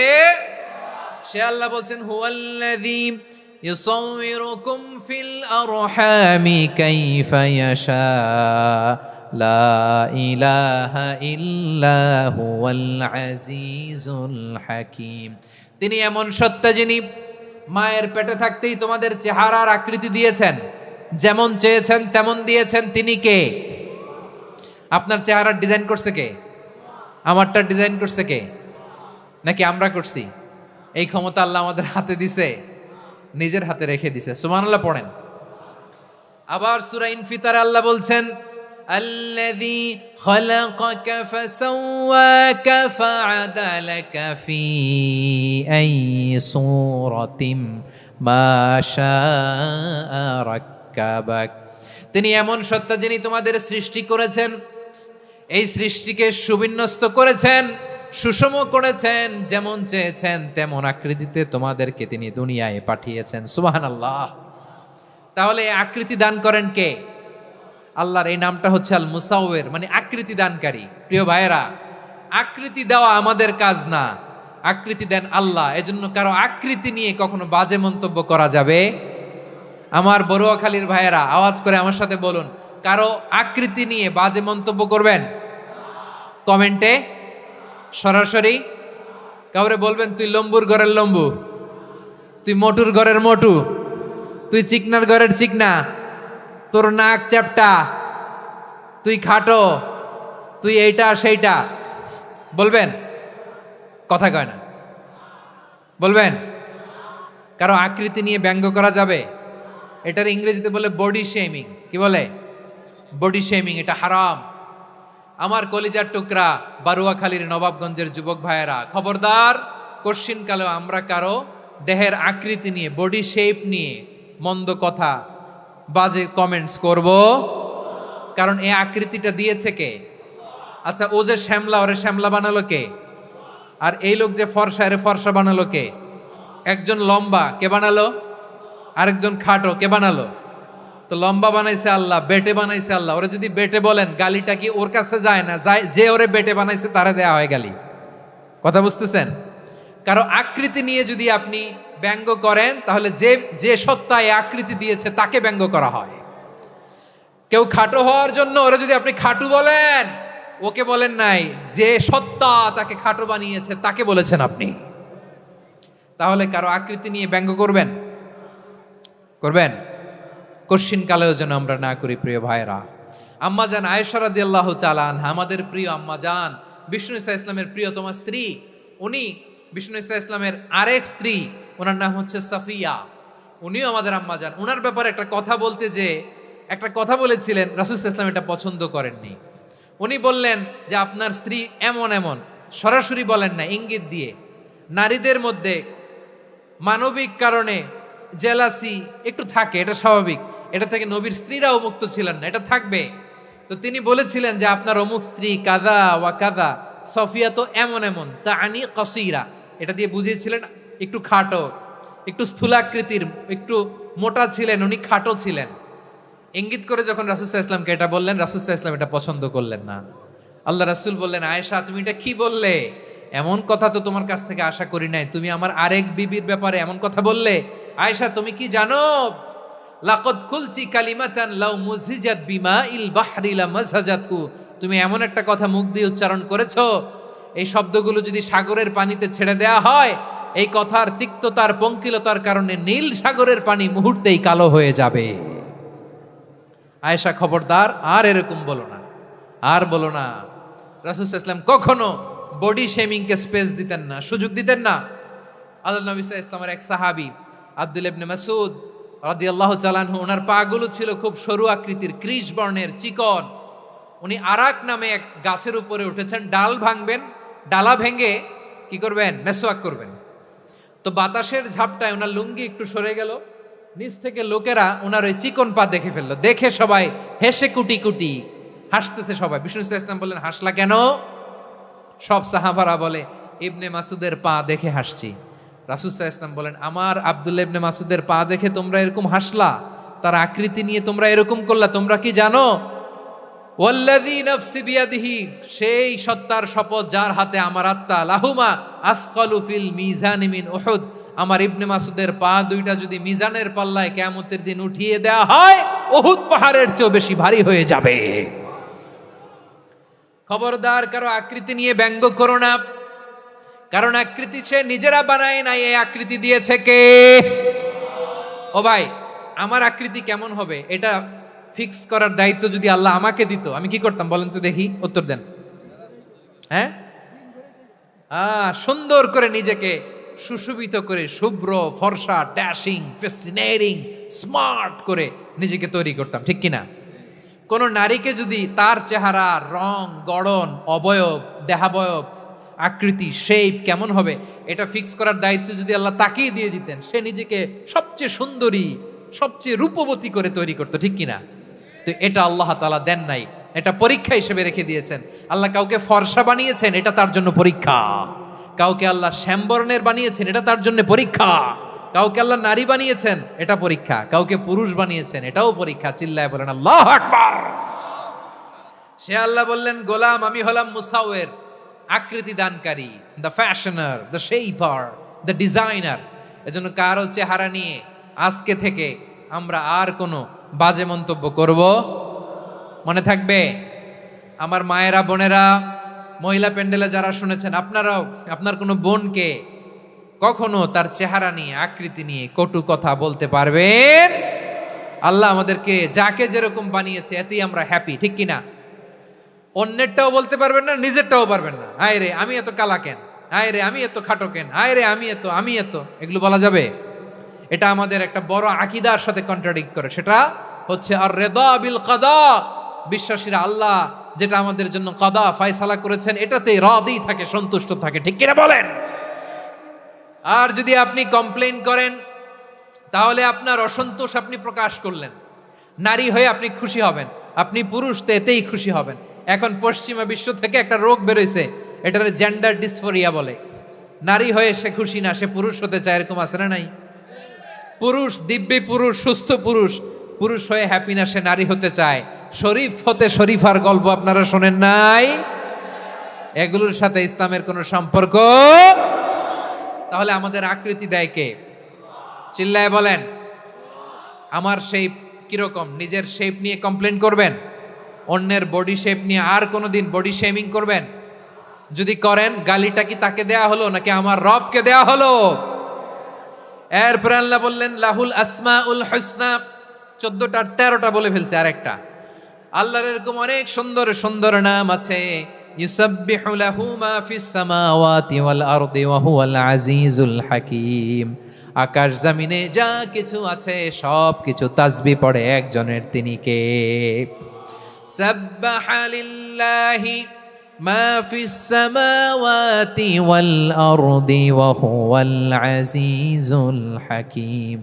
সে আল্লাহ বলছেন হুয়াল্লাযী ইউসাউবিরুকুম ফিল আরহামি কাইফা ইয়াশা লা ইলাহা ইল্লা হুয়াল আজিজুল হাকীম। তিনি এমন সত্তা যিনি মায়ের পেটে থাকতেই তোমাদের চেহারার আকৃতি দিয়েছেন, যেমন চেয়েছেন তেমন দিয়েছেন। তিনি কে? আপনার চেহারার ডিজাইন করছে কে? আমারটা ডিজাইন করছে কে? নাকি আমরা করছি? এই ক্ষমতা আল্লাহ আমাদের হাতে দিছে, নিজের হাতে রেখে দিছে। সুবহানাল্লাহ পড়েন। আবার সূরা ইনফিতারে আল্লাহ বলছেন, আল্লাযী খালাকাকা ফাসাওয়াকা ফাআদালাকা ফি আইয়ি সূরাতিম মা শাআ রাক্কাবাক। তিনি এমন সত্তা যিনি তোমাদের সৃষ্টি করেছেন, এই সৃষ্টিকে সুবিন্যস্ত করেছেন, সুষম করেছেন, যেমন চেয়েছেন তেমন আকৃতিতে তোমাদেরকে তিনি দুনিয়ায় পাঠিয়েছেন। সুবহানাল্লাহ। তাহলে এই আকৃতি দান করেন কে? আল্লাহর এই নামটা হচ্ছে আল মুসাওয়ির, মানে আকৃতি দানকারী। প্রিয় ভাইয়েরা, আকৃতি দেওয়া আমাদের কাজ না, আকৃতি দেন আল্লাহ। এজন্য কারো আকৃতি নিয়ে কখনো বাজে মন্তব্য করা যাবে? আমার বড়ুয়াখালীর ভাইয়েরা আওয়াজ করে আমার সাথে বলুন, কারো আকৃতি নিয়ে বাজে মন্তব্য করবেন? কমেন্টে সরাসরি কাউরে বলবেন তুই লম্বুর ঘরের লম্বু, তুই মোটুর ঘরের মোটু, তুই চিকনার ঘরের চিকনা, তোর নাক চ্যাপটা, তুই খাটো, তুই এইটা সেইটা বলবেন? কথা কয় না, বলবেন? কারো আকৃতি নিয়ে ব্যঙ্গ করা যাবে? এটার ইংরেজিতে বলে বডি শেমিং। কি বলে? Body shaming. এটা হারাম। আমার কলিজার টুকরা বারুয়াখালীর নবাবগঞ্জের যুবক ভাইয়েরা, খবরদার, কশ্চিনকালেও আমরা কারো দেহের আকৃতি নিয়ে, বডি শেপ নিয়ে মন্দ কথা, বাজে কমেন্টস করব। কারণ এই আকৃতিটা দিয়েছে কে? আচ্ছা, ও যে শ্যামলা, ওরে শ্যামলা বানালো কে? আর এই লোক যে ফর্সা, এরে ফর্সা বানালো কে? একজন লম্বা, কে বানালো? আরেকজন খাটো, কে বানালো? তো লম্বা বানাইছে আল্লাহ, বেটে বানাইছে আল্লাহ। ওরে যদি বেটে বলেন, গালিটা কি ওর কাছে যায় না? যায়। যে ওরে বেটে বানাইছে তারে দেয়া হয় গালি। কথা বুঝতেছেন? কারো আকৃতি নিয়ে যদি আপনি ব্যঙ্গ করেন, তাহলে যে যে সত্তা এই আকৃতি দিয়েছে তাকে ব্যঙ্গ করা হয়। কেউ খাটো হওয়ার জন্য ওরে যদি আপনি খাটু বলেন, ওকে বলেন নাই, যে সত্তা তাকে খাটো বানিয়েছে তাকে বলেছেন আপনি। তাহলে কারো আকৃতি নিয়ে ব্যঙ্গ করবেন? করবেন? কশ্চিনকালেও যেন আমরা না করি। প্রিয় ভাইরা, আম্মাজান আয়েশা রাদিয়াল্লাহু তাআলা আনহা, আমাদের প্রিয় আম্মাজান, বিষ্ণু ইসা ইসলামের প্রিয়তমা স্ত্রী, উনি বিষ্ণু ইসা ইসলামের আরেক স্ত্রী, ওনার নাম হচ্ছে সাফিয়া, উনিও আমাদের আম্মাজান। ওনার ব্যাপারে একটা কথা বলতে যে একটা কথা বলেছিলেন, রাসূল সাল্লাল্লাহু আলাইহি ওয়াসাল্লাম এটা পছন্দ করেননি। উনি বললেন যে আপনার স্ত্রী এমন এমন, সরাসরি বলেন না, ইঙ্গিত দিয়ে। নারীদের মধ্যে মানবিক কারণে জেলাসি একটু থাকে, এটা স্বাভাবিক। এটা থেকে নবীর স্ত্রীরাও মুক্ত ছিলেন না, এটা থাকবে। তো তিনি বলেছিলেন যে আপনার অমুক স্ত্রী কাদা ওয়া কাদা, সফিয়া তো এমন এমন, তা আনি কসিরা, এটা দিয়ে বুঝিয়েছিলেন একটু খাটো, একটু স্থূলাকৃতির, একটু মোটা ছিলেন, উনি খাটো ছিলেন। ইঙ্গিত করে যখন রাসূল সাল্লাল্লাহু আলাইহি ওয়াসাল্লামকে এটা বললেন, রাসূল সাল্লাল্লাহু আলাইহি ওয়াসাল্লাম এটা পছন্দ করলেন না। আল্লাহ রাসূল বললেন, আয়েশা তুমি এটা কি বললে? এমন কথা তো তোমার কাছ থেকে আশা করি নাই। তুমি আমার আরেক বিবির ব্যাপারে এমন কথা বললে। আয়েশা, তুমি কি জানো, লাকাদ কুলতি কালিমাতান লাউ মুজিজাত বিমাইল বাহরি লামাজাজাতহু, তুমি এমন একটা কথা মুখ দিয়ে উচ্চারণ করেছো, এই শব্দগুলো যদি সাগরের পানিতে ছেড়ে দেয়া হয়, এই কথার তিক্ততার, পঙ্কিলতার কারণে নীল সাগরের পানি মুহূর্তেই কালো হয়ে যাবে। আয়েশা, খবরদার, আর এরকম বলো না, আর বলো না। রাসূল সাল্লাল্লাহু আলাইহি ওয়াসাল্লাম কখনো বডি শেমিংকে স্পেস দিতেন না, সুযোগ দিতেন না। আল্লাহ নবী সাল্লাল্লাহু আলাইহি ওয়াসাল্লামের এক সাহাবী আব্দুল্লাহ ইবনে মাসউদ রাদিয়াল্লাহু তাআলা আনহু, ওনার পাগুলো ছিল খুব সরু আকৃতির, কৃশ বর্ণের, চিকন। উনি আরাক নামে এক গাছের উপরে উঠেছেন, ডাল ভাঙবেন, ডালা ভেঙে কি করবেন? মেসওয়াক করবেন। তো বাতাসের ঝাপটায় ওনার লুঙ্গি একটু সরে গেল, নিচ থেকে লোকেরা ওনার ওই চিকন পা দেখে ফেললো। দেখে সবাই হেসে কুটি কুটি হাসতেছে সবাই। বিষ্ণু সাল্লাল্লাহু আলাইহি ওয়াসাল্লাম বললেন, হাসলা কেন? সব সাহাবারা বলে, ইবনে মাসুদের পা দেখে হাসছি। রাসূল সাল্লাল্লাহু আলাইহি ওয়াসাল্লাম বলেন, আমার আব্দুল্লাহ ইবনে মাসুদের পা দেখে তোমরা এরকম হাসলা, তার আকৃতি নিয়ে তোমরা এরকম করলা, তোমরা কি জানো? ওয়াল্লাযী নাফসি বিয়াদিহি, সেই সত্তার শপথ যার হাতে আমার আত্মা, লাহুমা আসকালু ফিল মিজানি মিন উহুদ, আমার ইবনে মাসুদের পা দুইটা যদি মিজানের পাল্লায় কিয়ামতের দিন উঠিয়ে দেওয়া হয়, উহুদ পাহাড়ের চেয়েও বেশি ভারী হয়ে যাবে। খবরদার কারো আকৃতি নিয়ে ব্যঙ্গ করো না, কারণ আকৃতি সে নিজেরা বানায় নাই, এই আকৃতি দিয়েছে কে? ও ভাই, আমার আকৃতি কেমন হবে এটা ফিক্স করার দায়িত্ব যদি আল্লাহ আমাকে দিত, আমি কি করতাম বলেন তো দেখি, উত্তর দেন। হ্যাঁ, সুন্দর করে নিজেকে সুশোভিত করে, শুভ্র ফর্সা ড্যাশিং ফ্যাসিনেটিং স্মার্ট করে নিজেকে তৈরি করতাম, ঠিক কিনা? কোন নারীকে যদি তার চেহারা, রং, গড়ন, অবয়ব, দেহাবয়ব, আকৃতি, শেপ কেমন হবে এটা ফিক্স করার দায়িত্ব যদি আল্লাহ তাকেই দিয়ে দিতেন, সে নিজেকে সবচেয়ে সুন্দরী, সবচেয়ে রূপবতী করে তৈরি করতো, ঠিক কিনা? তো এটা আল্লাহ তাআলা দেন নাই, এটা পরীক্ষা হিসেবে রেখে দিয়েছেন। আল্লাহ কাউকে ফর্সা বানিয়েছেন, এটা তার জন্য পরীক্ষা। কাউকে আল্লাহ শ্যামবর্ণের বানিয়েছেন, এটা তার জন্য পরীক্ষা। কাউকে আল্লাহ নারী বানিয়েছেন, এটা পরীক্ষা। কাউকে পুরুষ বানিয়েছেন, এটাও পরীক্ষা। চিল্লায় বলেন আল্লাহু আকবার। সে আল্লাহ বললেন, গোলাম আমি হলাম মুসাওয়ের, আকৃতি দানকারী, the fashioner, the shaper, the designer. এজন্য কারো চেহারা নিয়ে আজকে থেকে আমরা আর কোনো বাজে মন্তব্য করব মনে থাকবে? আমার মায়েরা, বোনেরা, মহিলা প্যান্ডেলে যারা শুনেছেন, আপনারাও আপনার কোনো বোনকে কখনো তার চেহারা নিয়ে, আকৃতি নিয়ে কটু কথা বলতে পারবেন? আল্লাহ আমাদেরকে যাকে যেরকম বানিয়েছে এতেই আমরা হ্যাপি, ঠিক কিনা? অন্যেরটাও বলতে পারবেন না, নিজেরটাও পারবেন না। হায় রে আমি এত কালা কেন, হায় রে আমি এত খাটো কেন, হায় রে আমি এত, এগুলো বলা যাবে? এটা আমাদের একটা বড় আকীদার সাথে কন্ট্রাডিক্ট করে। সেটা হচ্ছে আর রিদা বিল কাদা। বিশ্বাসীরা আল্লাহ যেটা আমাদের জন্য কাদা ফয়সালা করেছেন এটাতে রাদি থাকে, সন্তুষ্ট থাকে, ঠিক কিনা বলেন? আর যদি আপনি কমপ্লেইন করেন তাহলে আপনার অসন্তোষ আপনি প্রকাশ করলেন। নারী হয়ে আপনি খুশি হবেন, আপনি পুরুষ তো এতেই খুশি হবেন। এখন পশ্চিমা বিশ্ব থেকে একটা রোগ বেরোইছে, এটার জেন্ডার ডিসফোরিয়া বলে। নারী হয়ে সে খুশি না, সে পুরুষ হতে চায়, এরকম আছে না নাই? পুরুষ, দিব্যি পুরুষ, সুস্থ পুরুষ, পুরুষ হয়ে হ্যাপি না, সে নারী হতে চায়। শরীফ হতে শরীফার গল্প আপনারা শোনেন নাই? এগুলোর সাথে ইসলামের কোনো সম্পর্ক? তাহলে আমাদের আকৃতি দেয় কে? চিল্লায় বলেন। আমার শেপ কিরকম, নিজের শেপ নিয়ে কমপ্লেন করবেন? অন্যের বডি শেপ নিয়ে আর কোনোদিন বডি শেমিং করবেন? যদি করেন, গালিটা কি তাকে দেয়া হলো নাকি আমার রবকে দেয়া হলো? এরপর আল্লাহ বললেন লাহুল আসমাউল হুসনা, 14টা 13টা বলে ফেলছে, আরেকটা। আল্লাহর এরকম অনেক সুন্দর সুন্দর নাম আছে। ইউসাব্বিহু লাহু মা ফিস সামাওয়াতি ওয়াল আরদি ওয়া হুয়াল আজিজুল হাকীম। আকাশ জমিনে যা কিছু আছে সব কিছু তাসবিহ পড়ে একজনের, তিনি কে? সাব্বাহা লিল্লাহি মা ফিস সামাওয়াতি ওয়াল আরদি ওয়া হুয়াল আজিজুল হাকীম।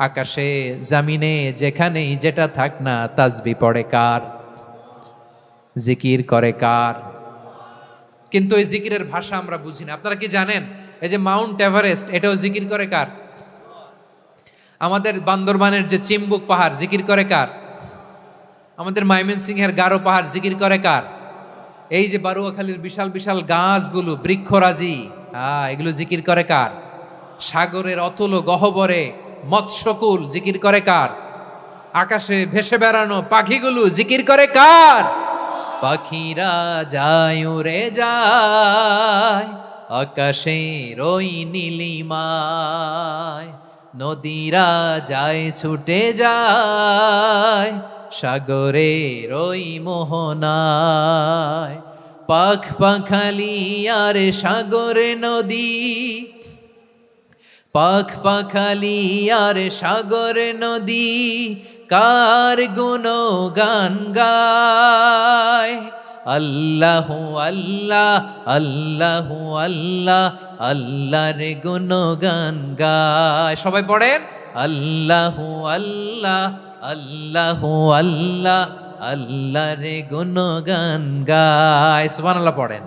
আকাশে জমিনে যেখানেই যেটা থাক না, তাসবিহ পড়ে কার? জিকির করে কার? কিন্তু এই জিকিরের ভাষা আমরা বুঝি না। আপনারা কি জানেন এই যে মাউন্ট এভারেস্ট, এটাও জিকির করে কার? আমাদের বান্দরবানের যে চিম্বুক পাহাড়, জিকির করে কার? আমাদের ময়মনসিংহের গারো পাহাড়, জিকির করে কার? এই যে বারুয়াখালীর বিশাল বিশাল গাছগুলো, বৃক্ষরাজি, এগুলো জিকির করে কার? সাগরের অতল গহ্বরে মৎস্যকুল, জিকির করে কার? আকাশে ভেসে বেড়ানো পাখিগুলো, জিকির করে কার? পাখিরা যায় উড়ে যায় আকাশের ওই নীলিমায়, নদীরা যায় ছুটে যায় সাগরের ওই মোহনায়। পাখ পাখালি আর সাগর নদী, পাখ পাখালি আর সাগর নদী কার গুণগান গায়। আল্লাহ আল্লাহ আল্লাহ আল্লাহ আল্লাহর গুণগান গায়। সবাই পড়েন আল্লাহ আল্লাহ আল্লাহ আল্লাহ আল্লাহর গুণগান গায়। সুবহানাল্লাহ পড়েন।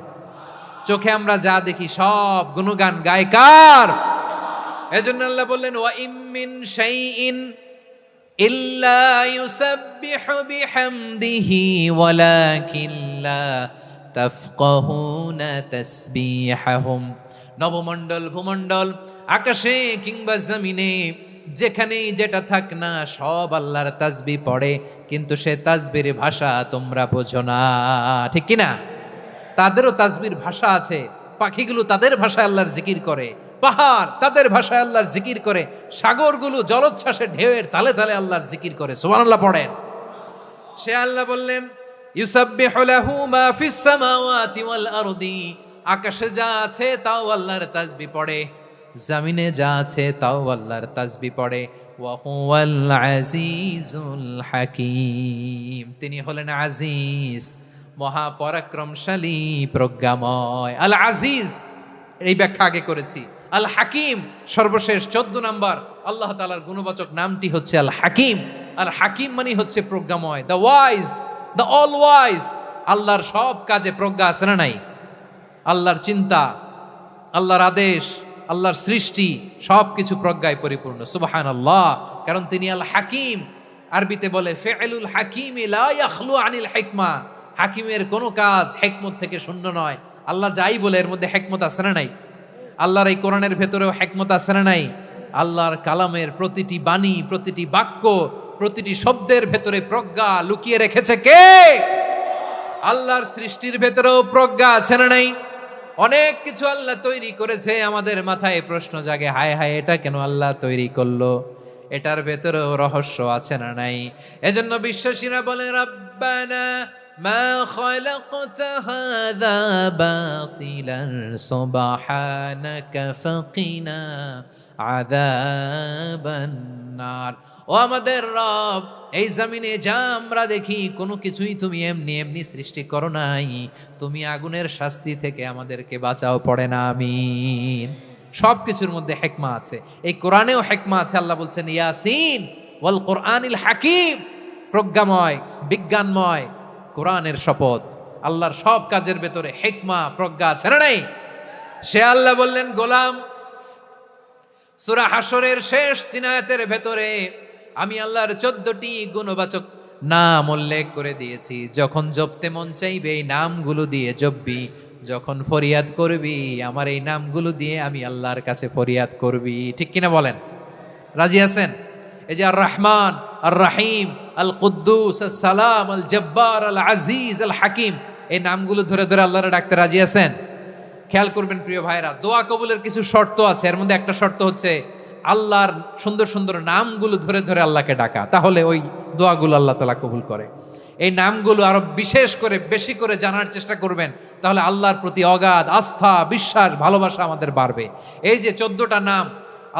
চোখে আমরা যা দেখি সব গুণগান গায় কার? এজন্য আল্লাহ বললেন ওয়া ইম মিন শাইইন ইল্লা ইউসাব্বিহু বিহামদিহি ওয়ালাকিন লা তাফকাহুনা তাসবিহাহুম। নবমণ্ডল, ভূমণ্ডল, আকাশে কিংবা জমিনে যেখানেই যেটা থাক না, সব আল্লাহর তাসবিহ পড়ে, কিন্তু সে তাসবির ভাষা তোমরা বোঝো না, ঠিক কিনা? তাদেরও তাসবির ভাষা আছে, পাখিগুলো তাদের ভাষায় আল্লাহর জিকির করে, পাহাড় তাদের ভাষায় আল্লাহর জিকির করে, সাগরগুলো জলোচ্ছ্বাসে ঢেউয়ের তালে তালে আল্লাহর জিকির করে। সুবহানাল্লাহ পড়েন। সে আল্লাহ বললেন ইউসাব্বিহু লাহু মা ফিস সামাওয়াতি ওয়াল আরদি, আকাশে যা আছে তাও আল্লাহর তাসবিহ পড়ে, জমিনে যা আছে তাও আল্লাহর তাসবিহ পড়ে। ওয়া হুয়াল আজিজুল হাকীম, তিনি হলেন আজিজ, মহাপরাক্রমশালী, প্রজ্ঞাময়। আল আজিজ এই ব্যাখ্যা আগে করেছি। আল হাকিম সর্বশেষ 14 নম্বর আল্লাহ তাআলার গুণবাচক নামটি হচ্ছে আল হাকিম। আল হাকিম মানে হচ্ছে প্রজ্ঞাময়, the wise, the all wise. আল্লাহর সব কাজে প্রজ্ঞা আছে না নাই? আল্লাহর চিন্তা, আল্লাহর আদেশ, আল্লাহর সৃষ্টি সবকিছু প্রজ্ঞায় পরিপূর্ণ। সুবহানাল্লাহ, কারণ তিনি আল হাকিম। আরবিতে বলে ফিআলুল হাকিম লা ইয়াখলু আনিল হিকমা, হাকিমের কোনো কাজ হিকমত থেকে শূন্য নয়। আল্লাহ যাই বলে এর মধ্যে হিকমত আছে না নাই? আল্লাহর এই কোরআনের ভেতরেও হিকমত আছে না নাই? আল্লাহর কালামের প্রতিটি বাণী, প্রতিটি বাক্য, প্রতিটি শব্দের ভেতরে প্রজ্ঞা লুকিয়ে রেখেছে কে? আল্লাহর সৃষ্টির ভেতরেও প্রজ্ঞা আছে না নাই? অনেক কিছু আল্লাহ তৈরি করেছে, আমাদের মাথায় প্রশ্ন জাগে, হায় হায় এটা কেন আল্লাহ তৈরি করলো? এটার ভেতরেও রহস্য আছে না নাই? এজন্য বিশ্বাসীরা বলে রব্বানা মা খালাকতা হাযা বাতিলান সুবহানাকা ফাকিনা আযাবান নার। ও আমাদের রব, এই জমিনে যা আমরা দেখি কোনো কিছুই তুমি এমনি এমনি সৃষ্টি করো নাই, তুমি আগুনের শাস্তি থেকে আমাদেরকে বাঁচাও, পড়ে না আমিন। সব কিছুর মধ্যে হিকমা আছে, এই কোরআনেও হিকমা আছে। আল্লাহ বলছেন ইয়াসিন ওয়াল কোরআনিল হাকিম, প্রজ্ঞাময়, বিজ্ঞানময় কোরআনের শপথ। আল্লাহর সব কাজের ভেতরে হিকমা, প্রজ্ঞা আছে না নাই? সে আল্লাহ বললেন গোলাম, সূরা হাশরের শেষ 3 আয়াতের ভেতরে আমি আল্লাহর 14টি গুণবাচক নাম উল্লেখ করে দিয়েছি। যখন জপতে মন চাইবে এই নামগুলো দিয়ে জপবি, যখন ফরিয়াদ করবি আমার এই নামগুলো দিয়ে আমি আল্লাহর কাছে ফরিয়াদ করবি। ঠিক কিনা বলেন? রাজি আছেন? এই যে আর রহমান, আর রাহিম, আল কুদ্দুস, আস সালাম, আল জব্বার, আল আজিজ, আল হাকিম, এই নামগুলো ধরে ধরে আল্লাহরে ডাকতে রাজি আছেন? খেয়াল করবেন প্রিয় ভাইরা, দোয়া কবুলের কিছু শর্ত আছে। এর মধ্যে একটা শর্ত হচ্ছে আল্লাহর সুন্দর সুন্দর নামগুলো ধরে ধরে আল্লাহকে ডাকা, তাহলে ওই দোয়াগুলো আল্লাহ তাআলা কবুল করে। এই নামগুলো আরো বিশেষ করে বেশি করে জানার চেষ্টা করবেন, তাহলে আল্লাহর প্রতি অগাধ আস্থা, বিশ্বাস, ভালোবাসা আমাদের বাড়বে। এই যে 14টা নাম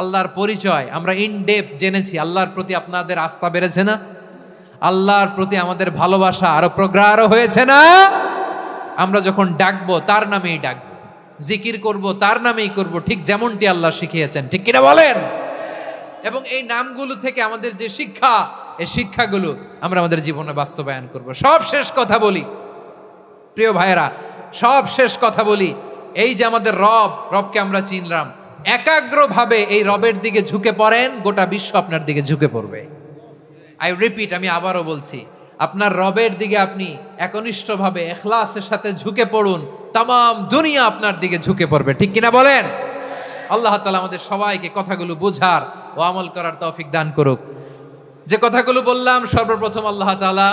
আল্লাহর পরিচয় আমরা ইন ডেপথ জেনেছি, আল্লাহর প্রতি আপনাদের আস্থা বেড়েছে না? আল্লাহর প্রতি আমাদের ভালোবাসা আরো প্রগাঢ় হয়েছে না? আমরা যখন ডাকবো তার নামেই ডাকবো, জিকির করব তার নামেই করব, ঠিক যেমনটি আল্লাহ শিখিয়েছেন। ঠিক কিনা বলেন? এবং এই নামগুলো থেকে আমাদের যে শিক্ষা, এই শিক্ষাগুলো আমরা আমাদের জীবনে বাস্তবায়ন করব। সব শেষ কথা বলি প্রিয় ভাইয়েরা, সব শেষ কথা বলি, এই যে আমাদের রবকে আমরা চিনলাম, একাগ্রভাবে এই রবের দিকে ঝুঁকে পড়েন, গোটা বিশ্ব আপনার দিকে ঝুঁকে পড়বে। আই রিপিট, আমি আবারও বলছি, আপনার রবের দিকে আপনি একনিষ্ঠভাবে ইখলাসের সাথে ঝুঁকে পড়ুন, তাম দুনিয়া আপনার দিকে ঝুঁকে পড়বে। ঠিক কিনা বলেন? আল্লাহ তাআলা আমাদের সবাইকে কথাগুলো বোঝার ও আমল করার তৌফিক দান করুক। যে কথাগুলো বললাম, সর্বপ্রথম আল্লাহ তাআলা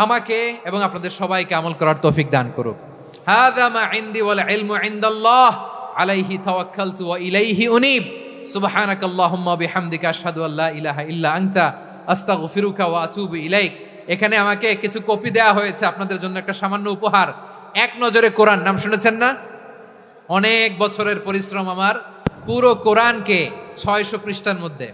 আমাকে এবং আপনাদের সবাইকে আমল করার তৌফিক দান করুক। হাযা মা ইনদি ওয়াল ইলমু ইনদাল্লাহ আলাইহি তাওয়াক্কালতু ওয়া ইলাইহি উনীব। সুবহানাকাল্লাহুম্মা বিহামদিকা আশহাদু আল্লা ইলাহা ইল্লা আনতা আস্তাগফিরুকা ওয়া আতুবু ইলাইক। এখানে আমাকে কিছু কপি দেওয়া হয়েছে আপনাদের জন্য, একটা সামান্য উপহার। এক নজরে কোরআন, নাম শুনেছেন না? অনেক বছরের পরিশ্রম আমার, পুরো কোরআনকে 600 পৃষ্ঠার মধ্যে